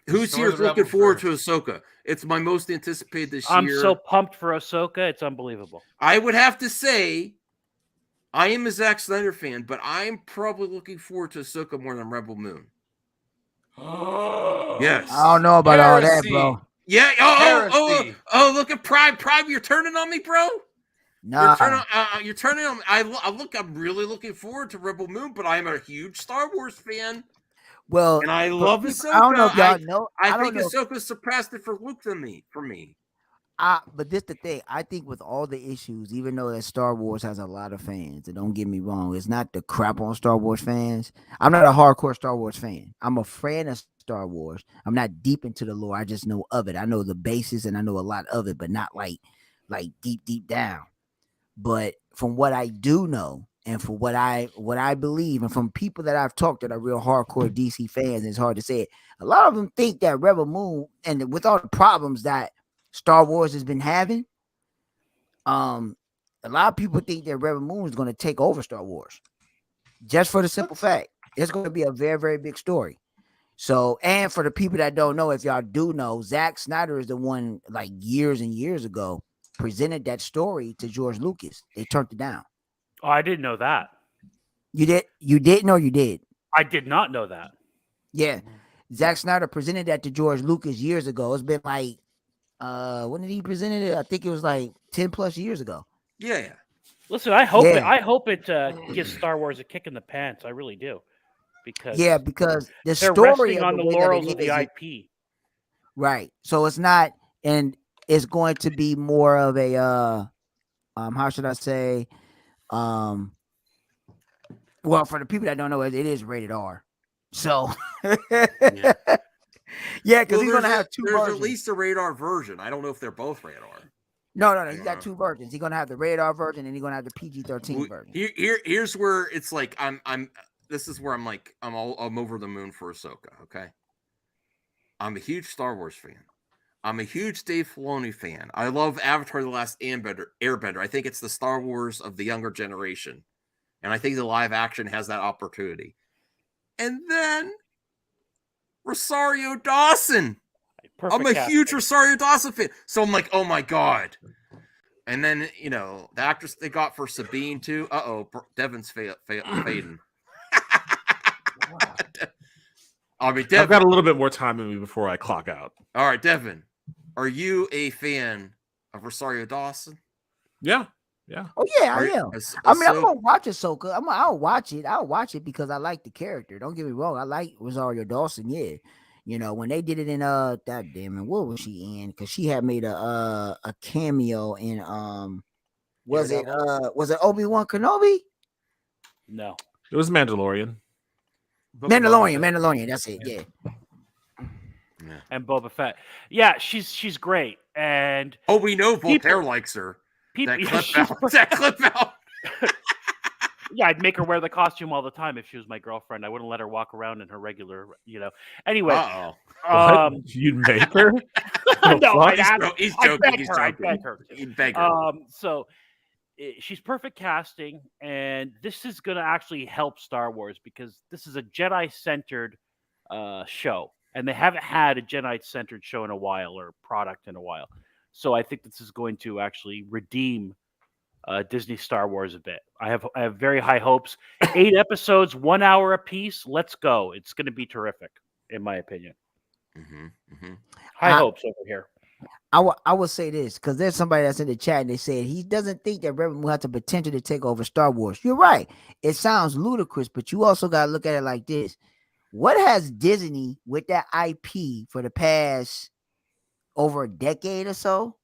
Who's here looking forward to Ahsoka? It's my most anticipated this year. I'm so pumped for Ahsoka. It's unbelievable. I would have to say, I am a Zack Snyder fan, but I'm probably looking forward to Ahsoka more than Rebel Moon. Yes. I don't know about all that, bro. Yeah. Oh, look at Prime. Prime, you're turning on me, bro. Nah. You're turning on me. I'm really looking forward to Rebel Moon, but I'm a huge Star Wars fan. Well, and I love Ahsoka. I don't know if y'all know. I think Ahsoka surpassed it for Luke for me. But this the thing. I think with all the issues, even though that Star Wars has a lot of fans, and don't get me wrong, it's not the crap on Star Wars fans. I'm not a hardcore Star Wars fan. I'm a fan of Star Wars. I'm not deep into the lore. I just know of it. I know the basis and I know a lot of it, but not like deep down. But from what I do know, and for what I believe, and from people that I've talked that are real hardcore DC fans, and it's hard to say it, a lot of them think that Rebel Moon, and with all the problems that Star Wars has been having, a a lot of people think that Rebel Moon is going to take over Star Wars, just for the simple fact it's going to be a very, very big story. So, and for the people that don't know, if y'all do know, Zack Snyder is the one, like years and years ago, presented that story to George Lucas. They turned it down. Oh, I didn't know that. You did? You didn't, or you did? I did not know that. Yeah, Zack Snyder presented that to George Lucas years ago. It's been like, when did he present it? I think it was like 10 plus years ago. Yeah. Listen, I hope Yeah. it gives Star Wars a kick in the pants. I really do, because because the they're story resting of on the the way that laurels it of the is, IP. right? So it's not, and it's going to be more of a how should I say, well, for the people that don't know, it is rated R. So yeah, because he's gonna have two There's versions. at least a radar version. I don't know if they're both radar. No. He's got two versions. He's gonna have the rated R version, and he's gonna have the PG-13 version. Here's where it's like this is where I'm like I'm over the moon for Ahsoka. Okay, I'm a huge Star Wars fan. I'm a huge Dave Filoni fan. I love Avatar: The Last Airbender. I think it's the Star Wars of the younger generation, and I think the live action has that opportunity. And then Rosario Dawson. I'm a huge Rosario Dawson fan. So I'm like, oh my God. And then, the actress they got for Sabine too. Devin's fading. I mean, Devin. I've got a little bit more time in me before I clock out. All right, Devin. Are you a fan of Rosario Dawson? Yeah. Oh yeah, I am. I mean, I'm gonna watch Ahsoka. I'll watch it. I'll watch it because I like the character. Don't get me wrong. I like Rosario Dawson. Yeah, when they did it in what was she in? Because she had made a cameo in was it Obi-Wan Kenobi? No, it was Mandalorian. Mandalorian. That's it. Yeah. And Boba Fett. Yeah, she's great. And we know Voltaire likes her. That clip out. Yeah, I'd make her wear the costume all the time if she was my girlfriend. I wouldn't let her walk around in her regular, Anyway, you'd make her? No, I'd he's joking. I'd beg her. He'd beg her. So she's perfect casting, and this is going to actually help Star Wars because this is a Jedi-centered show, and they haven't had a Jedi-centered show in a while or product in a while. So I think this is going to actually redeem Disney Star Wars a bit. I have very high hopes. 8 episodes, 1 hour a piece. Let's go. It's going to be terrific, in my opinion. High hopes over here. I will say this because there's somebody that's in the chat and they said he doesn't think that Rebel Moon has the potential to take over Star Wars. You're right. It sounds ludicrous, but you also got to look at it like this. What has Disney with that IP for the past over a decade or so?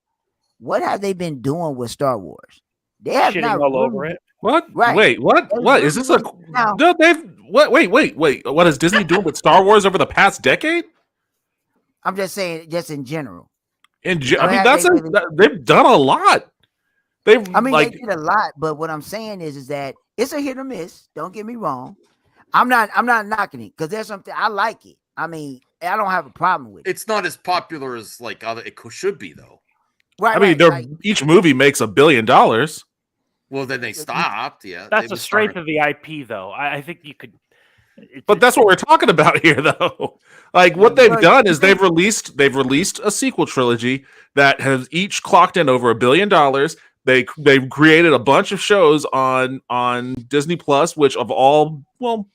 What have they been doing with Star Wars? They have shitting not all really, over it. What? Right. Wait, what? What is this? No, they've wait. What is Disney doing with Star Wars over the past decade? I'm just saying, just in general. I mean, they've done a lot. They did a lot, but what I'm saying is that it's a hit or miss. Don't get me wrong. I'm not knocking it because there's something I like it. I mean, I don't have a problem with it. It's not as popular as like other. It should be though. Right. I mean, each movie makes $1 billion. Well, then they stopped. Yeah, that's the strength of the IP, though. I think you could. But that's what we're talking about here, though. Like what they've done is they've released a sequel trilogy that has each clocked in over $1 billion. They've created a bunch of shows on Disney Plus, which of all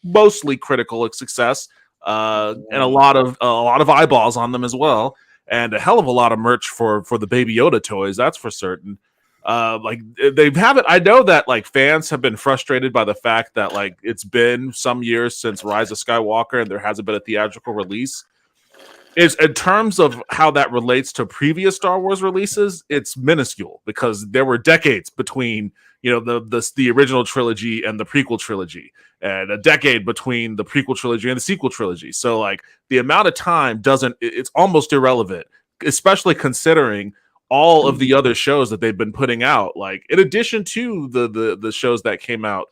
mostly critical success, and a lot of eyeballs on them as well, and a hell of a lot of merch for the Baby Yoda toys. That's for certain. They haven't. I know that like fans have been frustrated by the fact that like it's been some years since Rise of Skywalker and there hasn't been a theatrical release. Is in terms of how that relates to previous Star Wars releases, it's minuscule because there were decades between the original trilogy and the prequel trilogy, and a decade between the prequel trilogy and the sequel trilogy. So like the amount of time it's almost irrelevant, especially considering all of the other shows that they've been putting out, like in addition to the shows that came out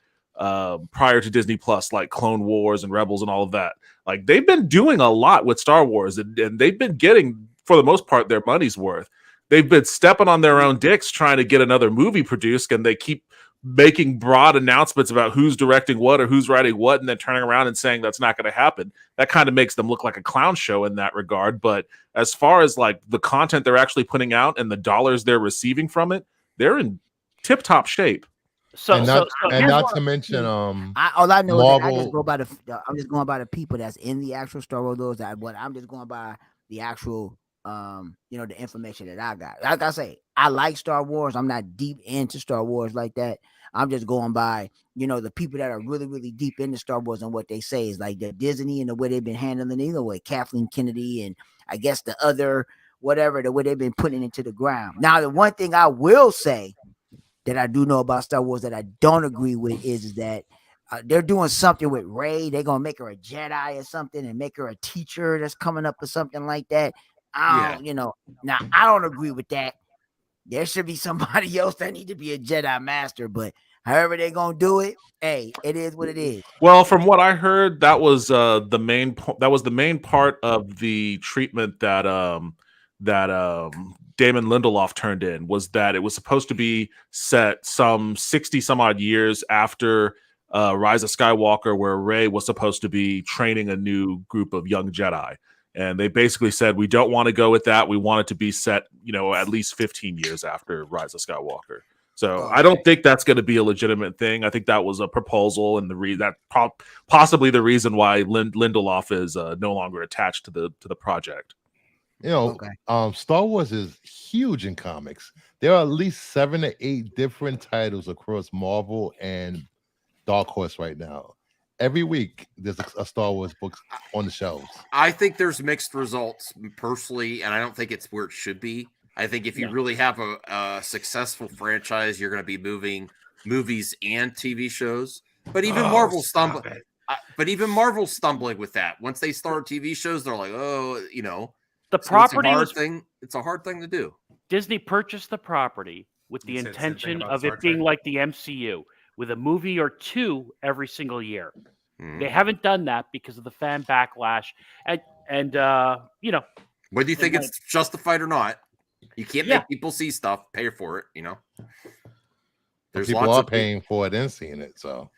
prior to Disney Plus, like Clone Wars and Rebels and all of that. Like they've been doing a lot with Star Wars, and they've been getting, for the most part, their money's worth. they've been stepping on their own dicks trying to get another movie produced, and they keep making broad announcements about who's directing what or who's writing what, and then turning around and saying that's not going to happen. That kind of makes them look like a clown show in that regard. But as far as like the content they're actually putting out and the dollars they're receiving from it, they're in tip-top shape. And not to mention, all I know is that I Marvel. just go by I'm just going by the people that's in the actual Star Wars. Those that what I'm just going by the actual, the information that I got. Like I say, I like Star Wars. I'm not deep into Star Wars like that. I'm just going by, the people that are really, really deep into Star Wars, and what they say is like the Disney and the way they've been handling it, with Kathleen Kennedy and I guess the other whatever, the way they've been putting it into the ground. Now, the one thing I will say that I do know about Star Wars that I don't agree with is that they're doing something with Rey. They're gonna make her a Jedi or something, and make her a teacher that's coming up or something like that. Now I don't agree with that. There should be somebody else that need to be a Jedi master, but however they're gonna do it, hey, it is what it is. Well, from what I heard, that was the main part of the treatment that Damon Lindelof turned in, was that it was supposed to be set some 60 some odd years after Rise of Skywalker, where Rey was supposed to be training a new group of young Jedi. And they basically said, we don't want to go with that. We want it to be set, at least 15 years after Rise of Skywalker. So I don't think that's going to be a legitimate thing. I think that was a proposal, and possibly the reason why Lindelof is no longer attached to the project. Star Wars is huge in comics. There are at least 7 to 8 different titles across Marvel and Dark Horse right now. Every week, there's a Star Wars book on the shelves. I think there's mixed results personally, and I don't think it's where it should be. I think if you really have a successful franchise, you're going to be moving movies and TV shows. But even Marvel's stumbling. But even Marvel's stumbling with that. Once they start TV shows, they're like, the property it's a hard thing to do. Disney purchased the property with the intention of it being like the MCU, with a movie or two every single year. They haven't done that because of the fan backlash, and whether you think it's justified or not, you can't make people see stuff, pay for it. There's people lots are of paying for it and seeing it, so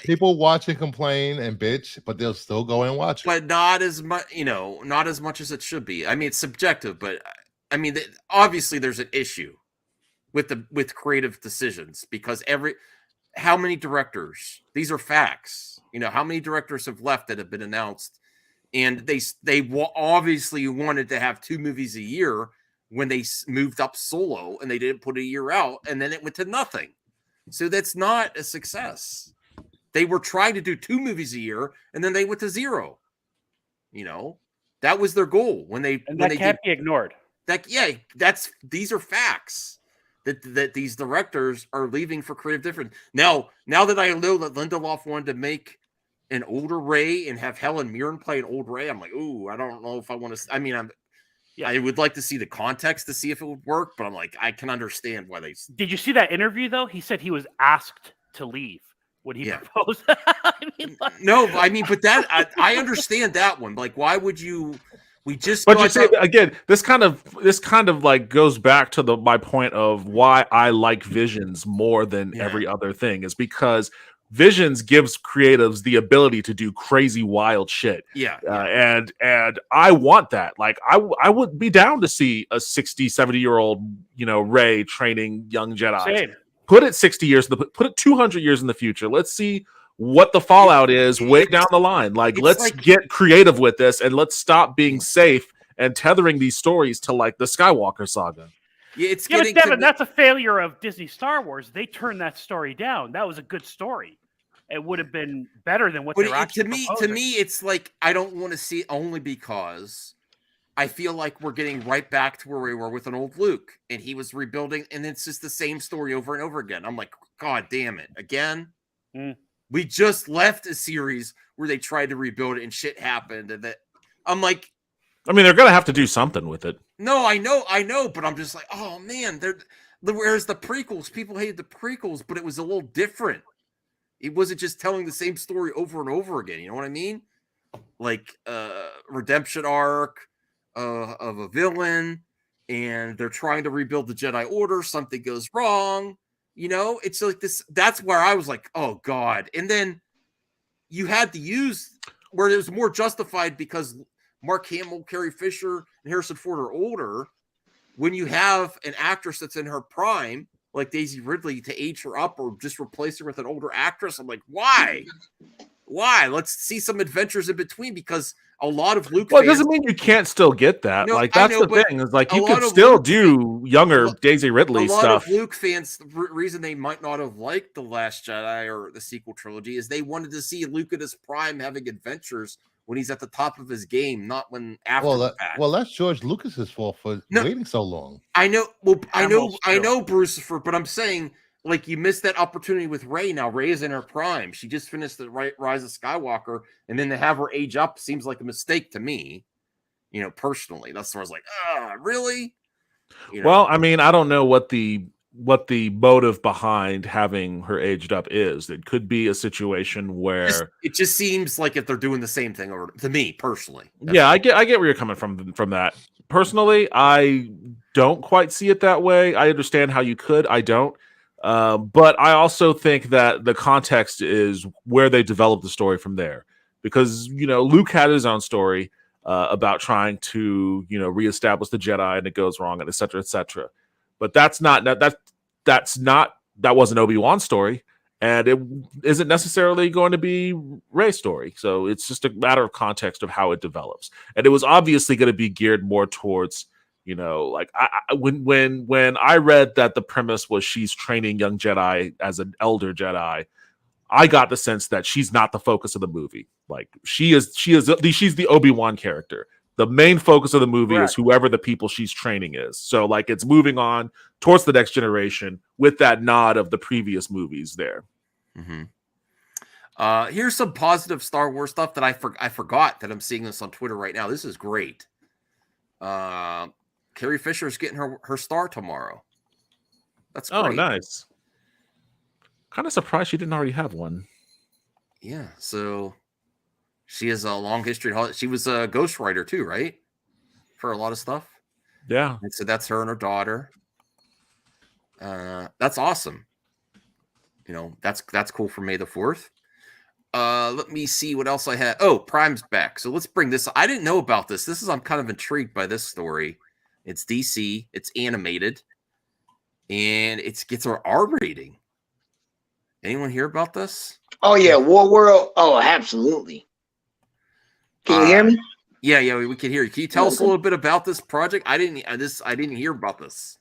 people watch and complain and bitch, but they'll still go and watch it. But not as much, not as much as it should be. I mean, it's subjective, but I mean, obviously there's an issue with creative decisions, because how many directors, these are facts, how many directors have left that have been announced, and they obviously wanted to have 2 movies a year when they moved up Solo, and they didn't put a year out, and then it went to nothing. So that's not a success. They were trying to do 2 movies a year, and then they went to 0. That was their goal when they can't be ignored. These are facts. That these directors are leaving for creative difference. Now that I know that Lindelof wanted to make an older Rey and have Helen Mirren play an old Rey, I'm like, ooh, I don't know if I want to. I mean, I would like to see the context to see if it would work, but I'm like, I can understand why they. Did you see that interview though? He said he was asked to leave when he proposed. But that I understand that one. Like, why would you? But you see, again, this kind of like goes back to my point of why I like Visions more than every other thing, is because Visions gives creatives the ability to do crazy wild shit. And I want that. Like I would be down to see a 60, 70-year-old, Rey training young Jedi. Same. Put it 60 years, put it 200 years in the future. Let's see what the fallout is way down the line. Let's get creative with this, and let's stop being safe and tethering these stories to like the Skywalker saga. But Devin, that's a failure of Disney Star Wars. They turned that story down. That was a good story. It would have been better than what they're actually proposing. To me, it's like I don't want to see it, only because I feel like we're getting right back to where we were with an old Luke, and he was rebuilding, and it's just the same story over and over again. I'm like, God damn it, again. We just left a series where they tried to rebuild it and shit happened, and that I'm like, I mean, they're gonna have to do something with it. No, I know, but I'm just like, oh man, whereas the prequels, people hated the prequels, but it was a little different. It wasn't just telling the same story over and over again. You know what I mean? Like redemption arc of a villain, and they're trying to rebuild the Jedi Order. Something goes wrong. You know, it's like this. That's where I was like, oh God. And then you had to use where it was more justified because Mark Hamill, Carrie Fisher, and Harrison Ford are older. When you have an actress that's in her prime, like Daisy Ridley, to age her up or just replace her with an older actress, I'm like, why? Why? Let's see some adventures in between, because a lot of Luke Well, it fans, doesn't mean you can't still get that. No, Like I that's know, the but thing. Is like a you lot could of still Luke do younger Daisy a Ridley lot stuff. of Luke fans, the reason they might not have liked The Last Jedi or the sequel trilogy is they wanted to see Luke at his prime having adventures when he's at the top of his game, not when after the fact. Well, that's George Lucas's fault for waiting so long. I know. Well, I Hamill's know, Bruce, but I'm saying, like, you missed that opportunity with Rey. Now Rey is in her prime. She just finished the Rise of Skywalker, and then to have her age up seems like a mistake to me. You know, personally, that's where I was like, really? You know? Well, I mean, I don't know what the motive behind having her aged up is. It could be a situation where it just seems like if they're doing the same thing over to me personally. yeah, I get where you're coming from that. Personally, I don't quite see it that way. I understand how you could. I don't. But I also think that the context is where they develop the story from there. Because, you know, Luke had his own story about trying to, you know, reestablish the Jedi, and it goes wrong, and et cetera, et cetera. But that wasn't Obi-Wan's story, and it isn't necessarily going to be Rey's story. So it's just a matter of context of how it develops. And it was obviously going to be geared more towards, you know, like when I read that the premise was she's training young Jedi as an elder Jedi, I got the sense that she's not the focus of the movie. Like she's the Obi-Wan character. The main focus of the movie is whoever the people she's training is. So like it's moving on towards the next generation with that nod of the previous movies there. Mm-hmm. Here's some positive Star Wars stuff that I forgot that I'm seeing this on Twitter right now. This is great. Carrie Fisher is getting her star tomorrow. That's great. Oh, nice. Kind of surprised she didn't already have one. Yeah, so she has a long history. She was a ghostwriter too, right? For a lot of stuff. Yeah. And so that's her and her daughter. That's awesome. You know, that's cool for May the 4th. Let me see what else I had. Oh, Prime's back. So let's bring this. I didn't know about this. I'm kind of intrigued by this story. It's DC. It's animated. And it gets an R rating. Anyone hear about this? Oh yeah, War World. Oh, absolutely. Can you hear me? Yeah, we can hear you. Can you tell us a little bit about this project? I didn't hear about this.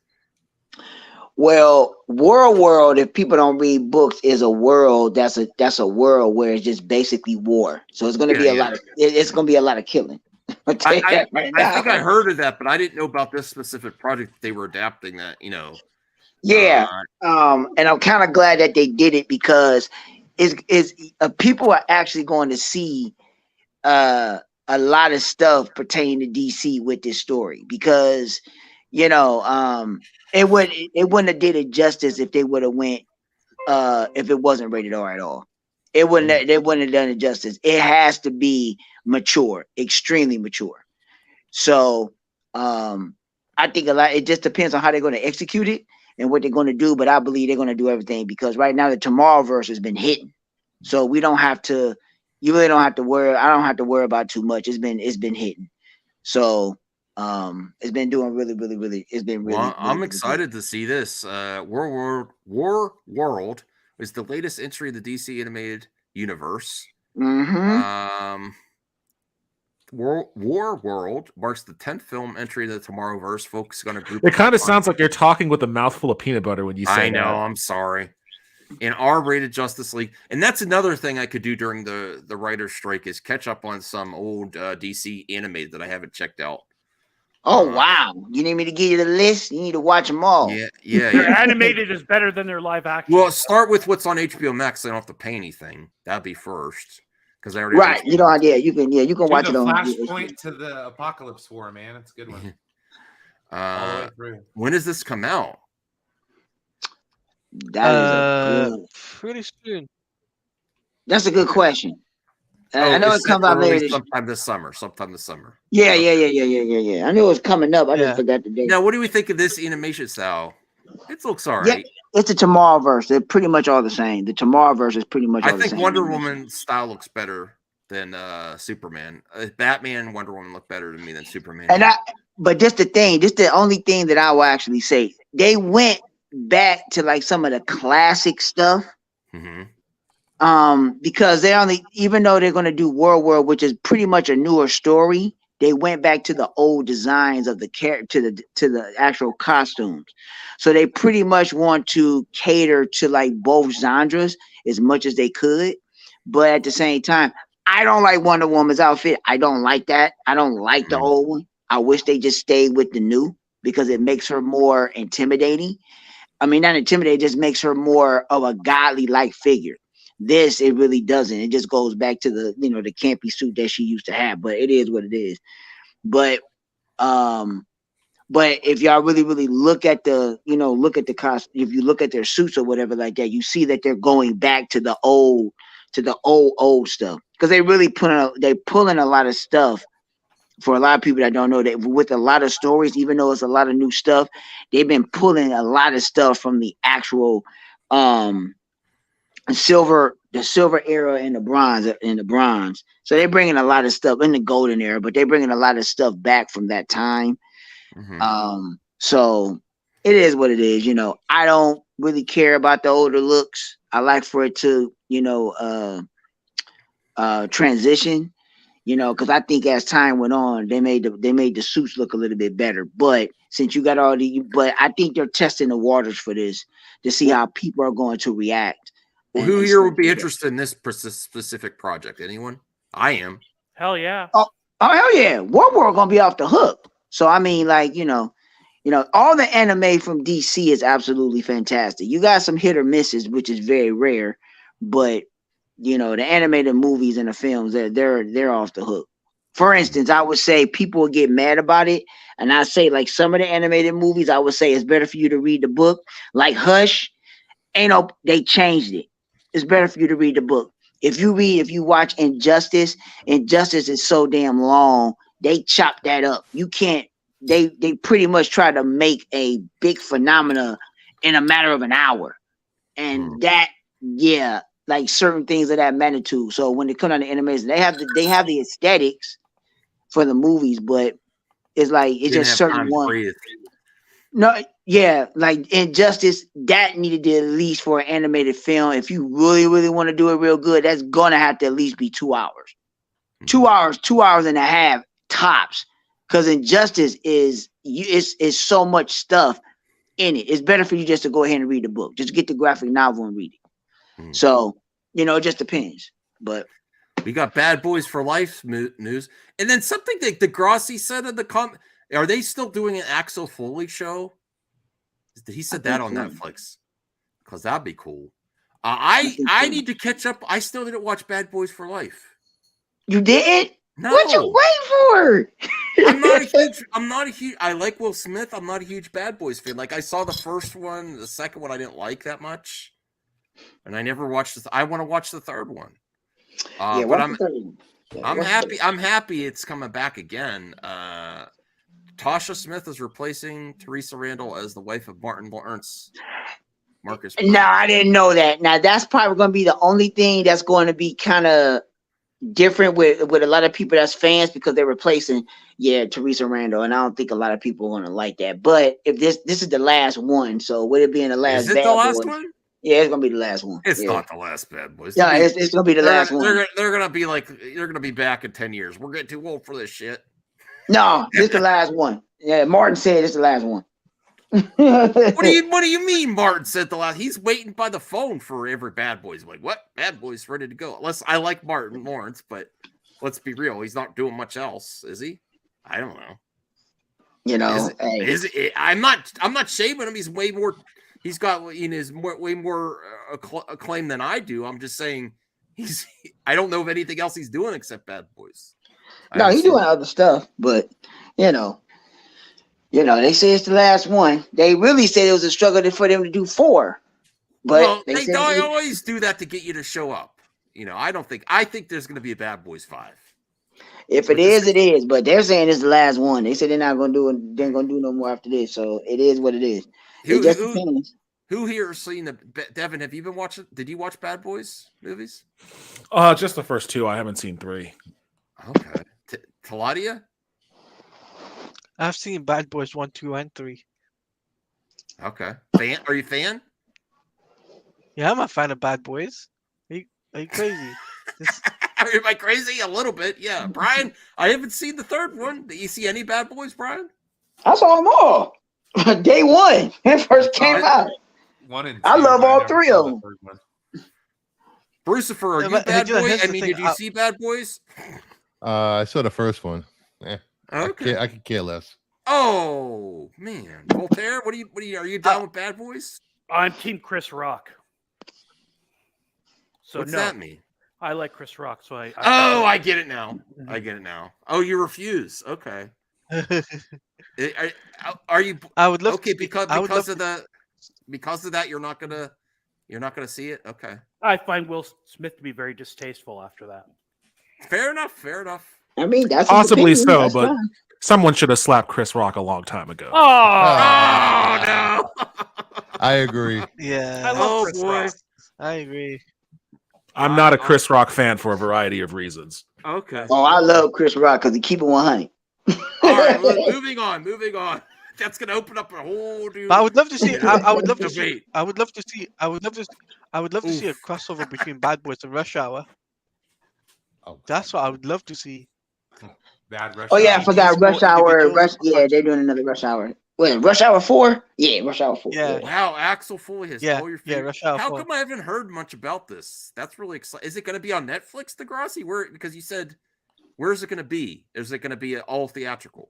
Well, World, if people don't read books, is a world that's a world where it's just basically war. So it's going to be a lot of it's going to be a lot of killing. I think I heard of that, but I didn't know about this specific project that they were adapting. That, you know. Yeah, and I'm kind of glad that they did it, because people are actually going to see a lot of stuff pertaining to DC with this story, because you know it wouldn't have did it justice if they would have went if it wasn't rated R at all. They wouldn't have done it justice. It has to be mature, extremely mature. So I think it just depends on how they're going to execute it and what they're going to do, but I believe they're going to do everything, because right now the Tomorrowverse has been hitting, so we don't have to. You really don't have to worry. I don't have to worry about too much. It's been hitting, so it's been doing really. It's been really. Well, I'm really excited to see this. War World is the latest entry in the DC animated universe. Mm-hmm. War World marks the 10th film entry in the Tomorrowverse, focusing on a group. It kind of sounds like you're talking with a mouthful of peanut butter when you say I know. that. I'm sorry. An R-rated Justice League, and that's another thing I could do during the writer's strike is catch up on some old DC animated that I haven't checked out. Oh wow! You need me to give you the list? You need to watch them all. Yeah. Their animated is better than their live action. Well, start with what's on HBO Max. So I don't have to pay anything. That'd be first, because I already right. You know, you can watch it on Flashpoint to the Apocalypse War, man. It's a good one. All the way through. When does this come out? That is pretty soon. That's a good question. I know it comes out later. Sometime this summer. Yeah. I knew it was coming up. I just forgot the date. Now, what do we think of this animation style? It looks all Yeah, right. it's the Tomorrowverse. They're pretty much all the same. The Tomorrowverse is pretty much all the I think same. Wonder Woman's style looks better than Superman. Batman and Wonder Woman look better to me than Superman. But just the thing, just the only thing that I will actually say, they went back to like some of the classic stuff. Because they only, even though they're going to do World, which is pretty much a newer story, they went back to the old designs of the character, to the actual costumes. So they pretty much want to cater to like both genres as much as they could. But at the same time, I don't like Wonder Woman's outfit. I don't like that. I don't like the old one. I wish they just stayed with the new, because it makes her more intimidating. I mean, not intimidating, it just makes her more of a godly-like figure. This, it really doesn't. It just goes back to the, the campy suit that she used to have, but it is what it is. But if y'all really look at the cost, if you look at their suits or whatever like that, you see that they're going back to the old stuff, because they're pulling a lot of stuff. For a lot of people that don't know, that with a lot of stories, even though it's a lot of new stuff, they've been pulling a lot of stuff from the actual silver era and the bronze. So they're bringing a lot of stuff in the golden era, but they're bringing a lot of stuff back from that time. So it is what it is. I don't really care about the older looks. I like for it to, transition. Because I think as time went on, they made the suits look a little bit better. But since you got but I think they're testing the waters for this to see how people are going to react. Well, who here would be interested in this specific project? Anyone? I am. Hell yeah. Oh hell yeah! World gonna be off the hook. So I mean, like all the anime from DC is absolutely fantastic. You got some hit or misses, which is very rare, but the animated movies and the films, they're off the hook. For instance, I would say people would get mad about it, and I say like some of the animated movies, I would say it's better for you to read the book. Like Hush, they changed it. It's better for you to read the book. If you watch Injustice is so damn long. They chop that up. You can't. They pretty much try to make a big phenomena in a matter of an hour, and like certain things of that magnitude. So when it comes on the animation, they have the aesthetics for the movies, but it's like it's just certain one. No, yeah, like Injustice, that needed to at least for an animated film. If you really want to do it real good, that's gonna have to at least be 2 hours. 2 hours and a half tops. Because Injustice is so much stuff in it. It's better for you just to go ahead and read the book. Just get the graphic novel and read it. So, it just depends. But we got Bad Boys for Life news. And then something that Degrassi said in the comment. Are they still doing an Axel Foley show? He said that on Netflix. Because that'd be cool. I need to catch up. I still didn't watch Bad Boys for Life. You didn't? No. What you waiting for? I'm not a huge. I like Will Smith. I'm not a huge Bad Boys fan. Like I saw the first one, the second one I didn't like that much. And I never watched this. I want to watch the third one. But I'm happy. I'm happy it's coming back again. Tasha Smith is replacing Theresa Randle as the wife of Martin Lawrence. Marcus. No, I didn't know that. Now that's probably going to be the only thing that's going to be kind of different with a lot of people that's fans, because they're replacing Theresa Randle, and I don't think a lot of people are going to like that. But if this is the last one, so would it be in the last? Is it the last one? Yeah, it's gonna be the last one. It's not the last Bad Boys. Yeah, it's gonna be the last one. They're gonna be like, you're gonna be back in 10 years. We're getting too old for this shit. No, this is the last one. Yeah, Martin said it's the last one. What do you mean Martin said the last? He's waiting by the phone for every Bad Boys. Like, what? Bad Boys ready to go. Unless I like Martin Lawrence, but let's be real, he's not doing much else, is he? I don't know. I'm not shaming him. He's way more. He's got way more acclaim than I do. I'm just saying I don't know of anything else he's doing except Bad Boys. No, he's doing other stuff, but they say it's the last one. They really said it was a struggle for them to do 4. But they always do that to get you to show up. I think there's going to be a Bad Boys 5. If it is, it is. But they're saying it's the last one. They said they're not gonna do it. They ain't gonna do no more after this. So it is what it is. It just depends. Who here has seen the Devin? Have you been watching? Did you watch Bad Boys movies? Just the first 2. I haven't seen 3. Okay. Taladia? I've seen Bad Boys 1, 2, and 3. Okay. Are you a fan? Yeah, I'm a fan of Bad Boys. Are you crazy? Am I crazy? A little bit, yeah. Brian, I haven't seen the 3rd one. Did you see any Bad Boys, Brian? I saw them all. Day one. When it first came out. 1 and 2. I love all 3 of them. Brucifer, are you Bad Boys? I mean, did you see Bad Boys? I saw the first one. Okay. I could care less. Oh man, Voltaire, what are you down with Bad Boys? I'm Team Chris Rock. So What's that mean? I like Chris Rock, so I get it now. I get it now. Oh, you refuse. Okay. Are you? I would love okay to, because of that you're not gonna see it. Okay. I find Will Smith to be very distasteful after that. Fair enough. I mean, that's Possibly so, that's but fine. someone should have slapped Chris Rock a long time ago. Oh no! I agree. Yeah. I love Chris Rock. I agree. I'm not a Chris Rock fan for a variety of reasons. Okay. Oh, I love Chris Rock because he keep it 100. All right, moving on. That's gonna open up a whole new. But I would love to see. I would love to see. debate. I would love to see a crossover between Bad Boys and Rush Hour. That's what I would love to see. Bad Rush Oh yeah, I Hour. forgot Rush Hour. individuals. Yeah, they're doing another Rush Hour. Wait, Rush Hour 4? Yeah, Rush Hour 4. Yeah. Wow, Axel Foley has Yeah, all your yeah, favorite. Rush Hour How 4. come I haven't heard much about this? That's really exciting. Is it going to be on Netflix, Degrassi? Because you said, where is it going to be? Is it going to be all theatrical?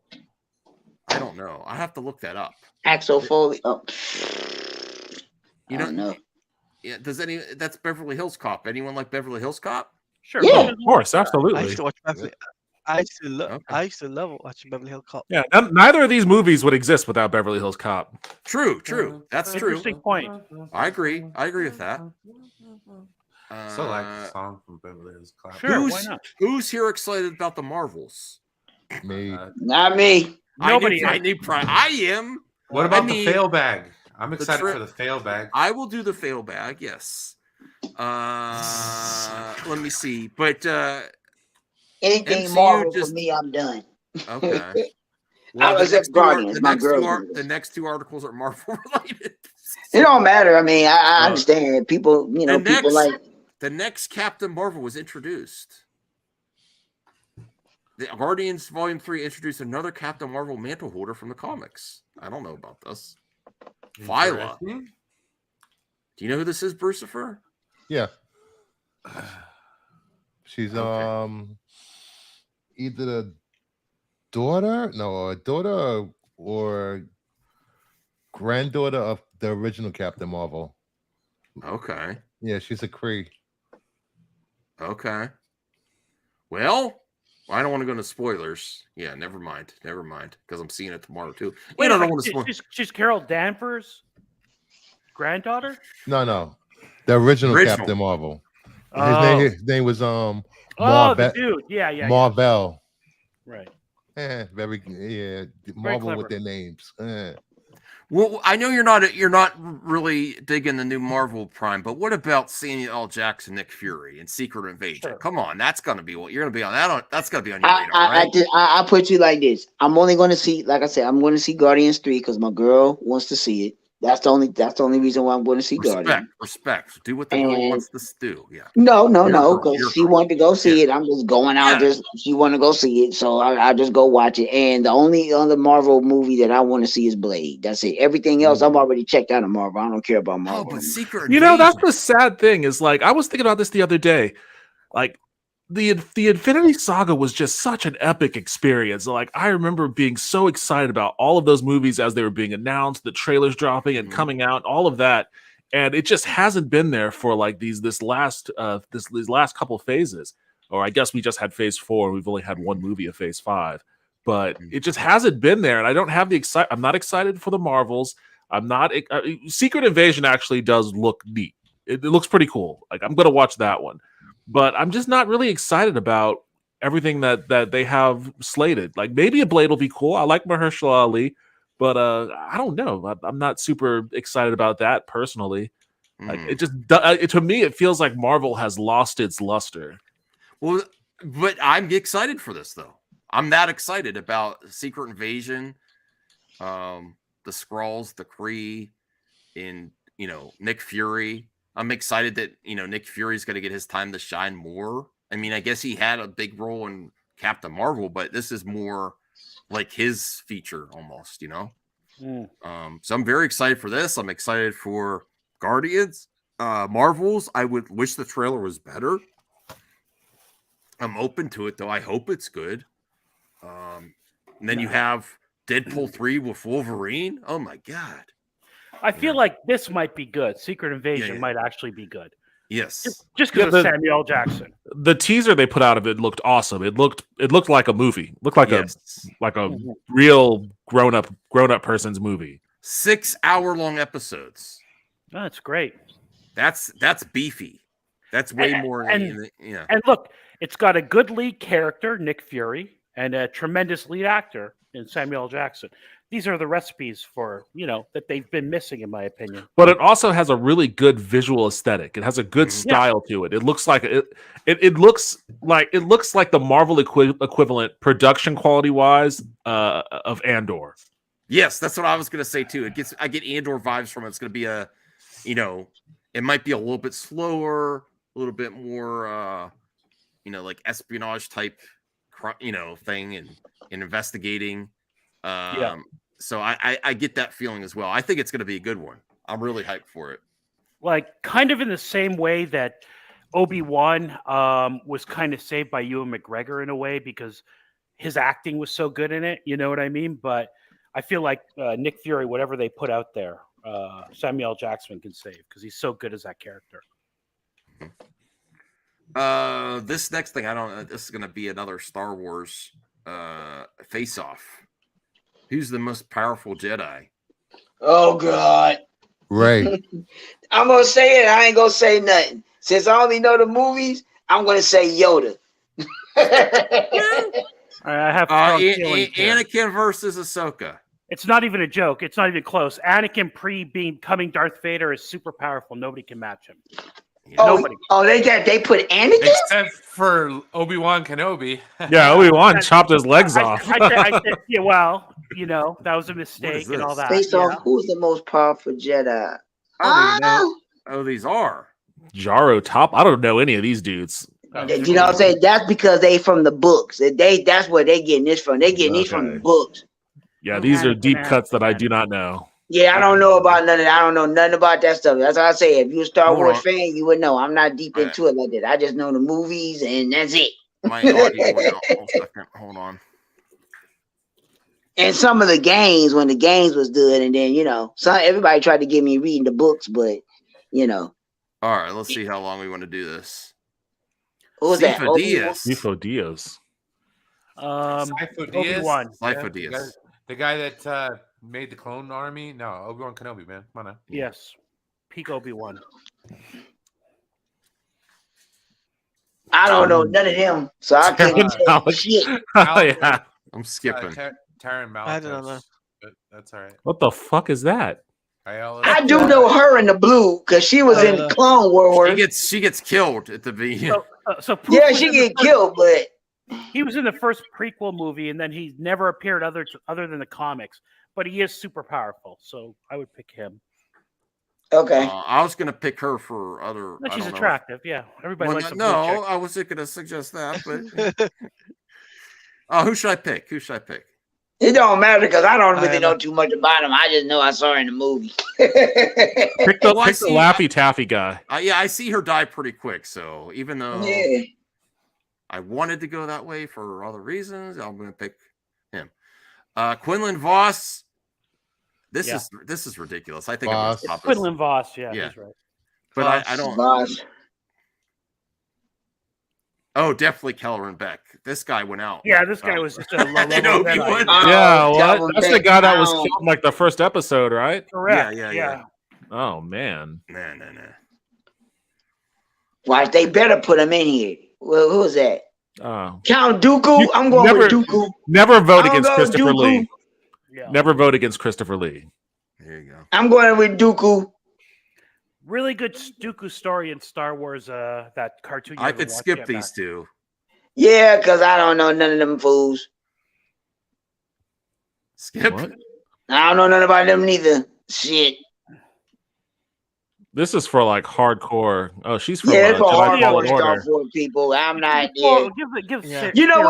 I don't know. I have to look that up. Axel Foley. Oh, You I don't know. Yeah. That's Beverly Hills Cop. Anyone like Beverly Hills Cop? Sure. Yeah. Of course, I absolutely. used to watch Beverly. I used to love watching Beverly Hills Cop. Yeah, neither of these movies would exist without Beverly Hills Cop. True. That's true. Interesting point. I agree with that. So like the song from Beverly Hills Cop. Sure, why not? Who's here excited about the Marvels? Me. Not me. Nobody. I am. What about I mean, the fail bag? I'm the excited tri- for the fail bag. I will do the fail bag. Yes. Let me see. But Anything MCU Marvel just- for me, I'm done. okay. I was next at Guardians. the My next girl. two are the next 2 articles are Marvel related. It don't matter. I mean, I understand people. You know, people like. The next Captain Marvel was introduced. The Guardians Volume 3 introduced another Captain Marvel mantle holder from the comics. I don't know about this. Phyla. Interesting. Do you know who this is, Brucifer? Yeah. She's Okay. either a daughter or granddaughter of the original Captain Marvel. Okay. Yeah, she's a Kree. Okay. Well, I don't want to go into spoilers. Yeah, never mind. Because I'm seeing it tomorrow too. Wait, I don't want to spoil. she's Carol Danvers' granddaughter. No. The original Captain Marvel. His name was the dude. Yeah. Marvel. Right. Marvel with their names. Well, I know you're not really digging the new Marvel Prime, but what about Samuel L. Jackson, Nick Fury, and Secret Invasion? Sure. Come on, that's gonna be what you're gonna be on. That's gonna be on your radar, right? I put you like this. I'm only going to see, like I said, I'm going to see Guardians 3 because my girl wants to see it. That's the only reason why I'm going to see Guardians. Respect. Do what the girl wants to do. Yeah. No, because she wanted to go see it. I'm just going out. She want to go see it, so I just go watch it. And the only other Marvel movie that I want to see is Blade. That's it. Everything else, I'm already checked out of Marvel. I don't care about Marvel. Oh, but Secret You know, that's the sad thing is like I was thinking about this the other day. Like the Infinity Saga was just such an epic experience. Like I remember being so excited about all of those movies as they were being announced, the trailers dropping and coming out, all of that. And it just hasn't been there for like these last couple phases. Or I guess we just had phase 4. We've only had one movie of phase 5. But it just hasn't been there. And I don't have I'm not excited for the Marvels. I'm not Secret Invasion actually does look neat. It looks pretty cool. Like I'm gonna watch that one. but I'm just not really excited about everything that they have slated. Like maybe a Blade will be cool. I like Mahershala Ali, but I don't know. I'm not super excited about that personally. Like it just to me it feels like Marvel has lost its luster. Well, but I'm excited for this though. I'm that excited about Secret Invasion, the Skrulls, the Kree, and Nick Fury. I'm excited that Nick Fury's going to get his time to shine more. I mean, I guess he had a big role in Captain Marvel, but this is more like his feature almost, So I'm very excited for this. I'm excited for Guardians. Marvels, I would wish the trailer was better. I'm open to it, though. I hope it's good. And then you have Deadpool 3 with Wolverine. Oh, my God. I feel like this might be good. Secret Invasion might actually be good. Yes. Just because of Samuel L. Jackson. The teaser they put out of it looked awesome. It looked like a movie. It looked like a real grown up person's movie. 6-hour-long episodes. Oh, that's great. That's beefy. That's way more. And look, it's got a good lead character, Nick Fury, and a tremendous lead actor in Samuel L. Jackson. These are the recipes for, that they've been missing, in my opinion. But it also has a really good visual aesthetic. It has a good style to it. It looks like it looks like the Marvel equivalent production quality wise of Andor. Yes, that's what I was gonna say too. I get Andor vibes from it. It's gonna be it might be a little bit slower, a little bit more like espionage type thing and investigating. So I get that feeling as well. I think it's going to be a good one. I'm really hyped for it. Like kind of in the same way that Obi-Wan was kind of saved by Ewan McGregor in a way because his acting was so good in it. You know what I mean? But I feel like Nick Fury, whatever they put out there, Samuel L. Jackson can save because he's so good as that character. This next thing, this is going to be another Star Wars face-off. Who's the most powerful Jedi? Oh God. Right. I'm gonna say it. I ain't gonna say nothing. Since I only know the movies, I'm gonna say Yoda. I have Anakin versus Ahsoka. It's not even a joke. It's not even close. Anakin becoming Darth Vader is super powerful. Nobody can match him. Nobody. They put Anakin? Except for Obi-Wan Kenobi. Yeah, Obi-Wan chopped his legs off. I said, yeah, well, that was a mistake and all that. Based off who's the most powerful Jedi? These are. Jaro Top. I don't know any of these dudes. You know what I'm saying? That's because they from the books. That's where they getting this from. They getting these from the books. Yeah, these are deep cuts that I do not know. Yeah, I don't know about none of that. I don't know nothing about that stuff. That's what I say. If you're a Star Wars fan, you would know. I'm not deep into it like that. I just know the movies and that's it. My audio went out. Hold a second. Hold on. And some of the games, when the games was good, and then everybody tried to get me reading the books, but All right, let's see how long we want to do this. What was that? Sifo Dyas. Obi-Wan. Sifo Dyas. The guy that made the clone army? No, Obi-Wan Kenobi, man. Come on now. Yes. Peak Obi-Wan. I don't know none of them, so I can't tell shit. Oh, yeah. I'm skipping. Taron Malak. I don't know. But that's all right. What the fuck is that? I do know her in the blue because she was in the Clone Wars. She gets killed at the beginning. Yeah, she get killed, but he was in the first prequel movie, and then he never appeared other than the comics. But he is super powerful, so I would pick him. Okay. I was gonna pick her for other. She's attractive, yeah. Everybody likes a blue chick. I wasn't gonna suggest that, but who should I pick? It don't matter because I don't really know too much about him. I just know I saw her in the movie. Pick the Laffy Taffy guy. I see her die pretty quick. So even though I wanted to go that way for other reasons, I'm going to pick him. Quinlan Voss. This is ridiculous. I think it's Quinlan Voss. Yeah, he's right. But I don't. Voss. Oh, definitely Kelleran Beck. This guy went out. Yeah, this guy was just a low level. Yeah, what? That's the guy that was killed in like the first episode, right? Correct. Yeah. Oh man. Nah. Watch, they better put him in here. Well, who is that? Count Dooku. You I'm going with Dooku. Never vote I'm against gonna go Christopher Dooku. Lee. Never vote against Christopher Lee. There you go. I'm going with Dooku. Really good Dooku story in Star Wars. That cartoon. I could skip these two. Yeah, because I don't know none of them fools. Skip. What? I don't know nothing about them neither. Shit. This is for like hardcore. Oh, she's from Yeah, it's for Jedi hardcore Fallen Star Order. Wars people. I'm not. Well, Yeah. You know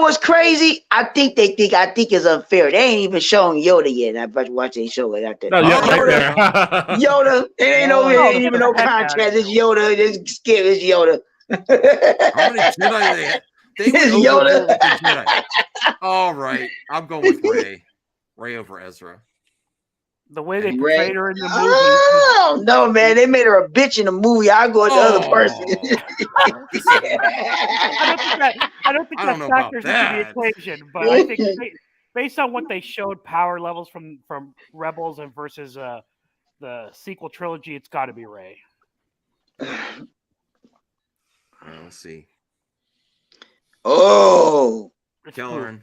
what's crazy? I think it's unfair. They ain't even showing Yoda yet. I bet you watch they show it out there. No, yeah, right there. Yoda. It ain't it ain't even no contrast. It's Yoda. It's Skip. It's Yoda. How many Jedi they had? They went It's overboard Yoda. with the Jedi. All right, I'm going with Ray. Ray over Ezra. The way they Ray. portrayed her in the movie. Oh no, man! They made her a bitch in the movie. I go with the other person. I don't think I that don't know about factors that. into the equation, but I think based on what they showed, power levels from Rebels and versus the sequel trilogy, it's got to be Rey. Let's see. Oh, Kelleran.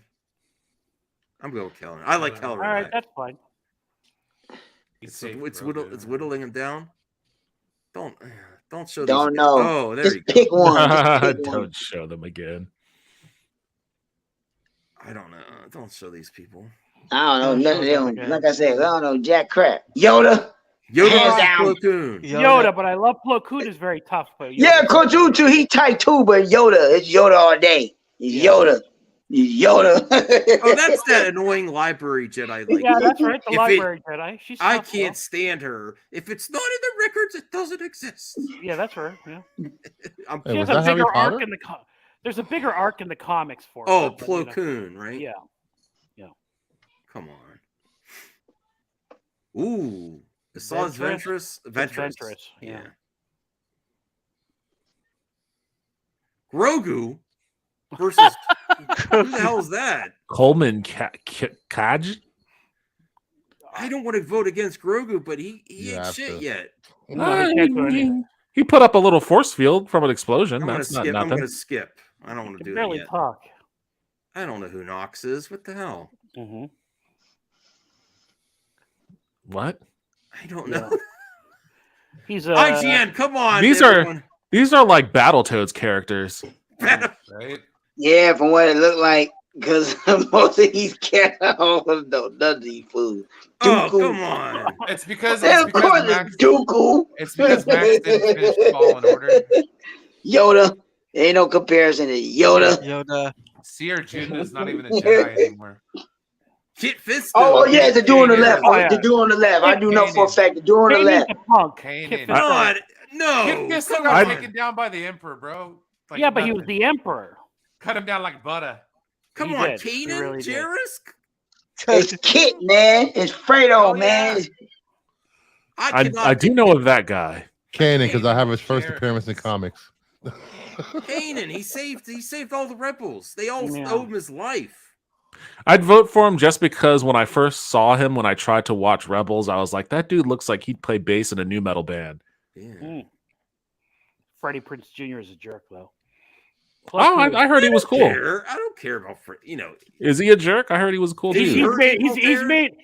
I'm going with Kelleran. I like Kelleran. All right, that's fine. It's whittling him down. Don't show. Don't these know. Oh, there Just you go. pick one. Just pick one. Don't show them again. I don't know. Don't show these people. I don't know. None of them. Like I said, I don't know. Jack crap. Yoda. Yoda Hands or down. Plo Koon? Yoda, but I love Plo Koon is very tough. But Yeah, Coach too. He tight too, but Yoda. It's Yoda all day. It's Yoda. It's Yoda. Oh, that's that annoying library Jedi. Like, Yeah, that's right. The if library Jedi. She's I tough, can't stand her. If it's not in the records, it doesn't exist. Yeah, that's her. Yeah. I'm She has a bigger arc in the There's a bigger arc in the comics for her. Oh, but, Plo Koon, right? Yeah. Yeah. Come on. Ooh. Asajj Ventress. Ventress. Yeah. Grogu versus who the hell is that? Coleman Kaj? I don't want to vote against Grogu, but he ain't shit yet. He put up a little force field from an explosion. I'm gonna That's not skip. I'm nothing. gonna skip. I don't want to do that barely yet. talk. I don't know who Knox is. What the hell? Mm-hmm. What? I don't know. He's IGN. Come on. These everyone. are like Battletoads characters. Right? Yeah, from what it looked like, because most of these cats, I don't know none of these fools. Oh, Dooku. come on. It's because Yeah, of course Max, it's Dooku. it's because Max didn't finish Fallen Order. Yoda. Ain't no comparison to Yoda. Yoda. Seer Jin is not even a Jedi anymore. Kit Fisto. Oh, yeah, the dude on the left. Oh, yeah. The dude on the left. I do know for a fact the dude on the Kanan's left. a punk. Kanan. Kit Fisto. God, no. Kit Fisto Come got on. taken down by the Emperor, bro. Like Yeah, but he was nothing. the Emperor. Cut him down like butter. Come He on, did. He Kanan, really did. Jarrus. It's Kit, man. It's Fredo, man. I do know of that guy. Kanan, because I have his first appearance in comics. Kanan, he saved all the rebels. They all Yeah. owed him his life. I'd vote for him just because when I first saw him, when I tried to watch Rebels, I was like, that dude looks like he'd play bass in a new metal band. Yeah. Freddie Prinze Jr. is a jerk, though. Oh, I heard he was cool. I don't care about Is he a jerk? I heard he was a cool dude. He's made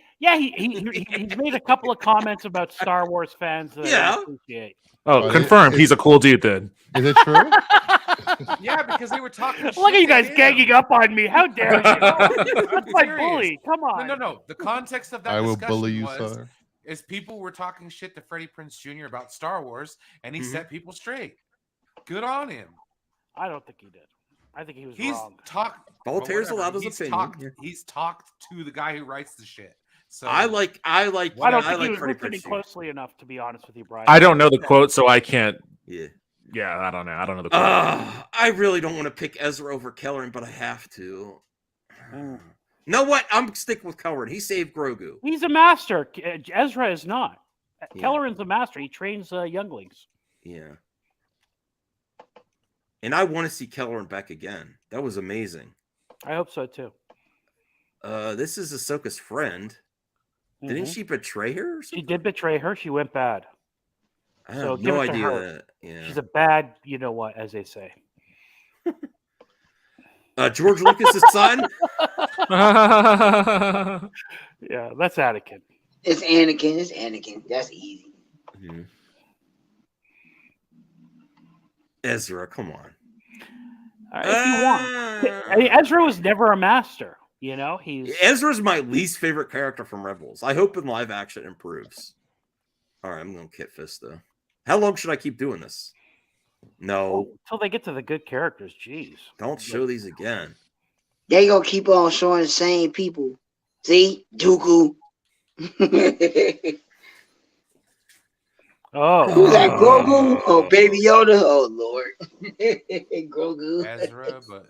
a couple of comments about Star Wars fans that I appreciate. Oh, confirmed. He's a cool dude then. Is it true? Yeah, because they were talking. Look at you guys ganging up on me. How dare you? That's my bully. Come on. No. The context of that I will discussion bully you, was, sir. is people were talking shit to Freddie Prinze Jr. about Star Wars, and he set people straight. Good on him. I don't think he did. I think he was He's wrong. talked. Voltaire's well, allowed his he's opinion. talked. He's talked to the guy who writes the shit. So I like. I don't think he was Freddie listening Prinze Jr. closely enough, to be honest with you, Brian. I don't know the quote, so I can't. Yeah. Yeah, I don't know. I don't know the quote. I really don't want to pick Ezra over Kelleran, but I have to. Know what? I'm sticking with Kelleran. He saved Grogu. He's a master. Ezra is not. Kelleran's a master. He trains younglings. Yeah. And I want to see Kelleran back again. That was amazing. I hope so too. This is Ahsoka's friend. Didn't she betray her? Or she did betray her. She went bad. I So have give no it to idea her. that. Yeah. She's a bad, you know what, as they say. George Lucas's son. Yeah, that's Anakin. It's Anakin. It's Anakin. That's easy. Mm-hmm. Ezra, come on. If you want, I mean, Ezra was never a master. You know, Ezra's my least favorite character from Rebels. I hope in live action improves. All right, I'm going to Kit Fist though. How long should I keep doing this? No, until they get to the good characters. Jeez, don't show these again. They gonna keep on showing the same people. See, Dooku. Oh, who's that? Grogu? Oh, Baby Yoda. Oh Lord, Grogu. Ezra, but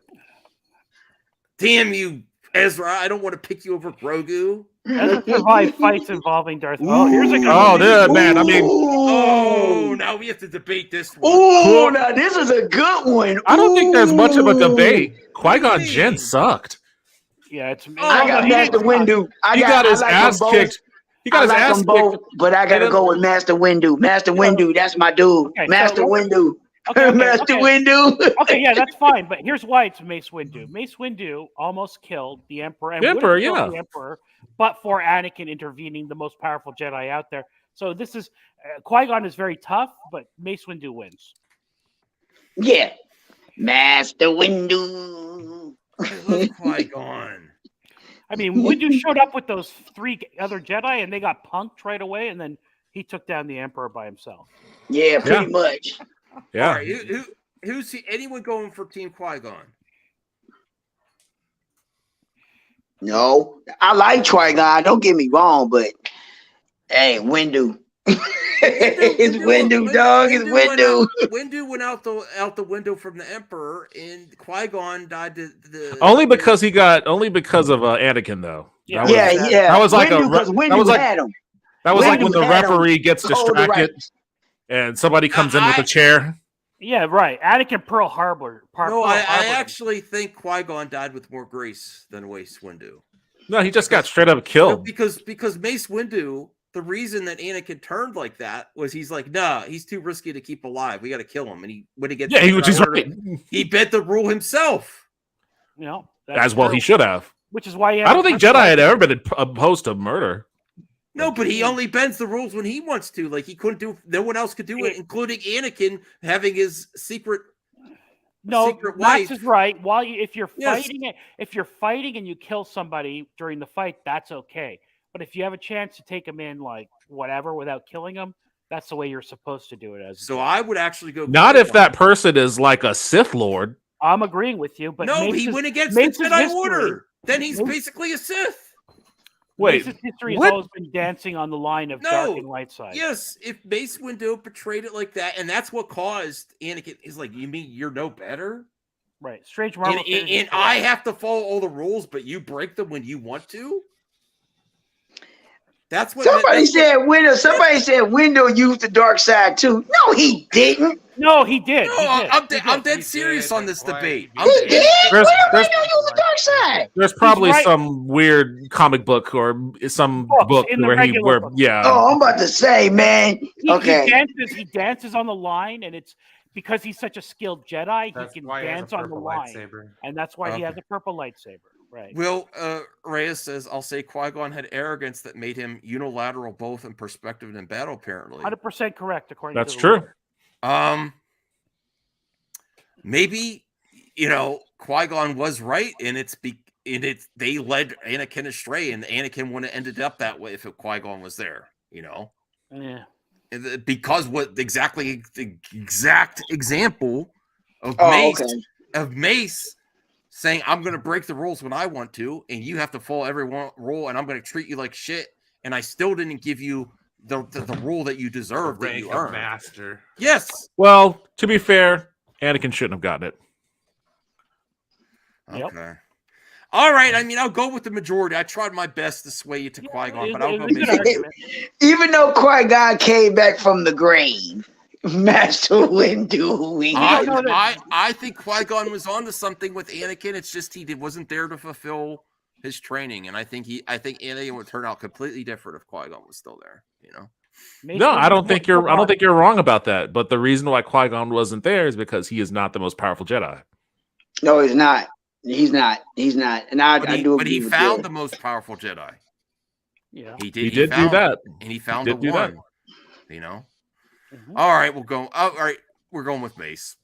damn you, Ezra! I don't want to pick you over Grogu. Ezra survived fights involving Darth. Oh, here's a good. Oh, dude, man! I mean, oh, now we have to debate this one. Oh, now this is a good one. I don't think there's much of a debate. Qui-Gon Jinn sucked. Yeah, it's. I got Master Windu. He got his ass kicked. He got his ass kicked. But I gotta go with Master Windu. Master Windu, that's my dude. Okay, Master Windu. Master okay. Windu. Okay, yeah, that's fine. But here's why it's Mace Windu. Mace Windu almost killed the Emperor. And would've killed the Emperor, but for Anakin intervening, the most powerful Jedi out there. So this is Qui-Gon is very tough, but Mace Windu wins. Yeah, Master Windu. I love Qui-Gon. I mean, Windu showed up with those 3 other Jedi, and they got punked right away, and then he took down the Emperor by himself. Yeah, pretty much. Yeah. All right, who's anyone going for Team Qui-Gon? No, I like Qui-Gon. Don't get me wrong, but hey, Windu. It's Windu, dog. It's Windu. Windu went out the window from the Emperor, and Qui-Gon died to the. Only because of Anakin, though. Yeah, That was like Windu that was like had him. That was like when Windu the had him. referee gets distracted and somebody comes in with a chair. Yeah, right. Anakin Pearl Harbor. No, I actually think Qui-Gon died with more grace than Mace Windu. No, he just got straight up killed. No, because Mace Windu, the reason that Anakin turned like that was he's like, nah, he's too risky to keep alive. We got to kill him. And when he gets right. He bent the rule himself. You know, As well, he should have. Which is why I don't think Jedi had ever been opposed to murder. No, but he only bends the rules when he wants to. Like he couldn't do. No one else could do it, including Anakin having his secret. No, secret Max wife. is right. If you're fighting and you kill somebody during the fight, that's okay. But if you have a chance to take them in, like whatever, without killing them, that's the way you're supposed to do it. So I would actually go. Not if that person is like a Sith Lord. I'm agreeing with you, but no, he went against the Jedi Order. Then he's basically a Sith. Wait, Mace's history has always been dancing on the line of dark and light side. Yes, if Mace Windu portrayed it like that, and that's what caused Anakin. He's like, you mean you're no better? Right, strange Marvel. And I have to follow all the rules, but you break them when you want to. That's what Somebody said Windu used the dark side too. No, he didn't. No, he did. No, I'm dead serious on this debate. He did. There's- Windu used the dark side. There's probably right. some weird comic book or some book in the where regular book. Oh, I'm about to say, man. He dances on the line, and it's because he's such a skilled Jedi. That's he can why he has dance a on the purple line, lightsaber. and that's why he has Okay. a purple lightsaber. Right. Will Reyes says, I'll say Qui-Gon had arrogance that made him unilateral both in perspective and in battle, apparently. 100% correct, according That's to the true. lore. Maybe Qui-Gon was right, and they led Anakin astray, and Anakin wouldn't have ended up that way if Qui-Gon was there. Yeah. Because the exact example of Mace saying, I'm going to break the rules when I want to, and you have to follow every rule, and I'm going to treat you like shit, and I still didn't give you the rule that you deserve, that you earned. Master. Yes. Well, to be fair, Anakin shouldn't have gotten it. Okay. All right. I mean, I'll go with the majority. I tried my best to sway you to Qui-Gon, but I'll go Mace. Even though Qui-Gon came back from the grave, Master Windu. I think Qui-Gon was onto something with Anakin. It's just he wasn't there to fulfill his training, and I think Anakin would turn out completely different if Qui-Gon was still there. No, I don't think you're wrong about that. But the reason why Qui-Gon wasn't there is because he is not the most powerful Jedi. No, he's not. He's not. And I do. But he found the most powerful Jedi. Yeah, he did. He did do that, and he found he the did do that. one. You know. All right, we'll go. All right, we're going with Mace.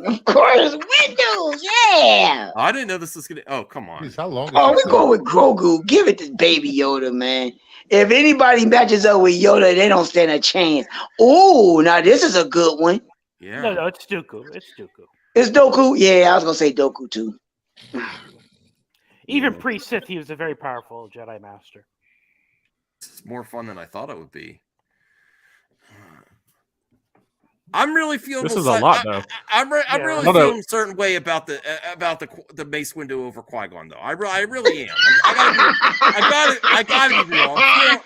Of course, Windows. Yeah. I didn't know this was gonna. Oh, come on. How long? Oh, we go with Grogu. Give it to Baby Yoda, man. If anybody matches up with Yoda, they don't stand a chance. Oh, now this is a good one. Yeah. No, it's Dooku. It's Dooku. It's Dooku. Yeah, I was gonna say Dooku too. Even pre-Sith, he was a very powerful Jedi Master. It's more fun than I thought it would be. I'm really feeling This is a lot, though. I'm really feeling a certain way about the Mace Windu over Qui-Gon, though. I really am. I gotta be real.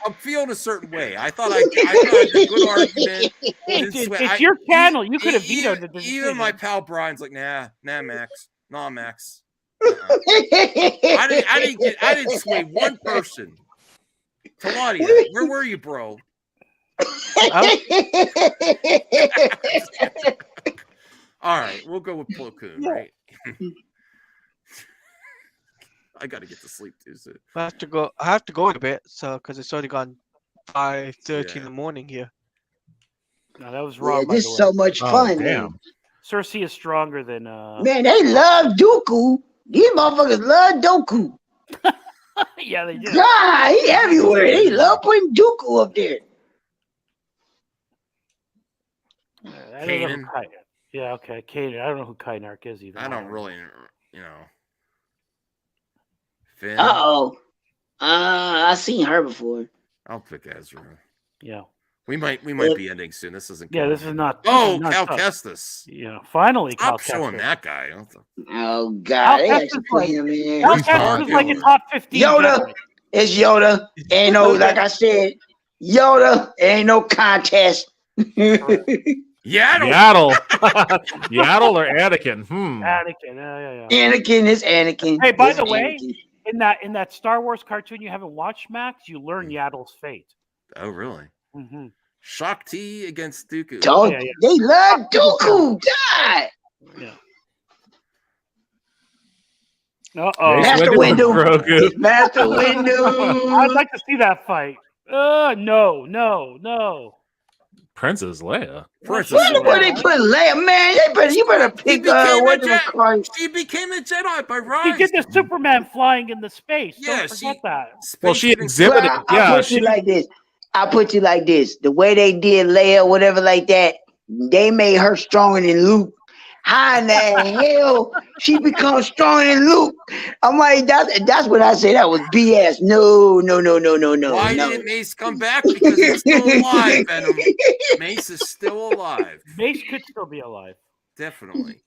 I'm feeling a certain way. I thought I had a good argument. It's your channel. You could have vetoed it. Even my pal Brian's like, nah, Max, nah, Max. I didn't sway one person. Taladia, where were you, bro? All right, we'll go with Plo Koon, right? I gotta get to sleep too soon. I have to go in a bit, so because it's already gone 5:30 in the morning here. No, that was wrong. Yeah, this is so much fun, man. Cersei is stronger than. Man, they love Dooku. These motherfuckers love Dooku. Yeah, they do. God, he everywhere. They love putting Dooku up there. I don't know who yeah, okay, Kanan. I don't know who Kynark is either. I don't really, Finn. I seen her before. I'll pick Ezra. Yeah. We might be ending soon. This isn't. Yeah, this is not. Oh, not Cal tough. Kestis. Yeah, finally, Stop Cal showing Kestis. that guy. Oh God, they actually put him in. Cal Kestis is like a top 15. Yoda, Jedi. it's Yoda. Ain't no, like I said, Yoda. Ain't no contest. Yaddle. Yaddle or Anakin? Anakin. Yeah. Anakin is Anakin. Hey, by It's the way, Anakin. in that Star Wars cartoon you haven't watched, Max, you learn Yaddle's fate. Oh, really? Mm-hmm. Shakti against Dooku. Told you, they love Dooku. God. Yeah. Uh-oh. Master Windu. Master Windu. I'd like to see that fight. No. Princess Leia. Where they put Leia? Man, you better pick She became a Jedi by Rise. She did the Superman flying in the space. Yeah, Don't forget that. Well, she exhibited. Well, I'll put you like this. I'll put you like this. The way they did Leia, whatever like that, they made her stronger than Luke. How in the hell she becomes stronger than Luke? I'm like, that's what I say. That was BS. No. Why didn't Mace come back? Because he's still alive, Venom. Mace is still alive. Mace could still be alive. Definitely.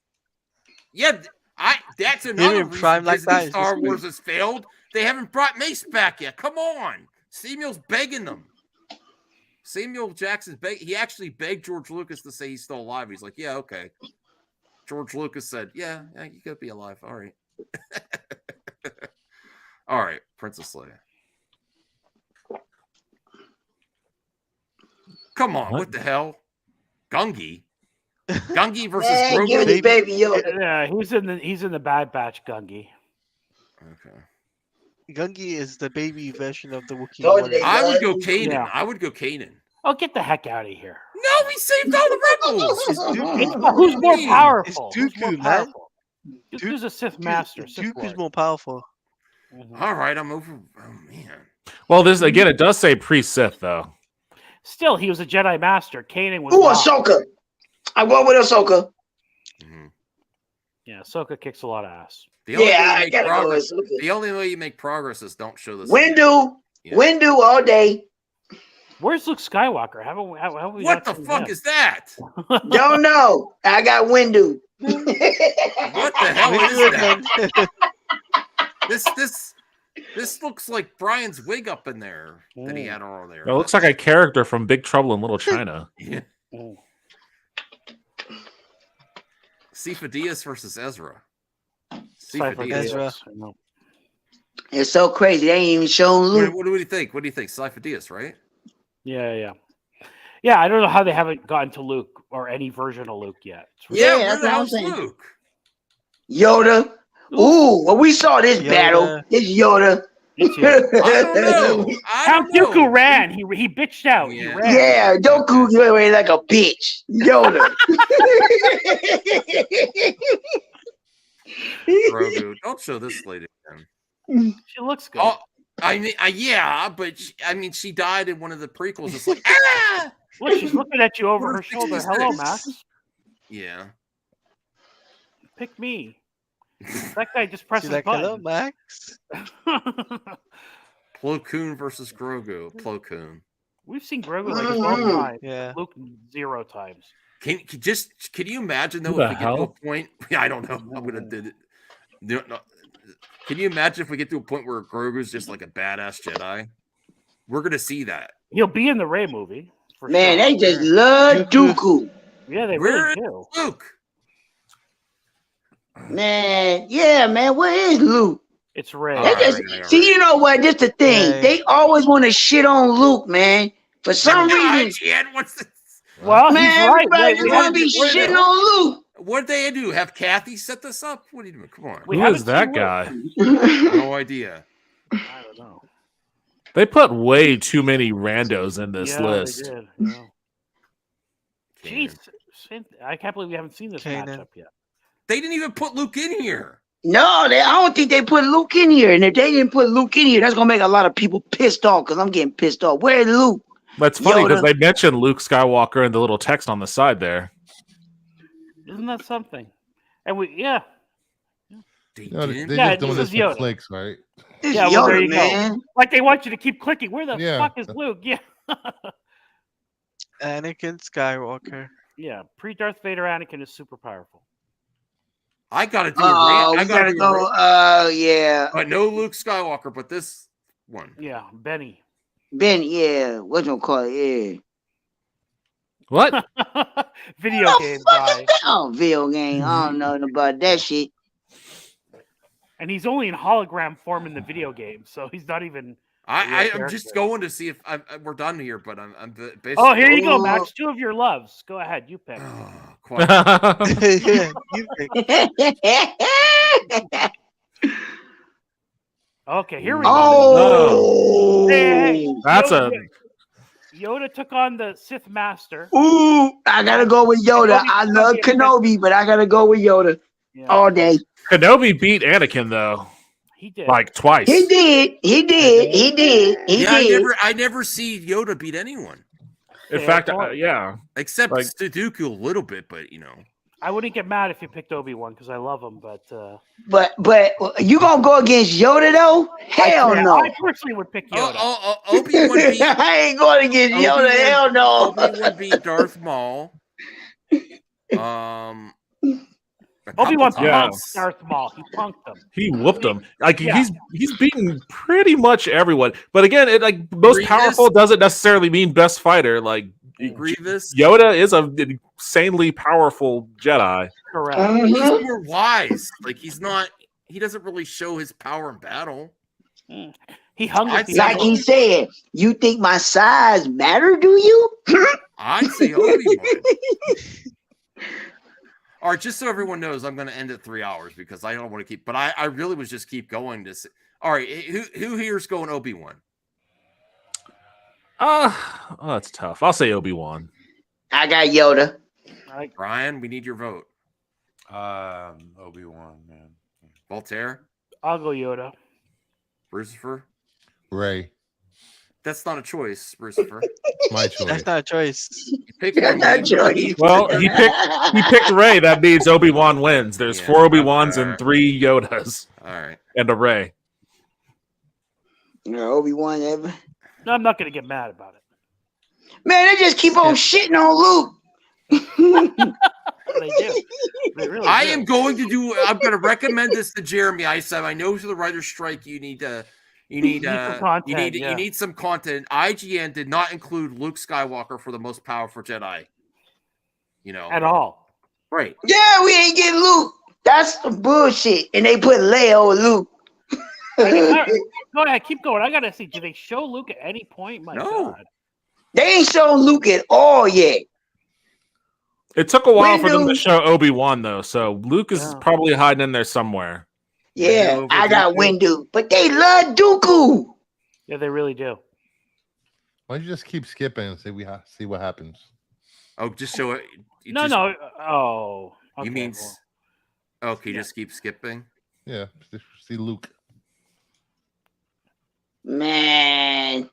Yeah, that's another reason like that. Star Wars has failed. They haven't brought Mace back yet. Come on. Samuel's begging them. Samuel Jackson's he actually begged George Lucas to say he's still alive. He's like, yeah, okay. George Lucas said, yeah, you could be alive. All right. All right, Princess Leia. Come on, what the hell? Gungi versus Grogu. Give it to Baby Yoda. Yeah, he's in the Bad Batch, Gungi. Okay. Gungi is the baby version of the Wookiee. I would go Kanan. Yeah. I would go Kanan. Oh, get the heck out of here. No, he saved all the rebels. Who's more powerful? It's Dooku, man. Dooku's a Sith Master. Dooku's more powerful. All right, I'm over. Oh, man. Well, this again, it does say pre-Sith, though. Still, he was a Jedi Master. Kanan was Who not. Ahsoka? I went with Ahsoka. Yeah, Ahsoka kicks a lot of ass. The only way I you make gotta go progress. with Ahsoka. The only way you make progress is don't show this. Windu all day. Where's Luke Skywalker? Haven't we What not the seen fuck him? is that? Don't know. I got Windu. What the hell is that? This looks like Brian's wig up in there that he had on there. It looks like a character from Big Trouble in Little China. Yeah. Sifa Diaz versus Ezra. Sifa Diaz. It's so crazy. They ain't even showing Luke. What do you think? What do you think? Sifa Diaz, right? Yeah. I don't know how they haven't gotten to Luke or any version of Luke yet. Yeah, where that's the what I'm hell's saying. Luke? Yoda. Ooh, well, we saw this battle. It's Yoda. It's Yoda. I don't know. Count Dooku ran. He bitched out. He ran. Yeah, Doku away like a bitch. Yoda. Grogu, don't show this lady again. She looks good. Oh, I mean, yeah, but she died in one of the prequels. It's like, Look, she's looking at you over her shoulder. Hello, Max. Yeah. Pick me. That guy just pressed She's the like, button. hello, Max. Plo Koon versus Grogu. Plo Koon. We've seen Grogu like 12 times. Yeah. Luke 0 times. Can you imagine though Who the if we get to a hell? point? I don't know. I'm gonna did it. No. Can you imagine if we get to a point where Grogu's just like a badass Jedi? We're gonna see that. He'll be in the Rey movie. For Man, sure. they just love Dooku. Yeah, they Where really do. is Luke? Man, yeah, man. Where is Luke? It's Rey. They just, see, you know what? This the thing. Rey. They always want to shit on Luke, man. For some reason. What's this? Well, man, he's right. everybody just want to be shitting on Luke. What did they do? Have Kathy set this up? What are you doing? Come on. Who is that guy? No idea. I don't know. They put way too many randos in this list. They did. Yeah. Jeez, I can't believe we haven't seen this matchup yet. They didn't even put Luke in here. No, I don't think they put Luke in here. And if they didn't put Luke in here, that's gonna make a lot of people pissed off because I'm getting pissed off. Where's Luke? That's funny because Yoda. they mentioned Luke Skywalker in the little text on the side there. Isn't that something? And they No, they're yeah, just doing this this is for Yoda. clicks, right? Yeah, well, there you go. Like they want you to keep clicking. Where the Yeah. fuck is Luke? Yeah. Anakin Skywalker. Yeah, pre-Darth Vader Anakin is super powerful. I gotta do Oh, I we gotta do go. Yeah. But no Luke Skywalker, but this one. Yeah, Benny. Ben, yeah. What you call it? Yeah. What? Video game guy. Oh, video game. I don't know about that shit. And he's only in hologram form in the video game, so he's not even. I'm just going to see if we're done here, but I'm basically. Oh, here you go, Max. 2 of your loves. Go ahead, you pick. Yeah, you pick. Okay, here we go. Oh, Hey, That's Yoda took on the Sith Master. Ooh, I gotta go with Yoda. I love Kenobi, but I gotta go with Yoda all day. Kenobi beat Anakin though. He did. Like twice. He did. I never see Yoda beat anyone. In fact, yeah. Except Like- Dooku a little bit, but I wouldn't get mad if you picked Obi-Wan because I love him, but But you gonna go against Yoda though? Hell no. I personally would pick Yoda. Obi-Wan beat. I ain't going against Yoda. Hell no. Obi-Wan beat Darth Maul. Obi-Wan Yeah. punked Darth Maul. He punked him. He whooped him. Like Yeah. he's beaten pretty much everyone. But again, it like most Grievous? powerful doesn't necessarily mean best fighter. Like Grievous. Yoda is an insanely powerful Jedi. Correct. He's more wise. Like he doesn't really show his power in battle. He hung with the Like he said, you think my size matter, do you? I'd say Obi-Wan. All right, just so everyone knows, I'm going to end at 3 hours because I don't want to keep. But I really was just keep going to. All right, who here's going Obi-Wan? Oh, that's tough. I'll say Obi-Wan. I got Yoda. Brian, we need your vote. Obi-Wan, man. Voltaire, I'll go Yoda. Brucifer. Ray. That's not a choice, Brucifer. My choice. That's not a choice. You pick one. Well, he picked Ray. That means Obi-Wan wins. There's 4 Obi-Wans and 3 Yodas. All right. And a Ray. Obi-Wan ever. No, I'm not going to get mad about it. Man, they just keep on shitting on Luke. They do. They really I do. am going to do. I'm going to recommend this to Jeremy. I said I know through the writer's strike you need some content, you need some content. IGN did not include Luke Skywalker for the most powerful Jedi. At all. Right. Yeah, we ain't getting Luke. That's some bullshit. And they put Leia over Luke. Go ahead, keep going. I gotta see. Do they show Luke at any point? My God. They ain't shown Luke at all yet. It took a while for them to Windu. show Obi-Wan though, so Luke is probably hiding in there somewhere. Yeah, I got Windu, but they love Dooku. Yeah, they really do. Why don't you just keep skipping and see what happens? Oh, just show it. No. Oh. Okay, You mean? Okay, just keep skipping. Yeah, just see Luke. Man.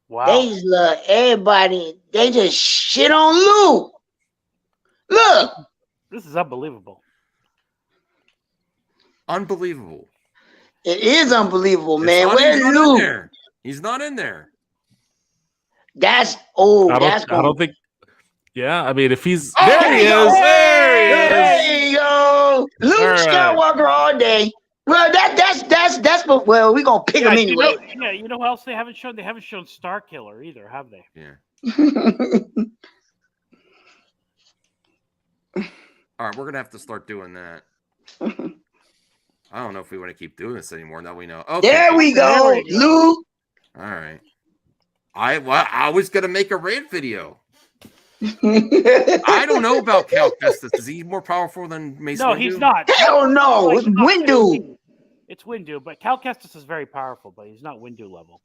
Wow. They just love everybody. They just shit on Luke. Look. This is unbelievable. Unbelievable. It is unbelievable, It's man. not- Where's he's not in Luke? there. He's not in there. That's I don't think. Yeah, I mean, if he's there, he is. There you go. Luke All right. Skywalker all day. Well, that's well, we're gonna pick him anyway. You know what else they haven't shown? They haven't shown Star Killer either, have they? Yeah. All right, we're gonna have to start doing that. I don't know if we want to keep doing this anymore. Now we know. Okay. There we go, Luke. All right. I was gonna make a rant video. I don't know about Cal Kestis. Is he more powerful than Mace No, Windu? he's not. Hell no, it's Windu. It's Windu, but Cal Kestis is very powerful, but he's not Windu level.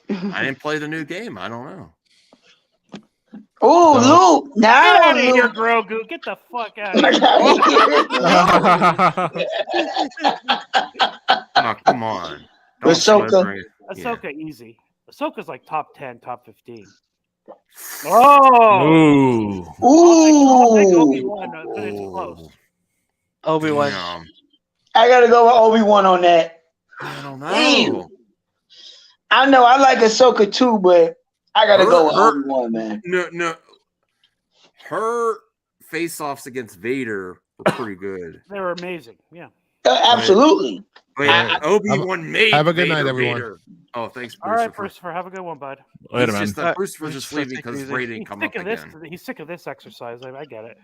I didn't play the new game. I don't know. Oh, Luke! Get Now, out of here, Luke. Grogu. Get the fuck out of here. Oh, come on. Ahsoka. Ahsoka, easy. Ahsoka's like top 10, top 15. Oh! Ooh. I'll take Obi-Wan, but it's close. Obi-Wan. I gotta go with Obi-Wan on that. I don't know. Damn. I know I like Ahsoka too, but I gotta go with Obi-Wan, man. No. Her face-offs against Vader were pretty good. They were amazing. Yeah. Absolutely. Wait, Obi-Wan made have a good night, Vader everyone. Vader. Oh, thanks, All right, Christopher. Christopher. Have a good one, bud. Later, It's man. just that Christopher's just leaving because his He's rating come up sick of this. again. He's sick of this exercise. I get it.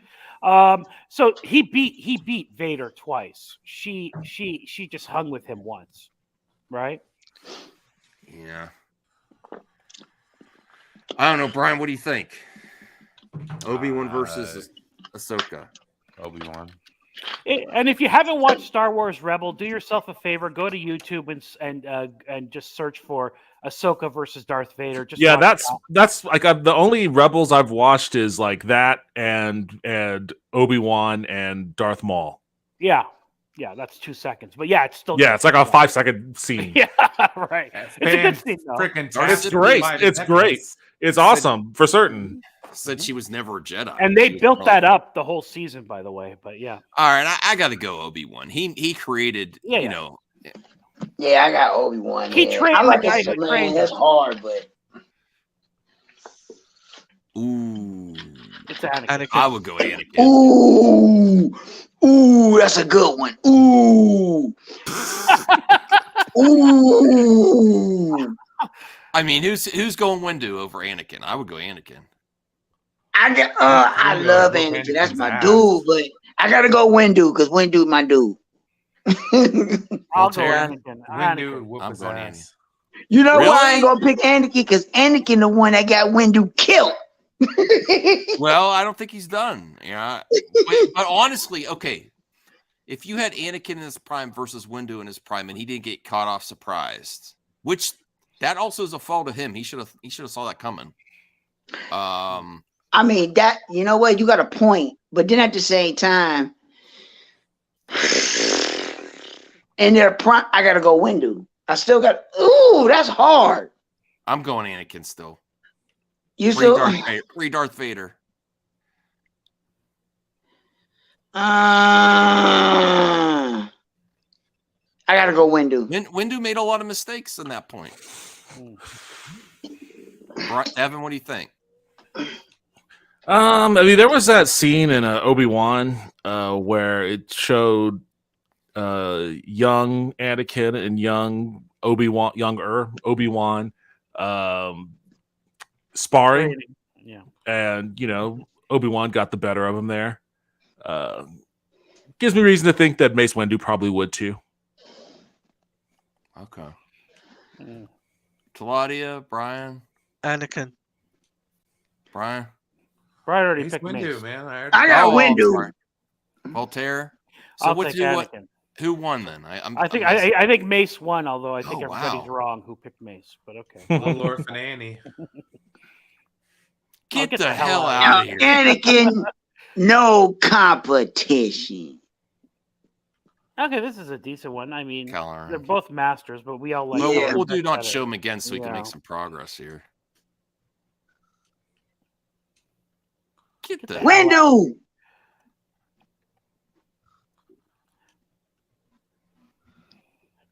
So he beat Vader twice. She just hung with him once, right? Yeah. I don't know, Brian. What do you think? Obi-Wan versus Ahsoka. Obi-Wan. And if you haven't watched Star Wars Rebel, do yourself a favor, go to YouTube and just search for Ahsoka versus Darth Vader. Just Yeah, watch that's like the only Rebels I've watched is like that and Obi-Wan and Darth Maul. Yeah, that's 2 seconds, but yeah, it's still It's like a 5-second scene. Yeah, right. It's a good scene though. It's great. It's great. It's awesome for certain. Said she was never a Jedi. And they She was built that probably- up the whole season, by the way. But yeah, All right, I got to go Obi-Wan. He created, Yeah, you yeah. know. Yeah, I got Obi-Wan. He yeah. trained I like the guy it, who man. trained That's him. hard, but Ooh. it's Anakin. I would go Anakin. ooh, that's a good one. Ooh, ooh. I mean, who's going Windu over Anakin? I would go Anakin. I love Anakin. That's my dude, but I gotta go Windu because Windu my dude. I'll go Voltaire. Anakin. Windu would whoop I'm his going ass. You know why I Really? ain't gonna pick Anakin? Because Anakin the one that got Windu killed. Well, I don't think he's done. Yeah, but honestly, okay. If you had Anakin in his prime versus Windu in his prime, and he didn't get caught off surprised, which that also is a fault of him. He should have saw that coming. I mean, that, you know what? You got a point. But then at the same time, in their prime, I got to go Windu. I still got, ooh, that's hard. I'm going Anakin still. You still, Darth Vader. I got to go Windu. Windu made a lot of mistakes in that point. Evan, what do you think? I mean, there was that scene in Obi-Wan where it showed young Anakin and younger Obi-Wan sparring. Yeah. And, Obi-Wan got the better of him there. Gives me reason to think that Mace Windu probably would too. Okay. Claudia, Brian, Anakin. Brian. Brian already He's picked Windu, Mace. man. I got I'm Windu. sorry. Voltaire. So I'll what's take Anakin. who won then? I think Mace won, although I think everybody's wow. wrong who picked Mace. But okay. Little Orphan Annie. Get the hell out of here. Anakin, no competition. Okay, this is a decent one. I mean, Color. they're both masters, but we all like. Well, we'll do Better. not show them again so we can Yeah. make some progress here. Get the Windu.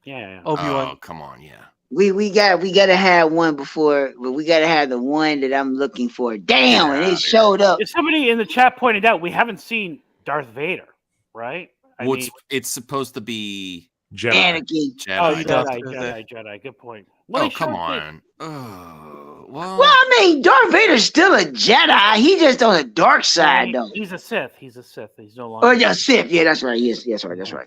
Yeah. Obi-Wan. Oh, come on, yeah. We gotta have one before, but we gotta have the one that I'm looking for. Damn, and it showed up. If somebody in the chat pointed out, we haven't seen Darth Vader, right? Well, it's supposed to be Jedi. Anakin. Jedi. Oh, Jedi. Good point. Well, Oh, they come showed on. Oh, well. Well, I mean, Darth Vader's still a Jedi. He just on the dark side, though. He's a Sith. He's no longer. Oh, yeah, Sith. Yeah, that's right. Yes, that's right.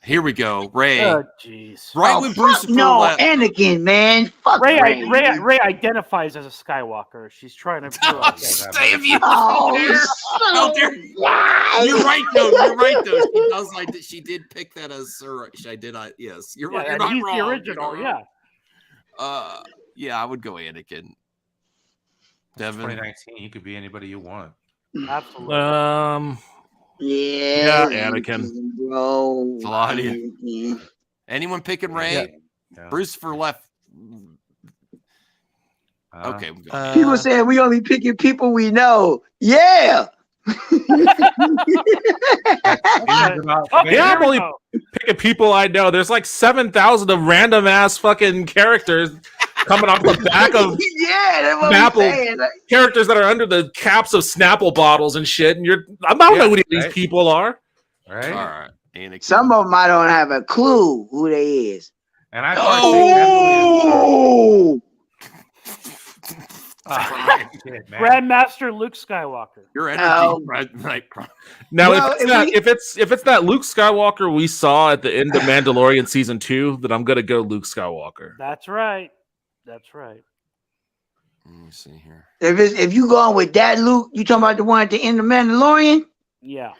Here we go. Ray. Oh, jeez. Right Oh, when Bruce fuck no, left. Anakin, man. Fuck Ray Ray. identifies as a Skywalker. She's trying to. Save you. Oh, How dare you? You're right, though. You're right, though. She does like that. She did pick that as her. I did. Yes, you're right. You're not he's wrong. the original. You're not wrong. Yeah, I would go Anakin. Devin. 2019. You could be anybody you want. Absolutely. Yeah, Anakin. Bro. Claudia. Anakin. Anyone picking Ray? Yeah. Bruce for left. Okay. People saying we only picking people we know. Yeah. Yeah, I'm only picking people I know. There's like 7,000 of random ass fucking characters coming off the back of yeah, that's what Snapple I'm saying. characters that are under the caps of Snapple bottles and shit. And I don't know who these people are. Right. All right. Anakin. Some of them I don't have a clue who they is. And I Oh! Grandmaster Luke Skywalker. Your energy, right? Now, Well, if it's that Luke Skywalker we saw at the end of Mandalorian season 2, then I'm gonna go Luke Skywalker. That's right. That's right. Let me see here. If you going with that Luke, you talking about the one at the end of Mandalorian? Yeah.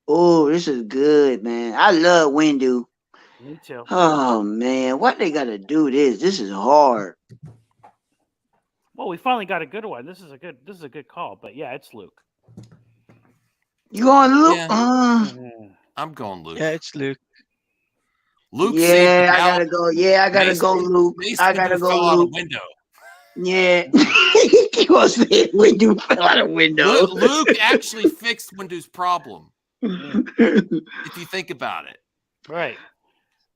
Oh, this is good, man. I love Windu. Me too. Oh man, what they gotta do this? This is hard. Well, we finally got a good one. This is a good call. But yeah, it's Luke. You going Luke? Yeah. I'm going Luke. Yeah, it's Luke. Luke. Yeah, I gotta go. Yeah, I gotta go Luke. Mace I gotta Windu go fell out Luke. a window. Yeah. He was saying Windu fell out a window. Luke actually fixed Windu's problem. If you think about it. Right.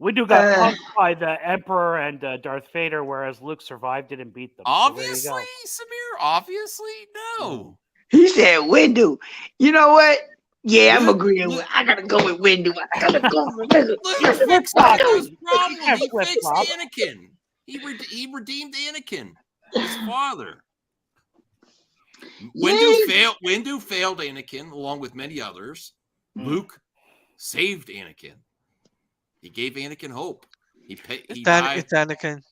Windu got punked by the Emperor and Darth Vader, whereas Luke survived it and beat them. Obviously, so Samir. Obviously, no. He said Windu. You know what? Yeah, I'm agreeing with. I gotta go with Windu. I gotta go with Windu. Luke fixed Windu's problem. He fixed Anakin. He redeemed Anakin, his father. Windu failed Anakin along with many others. Luke saved Anakin. He gave Anakin hope. He died. It's Anakin.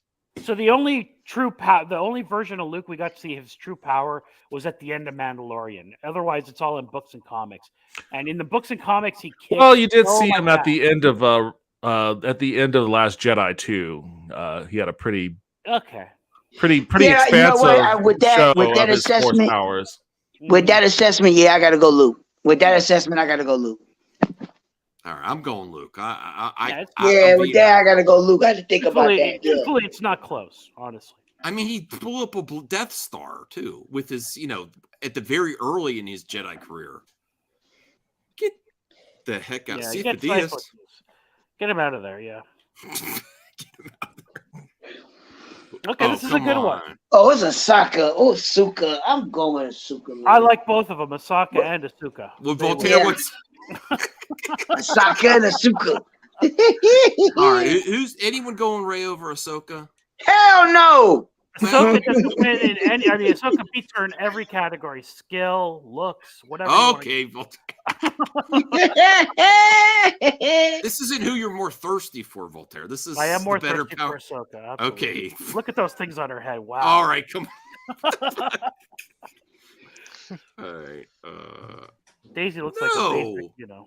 So the only the only version of Luke we got to see his true power was at the end of Mandalorian. Otherwise, it's all in books and comics. And in the books and comics, he kicked. Well, you did so see much him at ass. the end of The Last Jedi too. He had a pretty Yeah, expansive you know what? With that of his force assessment, powers. with that assessment, yeah, I gotta go Luke. With that assessment, I gotta go Luke. All right, I'm going Luke. With that, I gotta go Luke. I had to think about that. Yeah. Truthfully, it's not close, honestly. I mean, he blew up a Death Star too with his, at the very early in his Jedi career. Get the heck out! Yeah, See get him out of there. Yeah. Okay, this is a good one. Oh, it's Ahsoka. Oh, Ahsoka. I'm going with Ahsoka. Man. I like both of them, Ahsoka and Ahsoka. Well, Voltaire, what's Ahsoka and Ahsoka. all right? Who's anyone going Ray over Ahsoka? Hell no. Ahsoka doesn't win in any. I mean, Ahsoka beats her in every category: skill, looks, whatever. Okay, Voltaire. This isn't who you're more thirsty for, Voltaire. This is I am more the better thirsty power. for Ahsoka. Okay. Look at those things on her head. Wow. All right, come on. All right. Daisy looks like a basic, you know.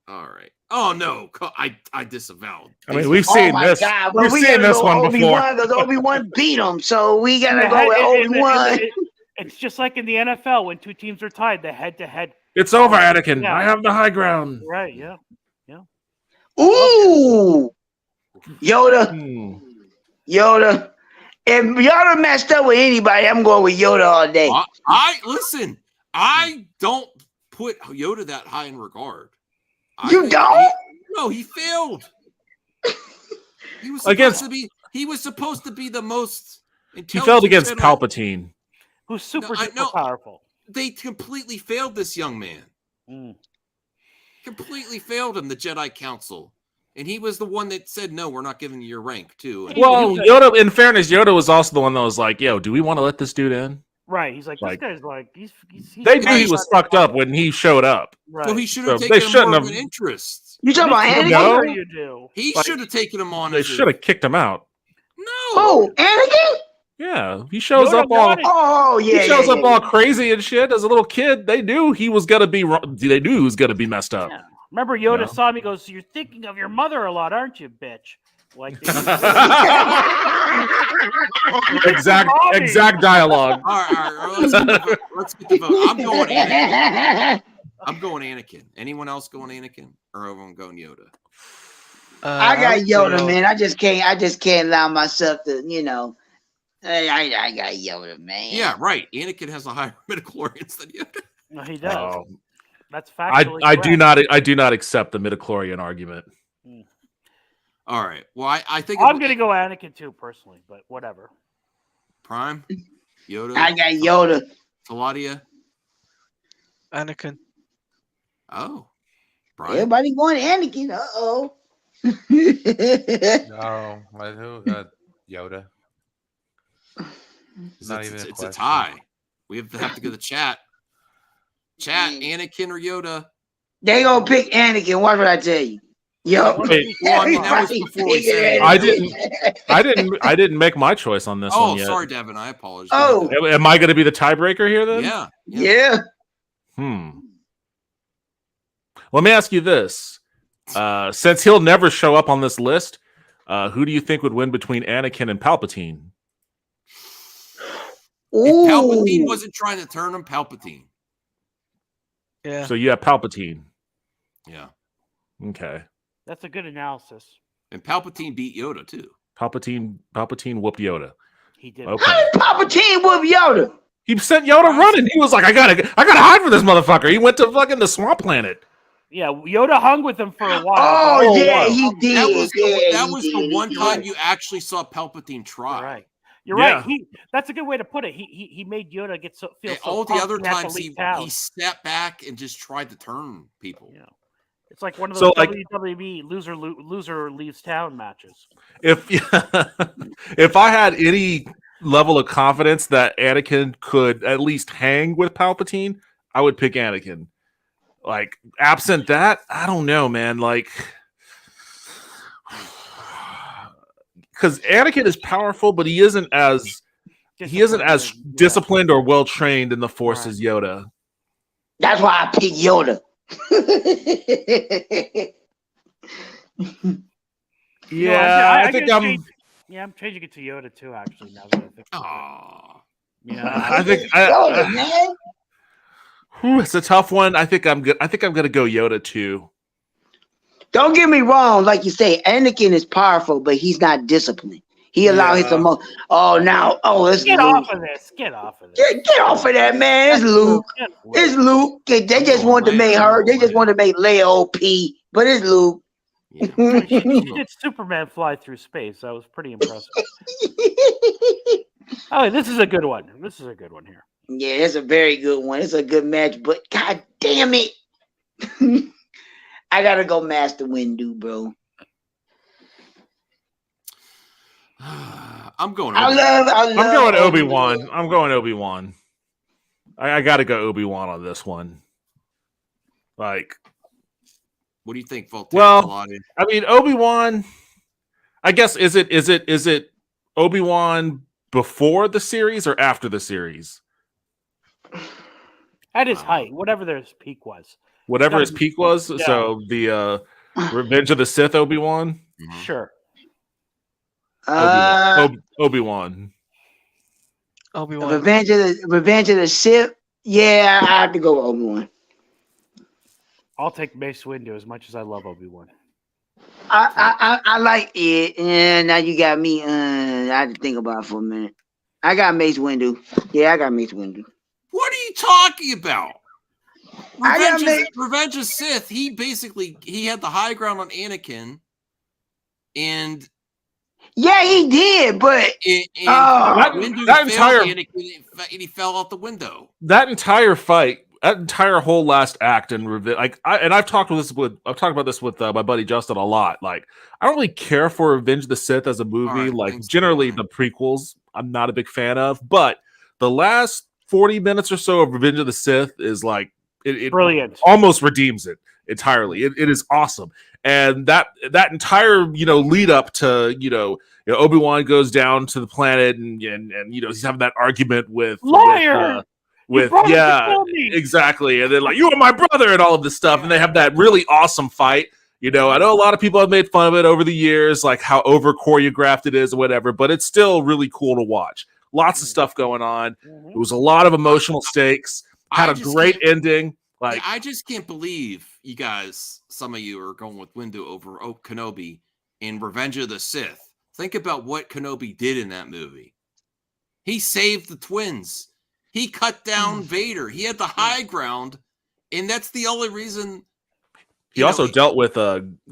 All right. Oh no, I disavowed. I mean, we've seen this. God, we've we seen gotta this go one before. Obi-Wan because Obi-Wan beat him, so we gotta The go head- with and- Obi-Wan. It's just like in the NFL when two teams are tied, the head-to-head. It's over, Anakin. Yeah. I have the high ground. Right? Yeah. Yeah. Ooh, Yoda. Yoda. If Yoda messed up with anybody, I'm going with Yoda all day. Listen. I don't put Yoda that high in regard. You don't? No, he failed. He was supposed to be the most intelligent. He failed against Jedi. Palpatine. Who's super No, powerful. They completely failed this young man. Completely failed him, the Jedi Council. And he was the one that said, no, we're not giving you your rank, too. And Well, Yoda, in fairness, Yoda was also the one that was like, yo, do we want to let this dude in? Right. He's like, this Like, guy's like, he's They knew he was fucked up when he showed up. Right. So he should have So taken they him shouldn't more of have- an interest. You talking about Anakin? No. You do. He Like, should have taken him on. They as should have kicked him out. Oh, Anakin? Yeah, he shows Yoda up all. wanted- Oh, yeah. He shows yeah, up yeah. all crazy and shit. As a little kid, they knew he was gonna be. They knew he was gonna be messed up. Remember, Yoda No. saw me. Goes, "You're thinking of your mother a lot, aren't you, bitch?" Like exact dialogue. All right, let's get the vote. I'm going Anakin. I'm going Anakin. Anyone else going Anakin, or everyone going Yoda? I got Yoda, man. I just can't allow myself to, you know. I got Yoda, man. Yeah, right. Anakin has a higher midichlorians than Yoda. No, he does. That's I factually do not accept the midichlorian argument. All right. Well, I think I'm gonna go Anakin too, personally, but whatever. Prime, Yoda. I got Yoda. Taladia. Anakin. Oh, Brian. Everybody going Anakin. Uh-oh. No, Yoda. It's a tie. We have to go to the chat. Chat, Anakin or Yoda? They gonna pick Anakin. Watch what I tell you. Yo, Well, I mean, that was before we said I didn't make my choice on this one Oh, yet. sorry, Devin. I apologize. Oh. Am I going to be the tiebreaker here then? Yeah. Yeah. Let me ask you this: since he'll never show up on this list, who do you think would win between Anakin and Palpatine? If Palpatine wasn't trying to turn him, Palpatine. Yeah. So you have Palpatine. Yeah. Okay. That's a good analysis. And Palpatine beat Yoda too. Palpatine whooped Yoda. He did. Okay. How did Palpatine whoop Yoda? He sent Yoda running. He was like, I gotta hide from this motherfucker. He went to fucking the swamp planet. Yeah, Yoda hung with him for a while. Oh, yeah, he did. That was the one time you actually saw Palpatine try. Right. You're right. That's a good way to put it. He made Yoda feel so all the pumped other he had to times leave he town. stepped back and just tried to turn people. Yeah. It's like one of those So, like- WWE loser leaves town matches. If I had any level of confidence that Anakin could at least hang with Palpatine, I would pick Anakin. Like, absent that, I don't know, man. Like, because Anakin is powerful, but he isn't as disciplined or well trained in the Force as Yoda. That's why I pick Yoda. Yeah, I think I'm. I'm changing it to Yoda too. Actually, now that I think. Yeah, I think Yoda, man. It's a tough one. I think I'm good. I think I'm gonna go Yoda too. Don't get me wrong, like you say, Anakin is powerful, but he's not disciplined. He allowed his emotion. Let's get off of this. Get off of this. Get off of that, man. It's Luke. It's Luke. They just wanted to make her. They just wanted to make Leia OP, but it's Luke. She did Superman fly through space. That was pretty impressive. Oh, this is a good one. This is a good one here. Yeah, it's a very good one. It's a good match, but god damn it. I gotta go Master Windu, bro. I'm going. I love I'm going Obi-Wan. Obi-Wan. I'm going Obi-Wan. I got to go Obi-Wan on this one. Like, what do you think, Voltaire? well, I mean, Obi-Wan. I guess is it Obi-Wan before the series or after the series? At his height, whatever his peak was. Whatever his peak was. Yeah. So the Revenge of the Sith Obi-Wan. Sure. Obi-Wan. Revenge of the Sith. Yeah, I have to go with Obi-Wan. I'll take Mace Windu as much as I love Obi-Wan. I like it, and now you got me. I had to think about it for a minute. I got Mace Windu. Yeah, I got Mace Windu. What are you talking about? Revenge of Sith. He had the high ground on Anakin, and yeah, he did. But that entire Anakin, and he fell out the window. That entire fight, that entire whole last act, and I've talked about this with my buddy Justin a lot. Like, I don't really care for Revenge of the Sith as a movie. Generally, the prequels I'm not a big fan of, but the last 40 minutes or so of Revenge of the Sith is like it brilliant, almost redeems it entirely. It is awesome, and that entire lead up to Obi-Wan goes down to the planet and he's having that argument with liar. Exactly, and then like, you are my brother and all of this stuff, and they have that really awesome fight. I know a lot of people have made fun of it over the years, like how over choreographed it is or whatever, but it's still really cool to watch. Lots of stuff going on. It was a lot of emotional stakes. Had a great ending. Like, I just can't believe you guys. Some of you are going with Windu over Kenobi in Revenge of the Sith. Think about what Kenobi did in that movie. He saved the twins. He cut down Vader. He had the high ground, and that's the only reason. He also dealt with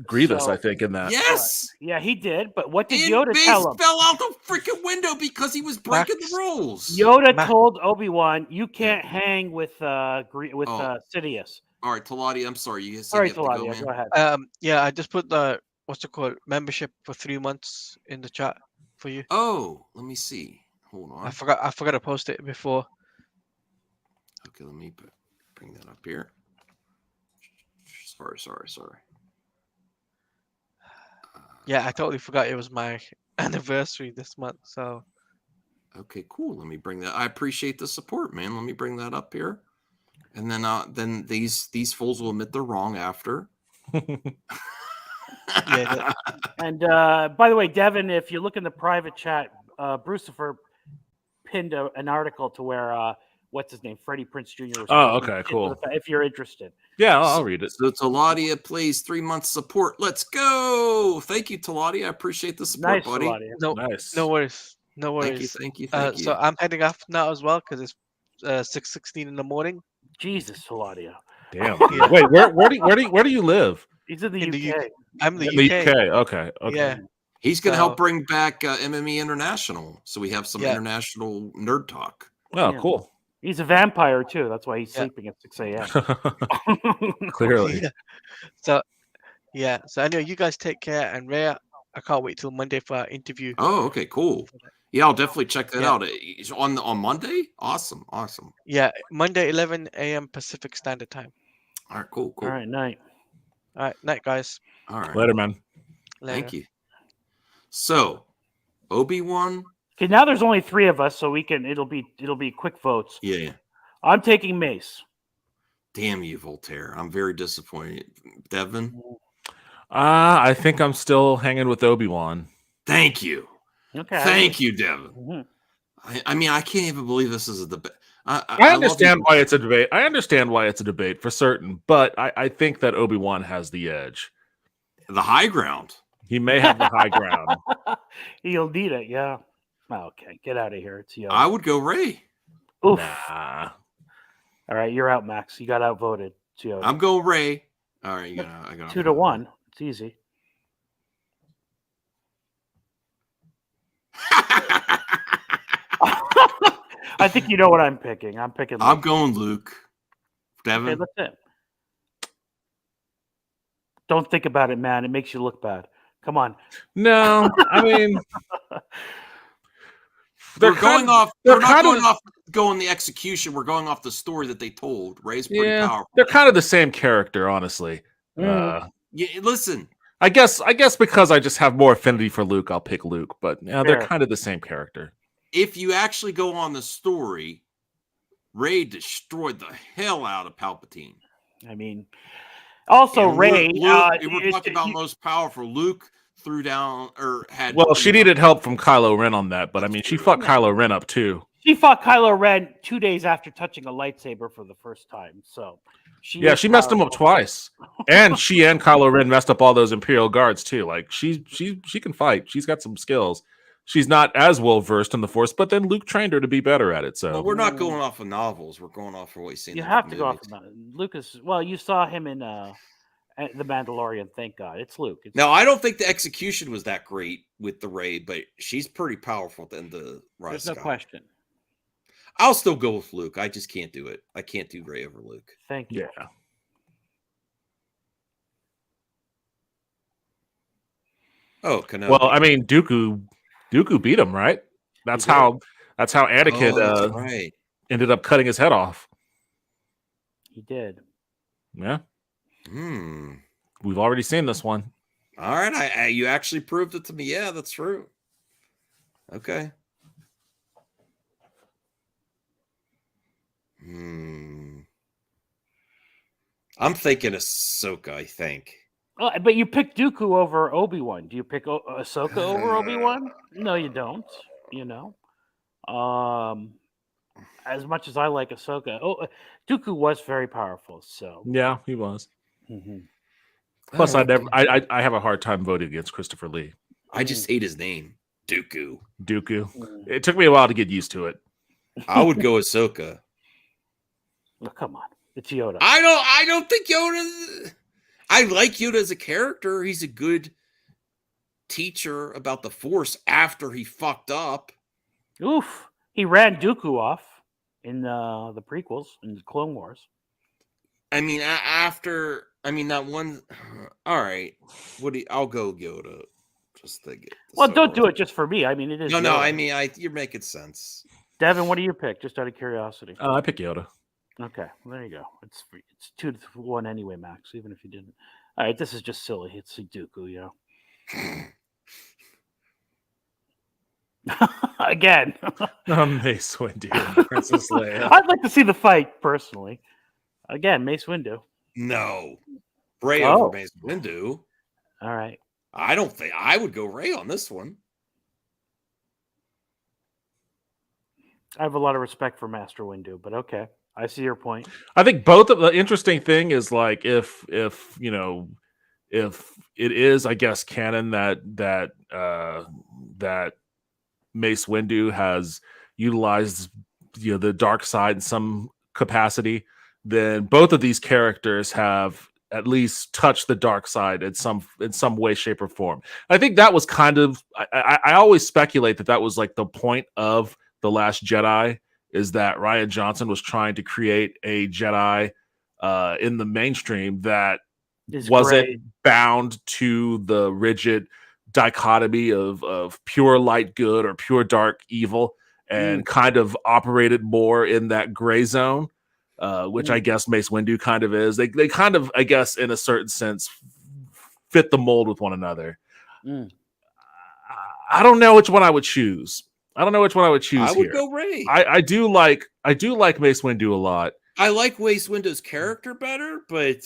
Grievous, I think, in that. Yes. Yeah, he did. But what did Yoda tell him? Fell out the freaking window because he was breaking the rules. Yoda told Obi-Wan, "You can't hang with Sidious." All right, Talati, I'm sorry. You said Sorry, you have to Talati, go, man. go ahead. Yeah, I just put the membership for 3 months in the chat for you. Oh, let me see. Hold on. I forgot to post it before. Okay, let me bring that up here. Sorry. Yeah, I totally forgot it was my anniversary this month. So, okay, cool. Let me bring that. I appreciate the support, man. Let me bring that up here, and then these fools will admit they're wrong after. Yeah. And by the way, Devin, if you look in the private chat, Brucifer pinned an article to where what's his name, Freddie Prinze Jr. was. Oh, okay, cool. If you're interested. Yeah, I'll read it. So Taladia plays 3 months support. Let's go. Thank you, Taladia. I appreciate the support, buddy. Taladia. No worries. Thank you. So I'm heading off now as well because it's 6:16 in the morning. Jesus, Taladia. Damn. Wait, where do you live? He's in the UK. I'm in the UK. Okay. Yeah. He's going to help bring back MME International, so we have some international nerd talk. Oh, cool. He's a vampire too. That's why he's sleeping at 6 a.m. Clearly. So anyway, you guys take care, and Rhea, I can't wait till Monday for our interview. Oh, okay, cool. Yeah, I'll definitely check that out. It's on Monday? Awesome. Yeah, Monday, 11 a.m. Pacific Standard Time. All right, cool. All right, night. All right, night, guys. All right. Later, man. Thank you. So, Obi-Wan. Okay, now there's only 3 of us, so it'll be quick votes. Yeah. I'm taking Mace. Damn you, Voltaire. I'm very disappointed. Devin? I think I'm still hanging with Obi-Wan. Thank you. Okay. Thank you, Devin. Mm-hmm. I mean, I can't even believe this is a debate. I understand why it's a debate. I understand why it's a debate for certain, but I think that Obi-Wan has the edge. The high ground. He may have the high ground. He'll need it, yeah. Okay, get out of here. It's Yoda. I would go Ray. Oof. Nah. All right, you're out, Max. You got outvoted. It's Yoda. I'm going Ray. All right, I got 2-1. It's easy. I think you know what I'm picking. I'm picking Luke. I'm going Luke. Devin? Okay, that's it. Don't think about it, man. It makes you look bad. Come on. No, I mean, We're going off. We're not going off the execution. We're going off the story that they told. Ray's pretty powerful. They're kind of the same character, honestly. Yeah, listen. I guess because I just have more affinity for Luke, I'll pick Luke. But yeah, they're kind of the same character. If you actually go on the story, Ray destroyed the hell out of Palpatine. I mean, also and Ray. We're talking about most powerful. Luke threw down or had. Well, she needed help from Kylo Ren on that, but I mean, she fucked Kylo Ren up too. She fought Kylo Ren 2 days after touching a lightsaber for the first time. So, she messed him up twice, and she and Kylo Ren messed up all those Imperial guards too. Like she can fight. She's got some skills. She's not as well versed in the Force, but then Luke trained her to be better at it. So well, we're not going off of novels. We're going off of what we've seen. You have to go off of Lucas. Well, you saw him in The Mandalorian. Thank God, it's Luke. Now, I don't think the execution was that great with the Rey, but she's pretty powerful at the end of Rise. There's no question. I'll still go with Luke. I just can't do it. I can't do Rey over Luke. Thank you. Yeah. Oh, Kenobi. Well, I mean, Dooku beat him, right? That's how Anakin ended up cutting his head off. He did. Yeah. We've already seen this one. All right, you actually proved it to me. Yeah, that's true. Okay. I'm thinking Ahsoka, I think. But you picked Dooku over Obi-Wan. Do you pick Ahsoka over Obi-Wan? No, you don't. You know, as much as I like Ahsoka, Dooku was very powerful. So yeah, he was. Plus, I have a hard time voting against Christopher Lee. I just hate his name, Dooku. It took me a while to get used to it. I would go Ahsoka. Oh, come on, it's Yoda. I don't think Yoda. I like Yoda as a character. He's a good teacher about the Force after he fucked up. Oof. He ran Dooku off in the prequels, in the Clone Wars. I mean, that one. All right. I'll go Yoda. Just to get. Well, don't do it just for me. I mean, it is. No. I mean, you're making sense. Devin, what do you pick? Just out of curiosity. I pick Yoda. Okay, well, there you go. It's 2-1 anyway, Max. Even if you didn't. All right, this is just silly. It's Dooku, you know. Again. Mace Windu and Princess Leia. I'd like to see the fight personally. Again, Mace Windu. No, Rey over Mace Windu. All right. I don't think I would go Rey on this one. I have a lot of respect for Master Windu, but okay. I see your point. I think both of the interesting thing is like if it is, I guess, canon that Mace Windu has utilized the dark side in some capacity, then both of these characters have at least touched the dark side in some way, shape, or form. I think that was kind of I always speculate that was like the point of The Last Jedi, is that Rian Johnson was trying to create a Jedi in the mainstream that wasn't bound to the rigid dichotomy of pure light good or pure dark evil, and kind of operated more in that gray zone, which I guess Mace Windu kind of is. They kind of, I guess, in a certain sense, fit the mold with one another. I don't know which one I would choose. I would go Rey. I do like Mace Windu a lot. I like Mace Windu's character better, but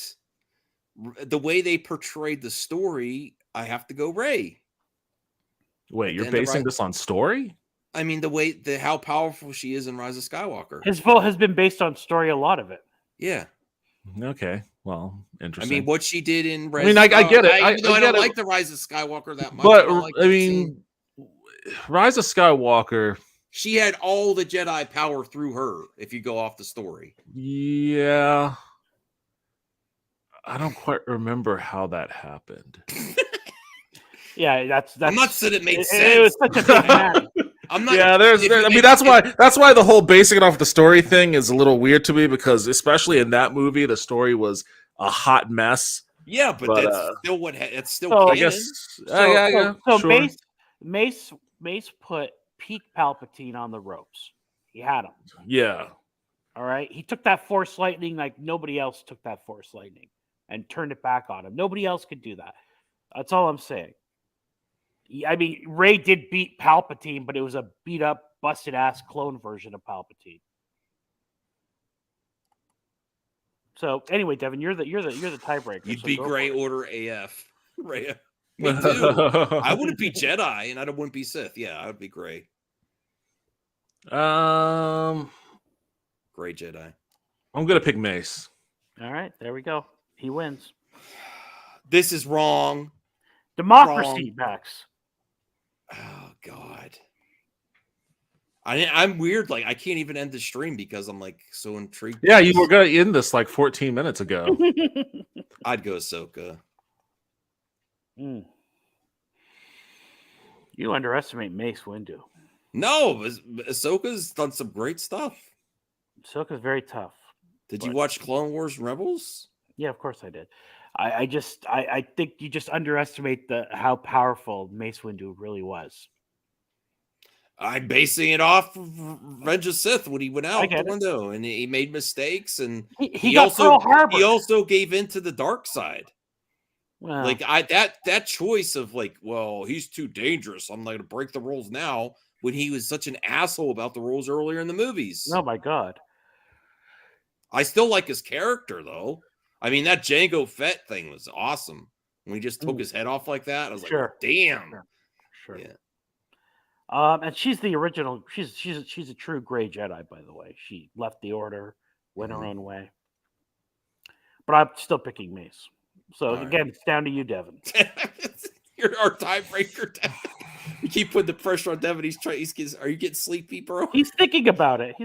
the way they portrayed the story, I have to go Rey. Wait, you're basing this on story? I mean, how powerful she is in Rise of Skywalker. His vote has been based on story, a lot of it. Yeah. Okay. Well, interesting. I mean, what she did in Rise. I mean, I get it. I don't like the Rise of Skywalker that much. But I mean, Rise of Skywalker. She had all the Jedi power through her. If you go off the story. Yeah. I don't quite remember how that happened. Yeah, that's. I'm not saying it made sense. It was such a big man. I'm not. Yeah, I mean, that's why the whole basing it off the story thing is a little weird to me, because especially in that movie, the story was a hot mess. Yeah, but that's still what it's still. So, canon. I guess. So yeah. So sure. Mace put peak Palpatine on the ropes. He had him. Yeah. All right. He took that Force lightning like nobody else took that Force lightning and turned it back on him. Nobody else could do that. That's all I'm saying. I mean, Rey did beat Palpatine, but it was a beat up, busted ass clone version of Palpatine. So anyway, Devin, you're the tiebreaker. You'd so be go Gray for it. Order AF. Rey. Me too. I wouldn't be Jedi and I wouldn't be Sith. Yeah, I would be Gray. Gray Jedi. I'm gonna pick Mace. All right, there we go. He wins. This is wrong. Democracy, Max. Oh God. I'm weird. Like I can't even end the stream because I'm like so intrigued. Yeah, you were gonna end this like 14 minutes ago. I'd go Ahsoka. You underestimate Mace Windu. No, Ahsoka's done some great stuff. Ahsoka's very tough. Did you watch Clone Wars Rebels? Yeah, of course I did. I think you just underestimate how powerful Mace Windu really was. I'm basing it off of Revenge of Sith when he went out the it. window and he made mistakes and he got Pearl Harbor. He also gave in to the dark side. Well, like that choice of like, well, he's too dangerous. I'm not going to break the rules now when he was such an asshole about the rules earlier in the movies. Oh my God. I still like his character though. I mean, that Jango Fett thing was awesome. When he just took his head off like that, I was like, damn. Sure. Yeah. And she's the original. She's a true Gray Jedi, by the way. She left the Order, went her own way. But I'm still picking Mace. So again, it's down to you, Devin. You're our tiebreaker, Devin. You keep putting the pressure on Devin. Are you getting sleepy, bro? He's thinking about it.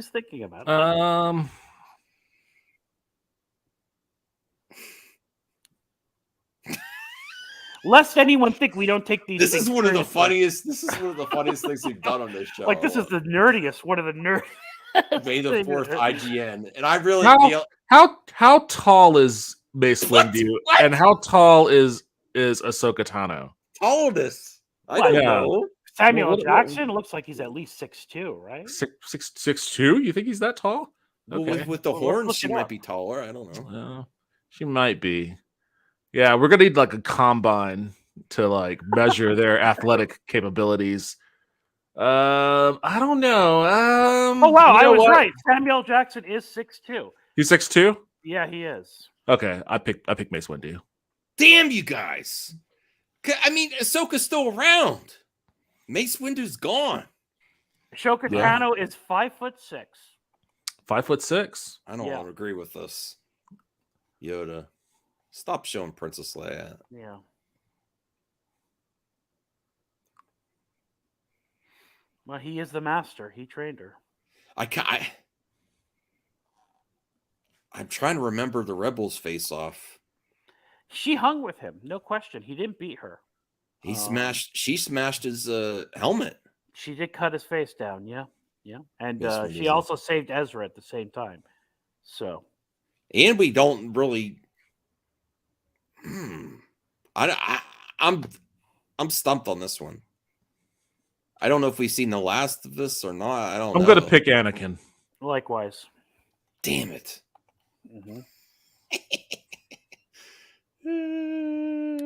Lest anyone think we don't take these. This is one of the funniest. This is one of the funniest things we've done on this show. Like this is the nerdiest. One of the nerdiest. May the 4th IGN, and I really how tall is Mace Windu, and how tall is Ahsoka Tano? Tallness. I don't know. Samuel Jackson looks like he's at least 6'2", right? 6'2"? You think he's that tall? Okay. With the horns, she might be taller. I don't know. She might be. Yeah, we're gonna need like a combine to like measure their athletic capabilities. I don't know. Oh wow, I was right. Samuel Jackson is 6'2". He's 6'2"? Yeah, he is. Okay, I pick Mace Windu. Damn you guys! I mean, Ahsoka's still around. Mace Windu's gone. Ahsoka Tano is 5'6". 5'6". I don't want to agree with this. Yoda, stop showing Princess Leia. Yeah. Well, he is the master. He trained her. I'm trying to remember the Rebels face-off. She hung with him, no question. He didn't beat her. She smashed his helmet. She did cut his face down, yeah. And she also saved Ezra at the same time. So. And we don't really. I'm stumped on this one. I don't know if we've seen the last of this or not. I don't know. I'm gonna pick Anakin. Likewise. Damn it. Mm-hmm.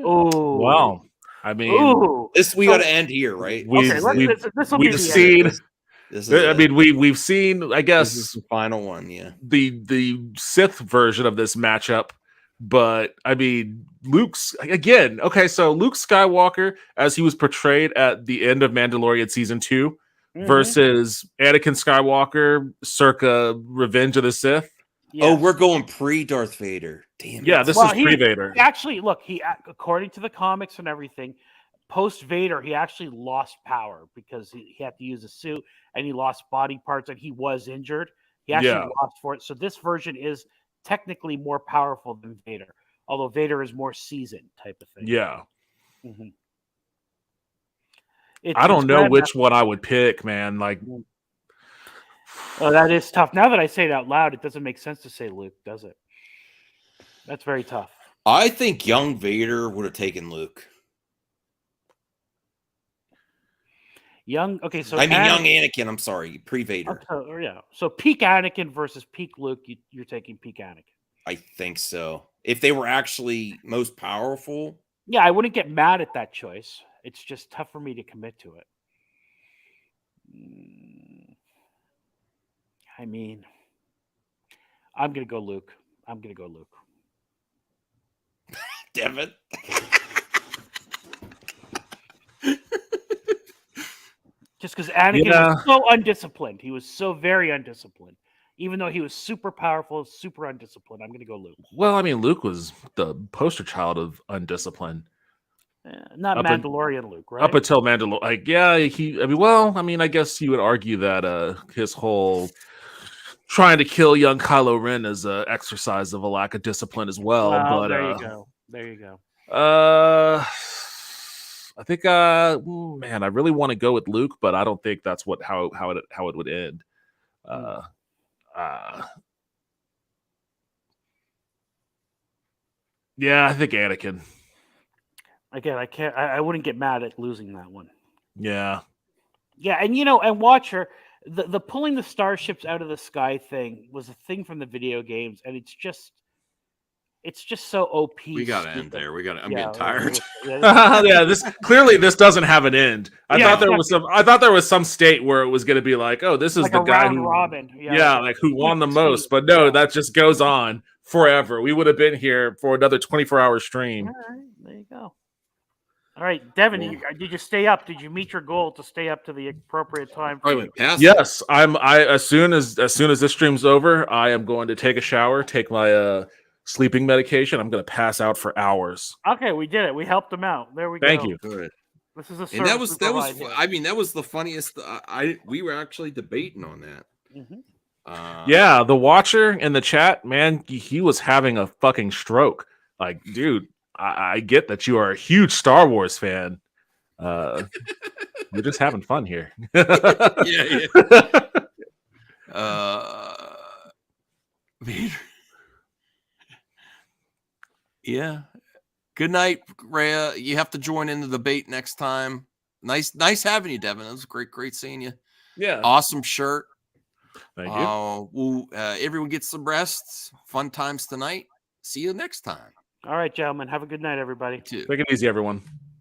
Oh wow! I mean, we got to end here, right? We've seen. We've seen. I guess this is the final one. Yeah, the Sith version of this matchup, but I mean, Luke's again. Okay, so Luke Skywalker, as he was portrayed at the end of Mandalorian season 2, versus Anakin Skywalker, circa Revenge of the Sith. Yes. Oh, we're going pre-Darth Vader. Damn. Yeah, this is pre-Vader. Actually, look, according to the comics and everything, post-Vader, he actually lost power because he had to use a suit and he lost body parts and he was injured. He actually lost for it. So this version is technically more powerful than Vader, although Vader is more seasoned type of thing. Yeah. Mm-hmm. I don't know which one I would pick, man. Like. Oh, that is tough. Now that I say it out loud, it doesn't make sense to say Luke, does it? That's very tough. I think young Vader would have taken Luke. Young. Okay, so I mean, young Anakin. I'm sorry, pre-Vader. Yeah. So peak Anakin versus peak Luke. You're taking peak Anakin. I think so. If they were actually most powerful. Yeah, I wouldn't get mad at that choice. It's just tough for me to commit to it. I mean, I'm gonna go Luke. Devin. Just because Anakin was so undisciplined. He was so very undisciplined. Even though he was super powerful, super undisciplined. I'm going to go Luke. Well, I mean, Luke was the poster child of undiscipline. Not Mandalorian Luke, right? Up until Mandalorian. Like, yeah, I guess you would argue that his whole trying to kill young Kylo Ren is an exercise of a lack of discipline as well. But there you go. I think, I really want to go with Luke, but I don't think that's how it would end. Yeah, I think Anakin. Again, I wouldn't get mad at losing that one. Yeah. Yeah, and Watcher, the pulling the starships out of the sky thing was a thing from the video games, and it's just so OP. We gotta end there. I'm getting tired. This doesn't have an end. I thought there was some state where it was going to be like, oh, this is like the guy who Robin. Who won the most. But no, that just goes on forever. We would have been here for another 24-hour stream. All right, there you go. All right, Devin, did you stay up? Did you meet your goal to stay up to the appropriate time? Yes, as soon as this stream's over, I am going to take a shower, take my sleeping medication. I'm going to pass out for hours. Okay, we did it. We helped him out. There we go. Thank you. Good. This is a service. And that was. I mean, that was the funniest. We were actually debating on that. Mm-hmm. Yeah, the watcher in the chat, man, he was having a fucking stroke. Like, dude, I get that you are a huge Star Wars fan. We're just having fun here. Yeah. Yeah. Good night, Rhea. You have to join in the debate next time. Nice having you, Devin. It was great seeing you. Yeah. Awesome shirt. Thank you. Everyone gets some rest. Fun times tonight. See you next time. All right, gentlemen. Have a good night, everybody. Take it easy, everyone.